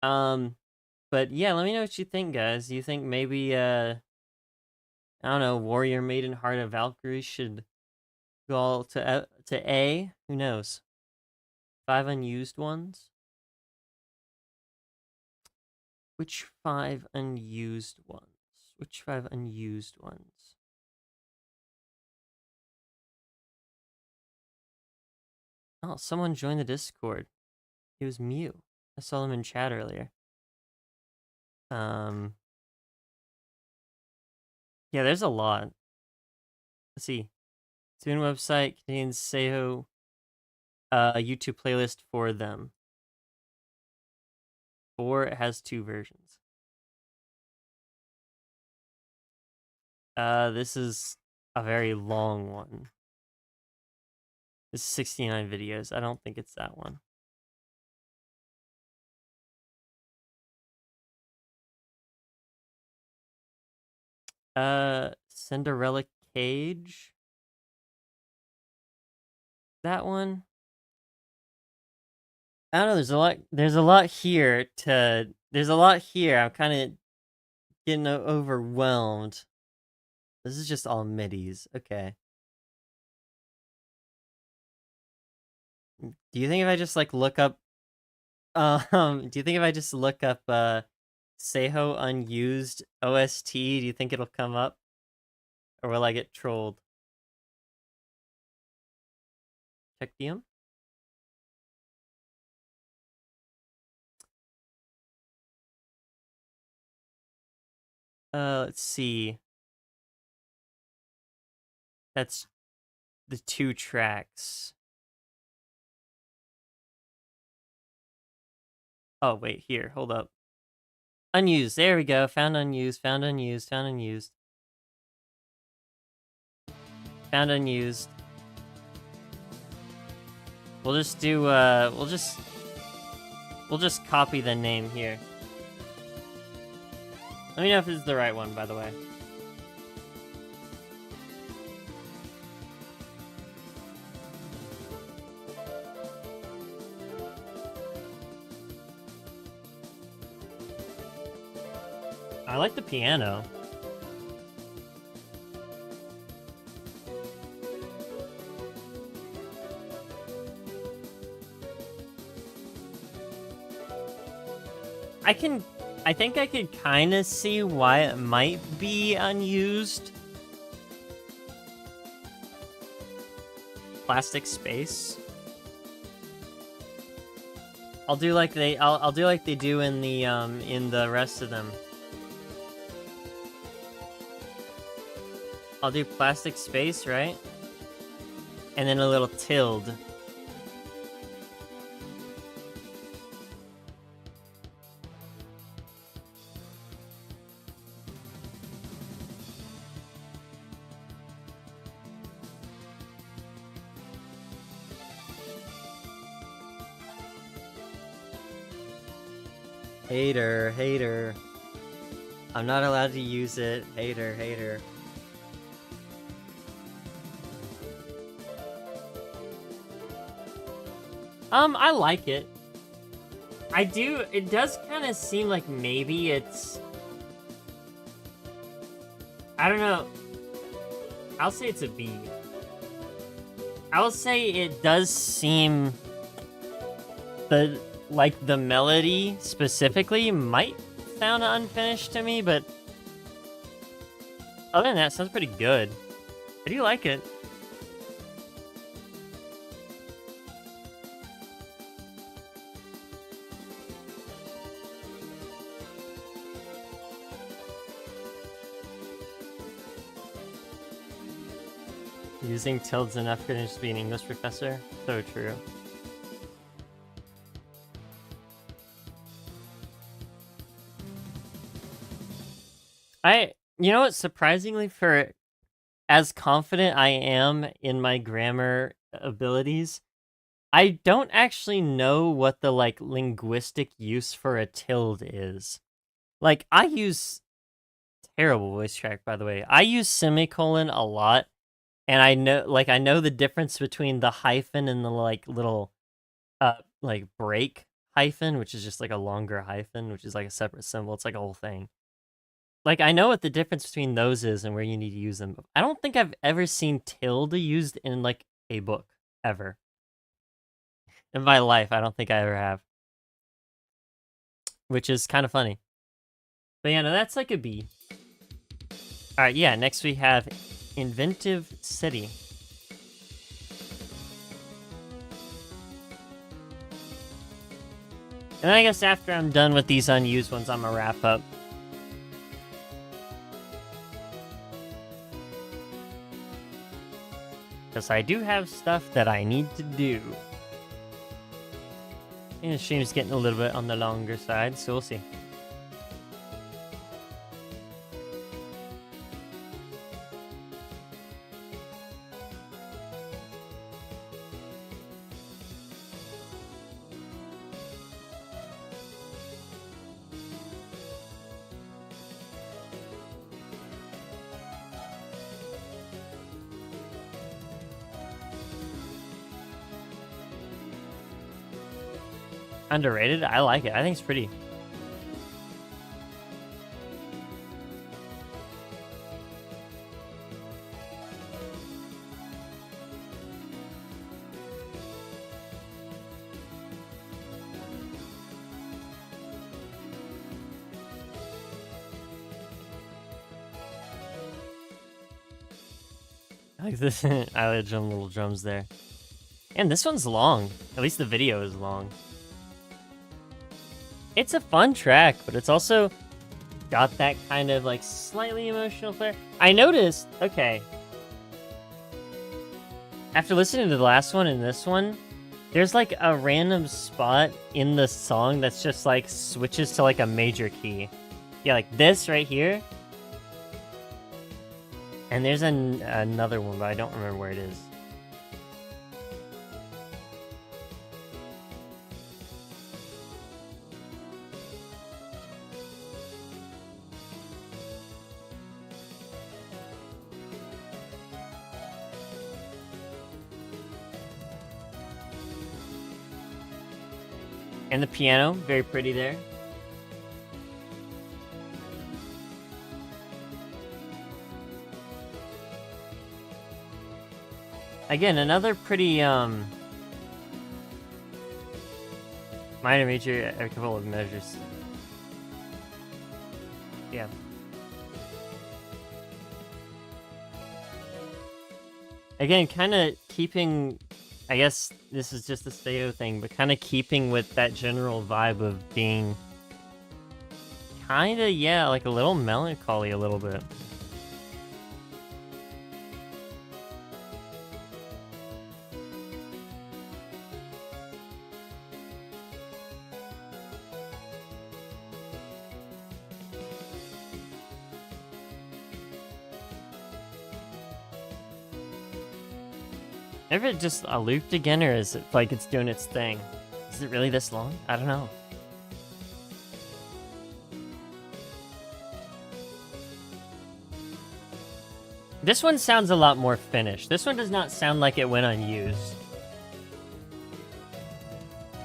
But yeah, let me know what you think, guys. You think maybe I don't know, Warrior Maiden Heart of Valkyrie should go to A? Who knows? 5 unused ones? Which 5 unused ones? Which 5 unused ones? Oh, someone joined the Discord. It was Mew. I saw them in chat earlier. Yeah, there's a lot. Let's see. Tune website contains Seihou a YouTube playlist for them. 4 has 2 versions. This is a very long one. This is 69 videos. I don't think it's that one. Cinderella Cage. That one. I don't know, there's a lot here I'm kind of getting overwhelmed. This is just all middies. Okay. Do you think if I just like look up do you think if I just look up Seihou unused OST, do you think it'll come up? Or will I get trolled? Check DM? Let's see. That's the 2 tracks. Oh, wait, here, hold up. Unused. There we go. Found unused. Found unused. Found unused. Found unused. We'll just do, we'll just copy the name here. Let me know if this is the right one, by the way. I like the piano. I think I could kind of see why it might be unused. Plastic space. I'll do like they do in the rest of them. I'll do plastic space, right? And then a little tilde. Hater, hater. I'm not allowed to use it. Hater, hater. I like it. I do. It does kind of seem like maybe it's... I don't know. I'll say it's a B. I will say it does seem... Like, the melody specifically might sound unfinished to me, but... Other than that, it sounds pretty good. I do like it. Using tildes enough to just be an English professor? So true. You know what, surprisingly, for as confident I am in my grammar abilities, I don't actually know what the, like, linguistic use for a tilde is. Like, I use... Terrible voice track, by the way. I use semicolon a lot, and I know the difference between the hyphen and the, like, little, like, break hyphen, which is just, like, a longer hyphen, which is, like, a separate symbol. It's, like, a whole thing. Like, I know what the difference between those is and where you need to use them. I don't think I've ever seen tilde used in, like, a book. Ever. In my life, I don't think I ever have. Which is kind of funny. But yeah, no, that's like a B. Alright, yeah, next we have Inventive City. And then I guess after I'm done with these unused ones, I'm gonna wrap up. Because I do have stuff that I need to do. And the stream's getting a little bit on the longer side, so we'll see. Underrated? I like it. I think it's pretty. I like this. I like the little drums there. And this one's long. At least the video is long. It's a fun track, but it's also got that kind of, like, slightly emotional flair. I noticed, okay, after listening to the last one and this one, there's, like, a random spot in the song that's just, like, switches to, like, a major key. Yeah, like this right here. And there's another one, but I don't remember where it is. And the piano, very pretty there. Again, another pretty minor major, a couple of measures. Yeah. Again, kind of keeping, I guess this is just a Seihou thing, but kind of keeping with that general vibe of being kind of, yeah, like a little melancholy a little bit. Ever just looped again, or is it like it's doing its thing? Is it really this long? I don't know. This one sounds a lot more finished. This one does not sound like it went unused.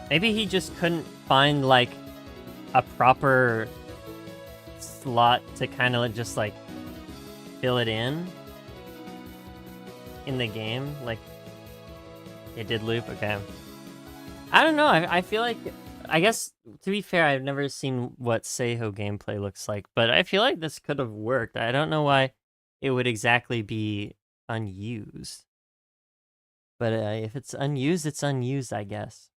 Maybe he just couldn't find, like, a proper slot to kind of just, like, fill it in the game. Like, it did loop, okay. I don't know, I feel like, I guess, to be fair, I've never seen what Seihou gameplay looks like, but I feel like this could have worked. I don't know why it would exactly be unused. But if it's unused, I guess.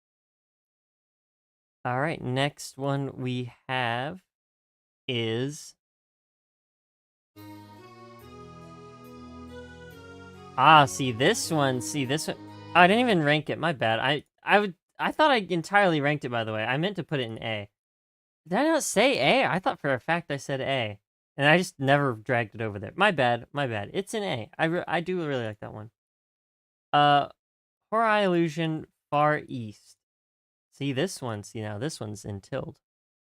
Alright, next one we have is... see this one. Oh, I didn't even rank it, my bad. I thought I entirely ranked it, by the way. I meant to put it in A. Did I not say A? I thought for a fact I said A. And I just never dragged it over there. My bad. It's an A. I do really like that one. Horror Illusion Far East. See, this one, now this one's in tilde.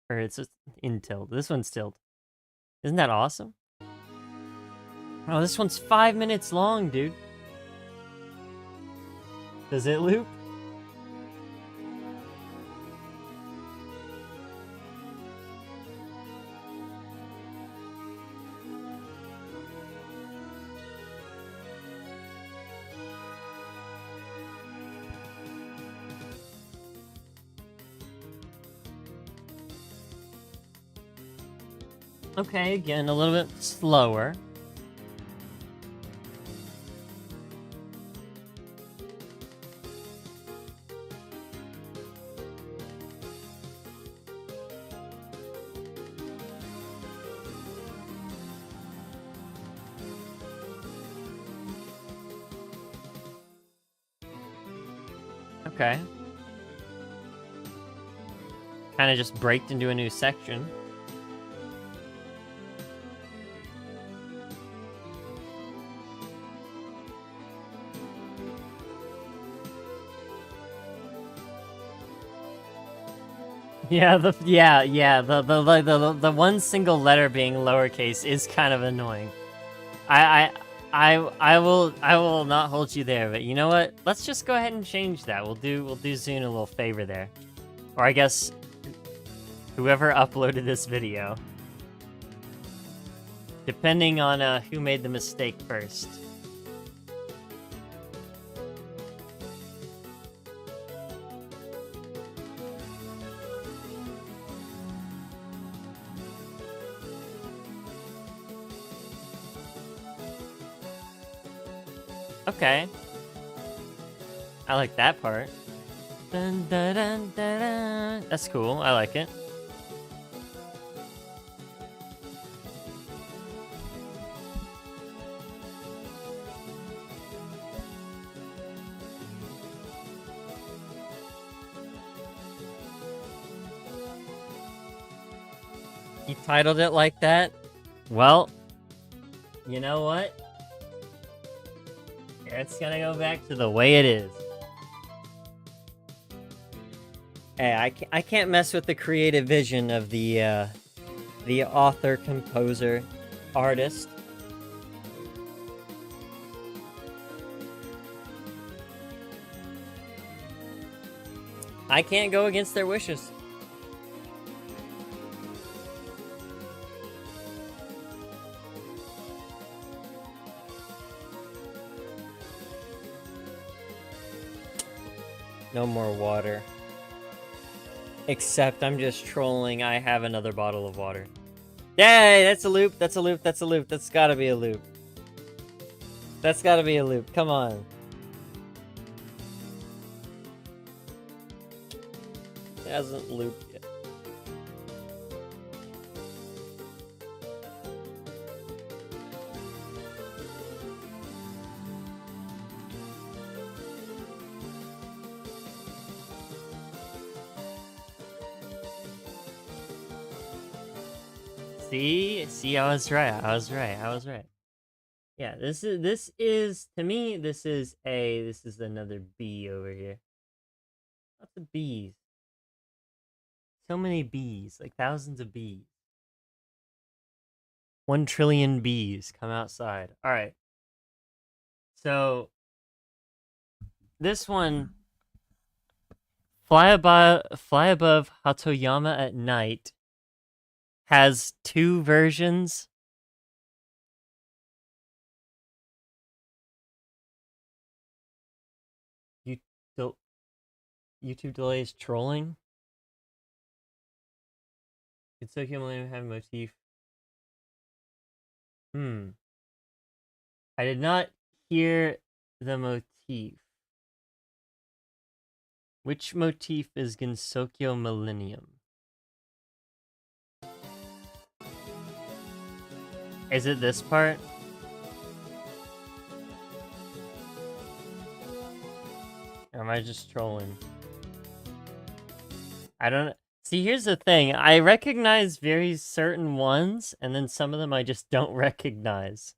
Or it's just in tilde. This one's tilde. Isn't that awesome? Oh, this one's 5 minutes long, dude. Does it loop? Okay, again, a little bit slower. Okay. Kind of just braked into a new section. Yeah, the one single letter being lowercase is kind of annoying. I will not hold you there, but you know what? Let's just go ahead and change that. We'll do Zune a little favor there. Or I guess whoever uploaded this video. Depending on who made the mistake first. Okay. I like that part. Dun, dun, dun, dun, dun. That's cool. I like it. He titled it like that? Well, you know what? It's gonna go back to the way it is. Hey, I can't mess with the creative vision of the author, composer, artist. I can't go against their wishes. No more water. Except I'm just trolling. I have another bottle of water. Yay! That's a loop. That's a loop. That's a loop. That's gotta be a loop. That's gotta be a loop. Come on. It hasn't looped yet. See, I was right. I was right. Yeah, this is to me. This is another bee over here. Lots of bees. So many bees, like thousands of bees. 1 trillion bees come outside. All right. So this one, fly above Hatoyama at night, has 2 versions. YouTube delays trolling. It's so Millennium have motif. I did not hear the motif. Which motif is Gensokyo Millennium? Is it this part? Or am I just trolling? I don't... See, here's the thing. I recognize very certain ones, and then some of them I just don't recognize.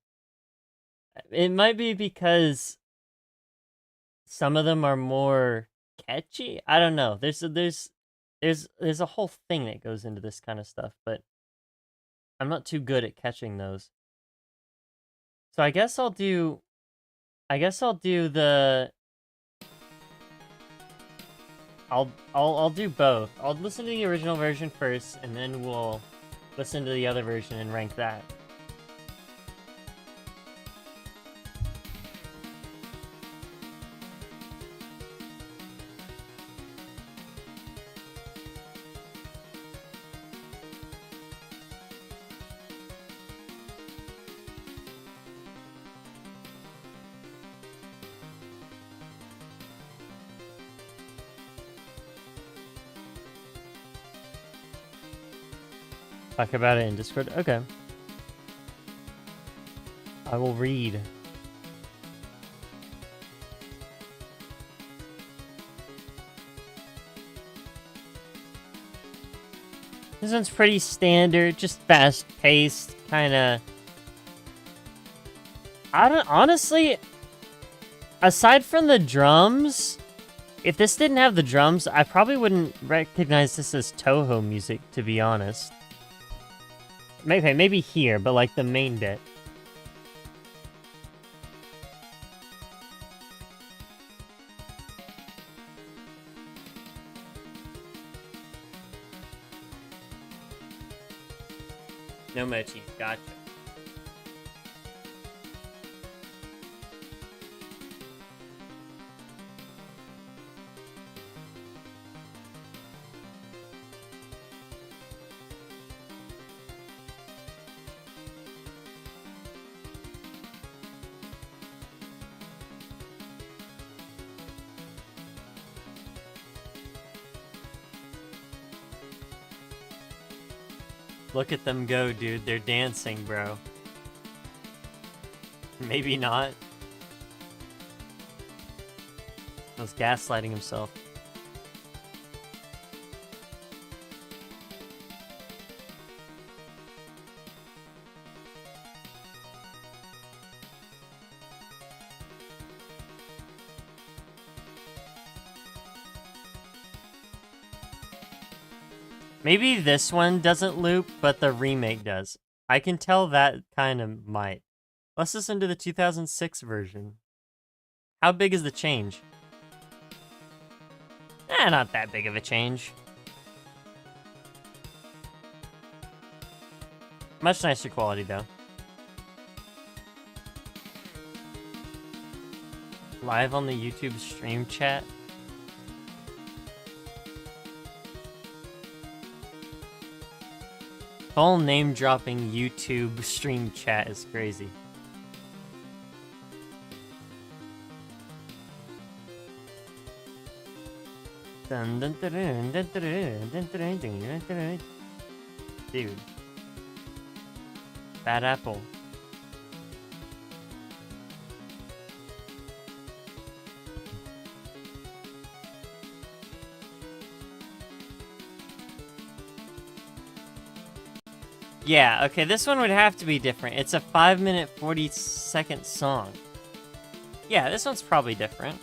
It might be because some of them are more catchy. I don't know. There's a whole thing that goes into this kind of stuff, but I'm not too good at catching those. So I guess I'll do the... I'll do both. I'll listen to the original version first, and then we'll listen to the other version and rank that. Talk about it in Discord? Okay. I will read. This one's pretty standard, just fast-paced, kinda... honestly, aside from the drums, if this didn't have the drums, I probably wouldn't recognize this as Toho music, to be honest. Maybe here, but like the main bit. No mochi, gotcha. Look at them go, dude. They're dancing, bro. Maybe not. He was gaslighting himself. Maybe this one doesn't loop, but the remake does. I can tell that kind of might. Let's listen to the 2006 version. How big is the change? Not that big of a change. Much nicer quality, though. Live on the YouTube stream chat. Whole name-dropping YouTube stream chat is crazy. Dude. Bad apple. Yeah, okay, this one would have to be different. It's a 5-minute, 40-second song. Yeah, this one's probably different.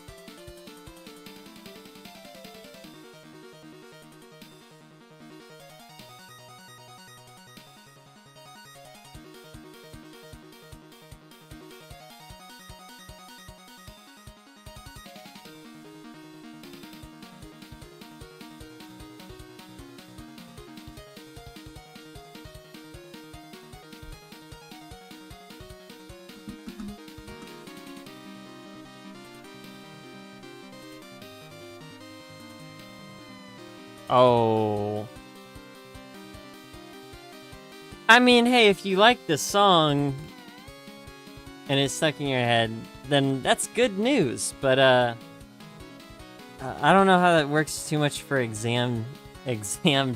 Oh. I mean, hey, if you like the song and it's stuck in your head, then that's good news. But I don't know how that works too much for exam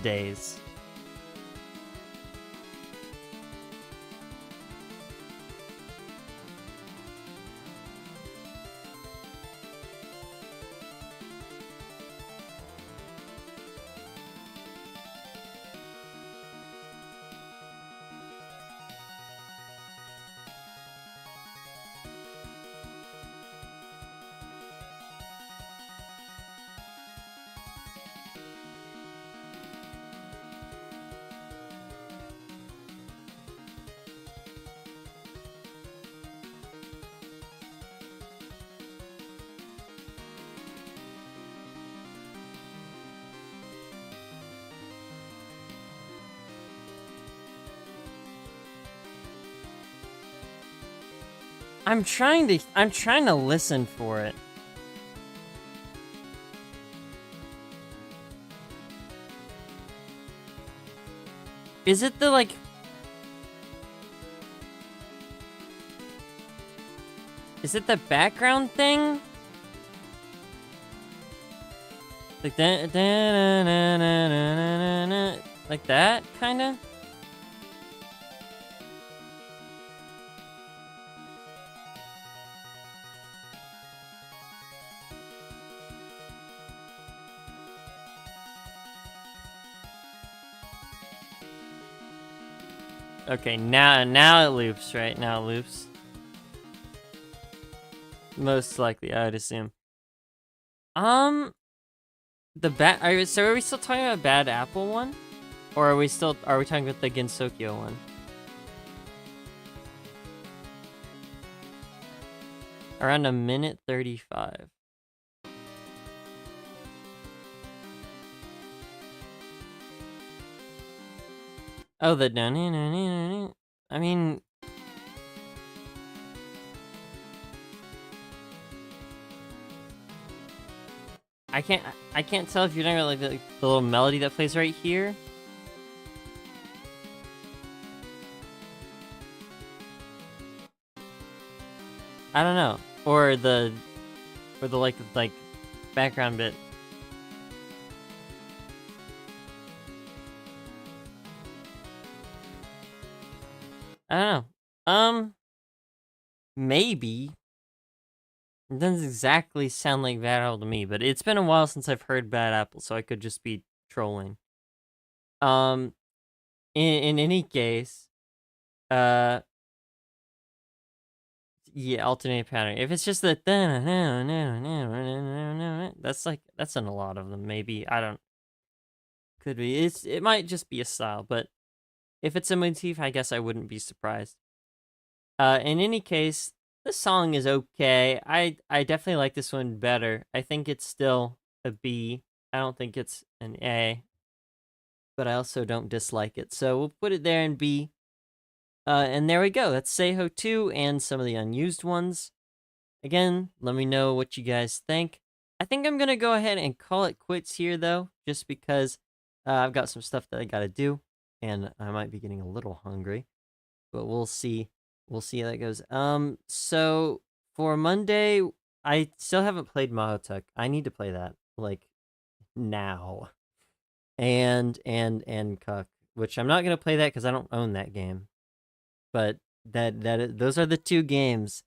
days. I'm trying to listen for it. Is it the, like... Is it the background thing? Like that? Like that, kinda? Okay, now it loops, right? Now it loops. Most likely, I would assume. So are we still talking about Bad Apple one? Or are we talking about the Gensokyo one? Around 1:35. Oh, the I mean, I can't tell if you're talking about like the little melody that plays right here. I don't know, or the like background bit. I don't know. Maybe. It doesn't exactly sound like Bad Apple to me, but it's been a while since I've heard Bad Apple, so I could just be trolling. In any case, yeah, alternate pattern. If it's just the that's in a lot of them. Maybe I don't. Could be. It might just be a style, but if it's a motif, I guess I wouldn't be surprised. In any case, the song is okay. I definitely like this one better. I think it's still a B. I don't think it's an A, but I also don't dislike it. So we'll put it there in B. And there we go. That's Seihou 2 and some of the unused ones. Again, let me know what you guys think. I think I'm going to go ahead and call it quits here, though, just because I've got some stuff that I got to do, and I might be getting a little hungry, but we'll see. We'll see how that goes. So for Monday, I still haven't played Mahotuk. I need to play that, like, now. And Cuck, which I'm not going to play that because I don't own that game. But those are the two games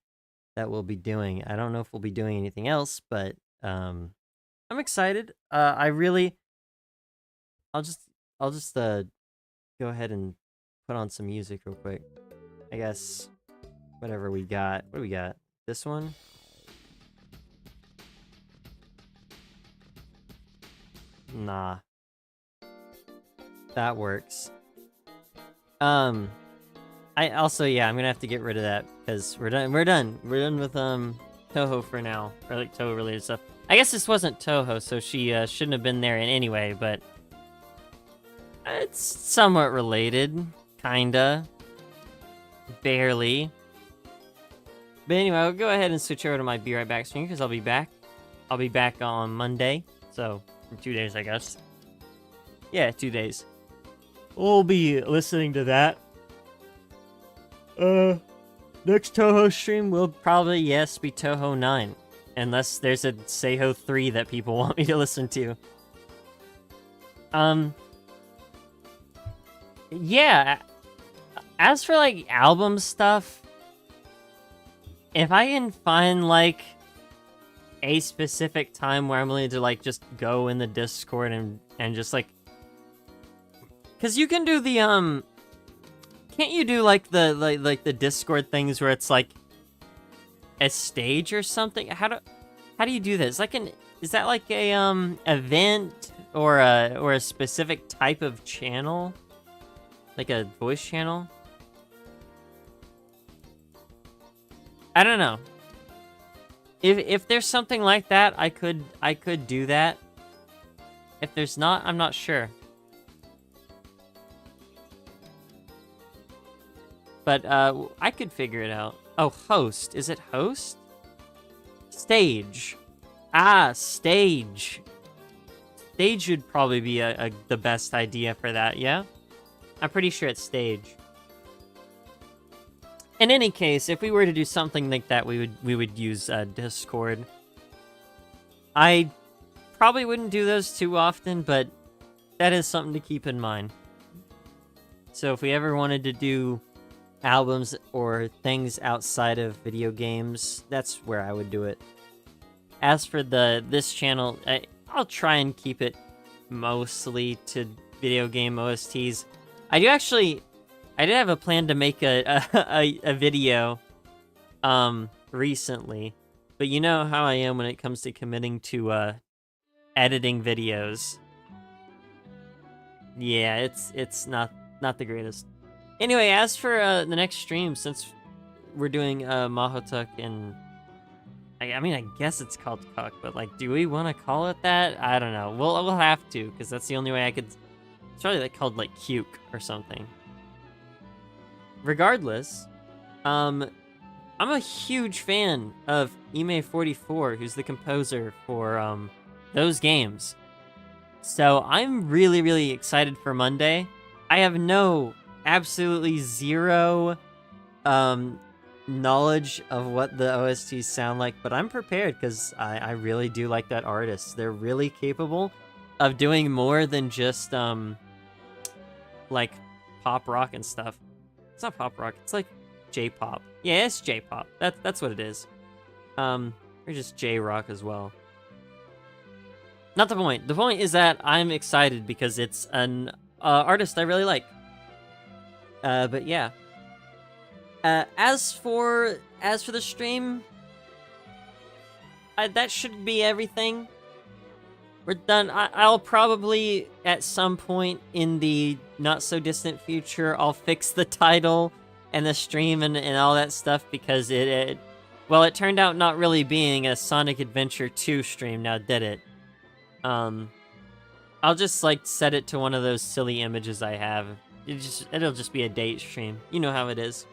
that we'll be doing. I don't know if we'll be doing anything else, but I'm excited. I'll just go ahead and put on some music real quick. I guess whatever we got. What do we got? This one? Nah. That works. I also, yeah, I'm gonna have to get rid of that because we're done with Touhou for now, or like Touhou related stuff. I guess this wasn't Touhou, so she shouldn't have been there in any way, but it's somewhat related, kinda, barely. But anyway, I'll go ahead and switch over to my Be Right Back stream because I'll be back. I'll be back on Monday, so in 2 days, I guess. Yeah, 2 days. We'll be listening to that. Next Touhou stream will probably, yes, be Touhou 9. Unless there's a Seihou 3 that people want me to listen to. Yeah. As for, like, album stuff, if I can find, like, a specific time where I'm willing to, like, just go in the Discord and just, like... Because you can do the, can't you do, like, the Discord things where it's, like, a stage or something? How do you do this? Is that, like, a, event or a specific type of channel? Like a voice channel? I don't know. If there's something like that, I could do that. If there's not, I'm not sure. But I could figure it out. Oh, host. Is it host? Stage. Ah, stage. Stage would probably be the best idea for that, yeah? I'm pretty sure it's stage. In any case, if we were to do something like that, we would use Discord. I probably wouldn't do those too often, but that is something to keep in mind. So if we ever wanted to do albums or things outside of video games, that's where I would do it. As for this channel, I'll try and keep it mostly to video game OSTs. I did have a plan to make a video recently, but you know how I am when it comes to committing to editing videos. Yeah, it's not the greatest. Anyway, as for the next stream, since we're doing Mahotuk and I mean, I guess it's called Cuck, but like, do we want to call it that? I don't know. We'll have to, because that's the only way I could. It's probably like called like Cuke or something. Regardless, I'm a huge fan of Ime44, who's the composer for those games. So I'm really, really excited for Monday. I have absolutely zero knowledge of what the OSTs sound like, but I'm prepared because I really do like that artist. They're really capable of doing more than just like pop rock and stuff. It's not pop rock, it's like J-pop. Yeah, it's J-pop. That's what it is. Or just J-rock as well. Not the point. The point is that I'm excited because it's an artist I really like. But yeah. As for the stream, that should be everything. We're done. I'll probably, at some point in the not-so-distant future, I'll fix the title and the stream and all that stuff, because well, it turned out not really being a Sonic Adventure 2 stream, now did it? I'll just, like, set it to one of those silly images I have. It'll just be a date stream. You know how it is.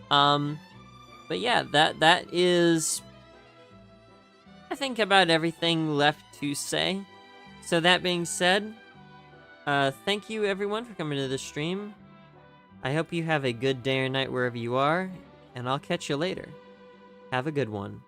But yeah, that is, I think, about everything left to say. So that being said, thank you everyone for coming to the stream. I hope you have a good day or night wherever you are, and I'll catch you later. Have a good one.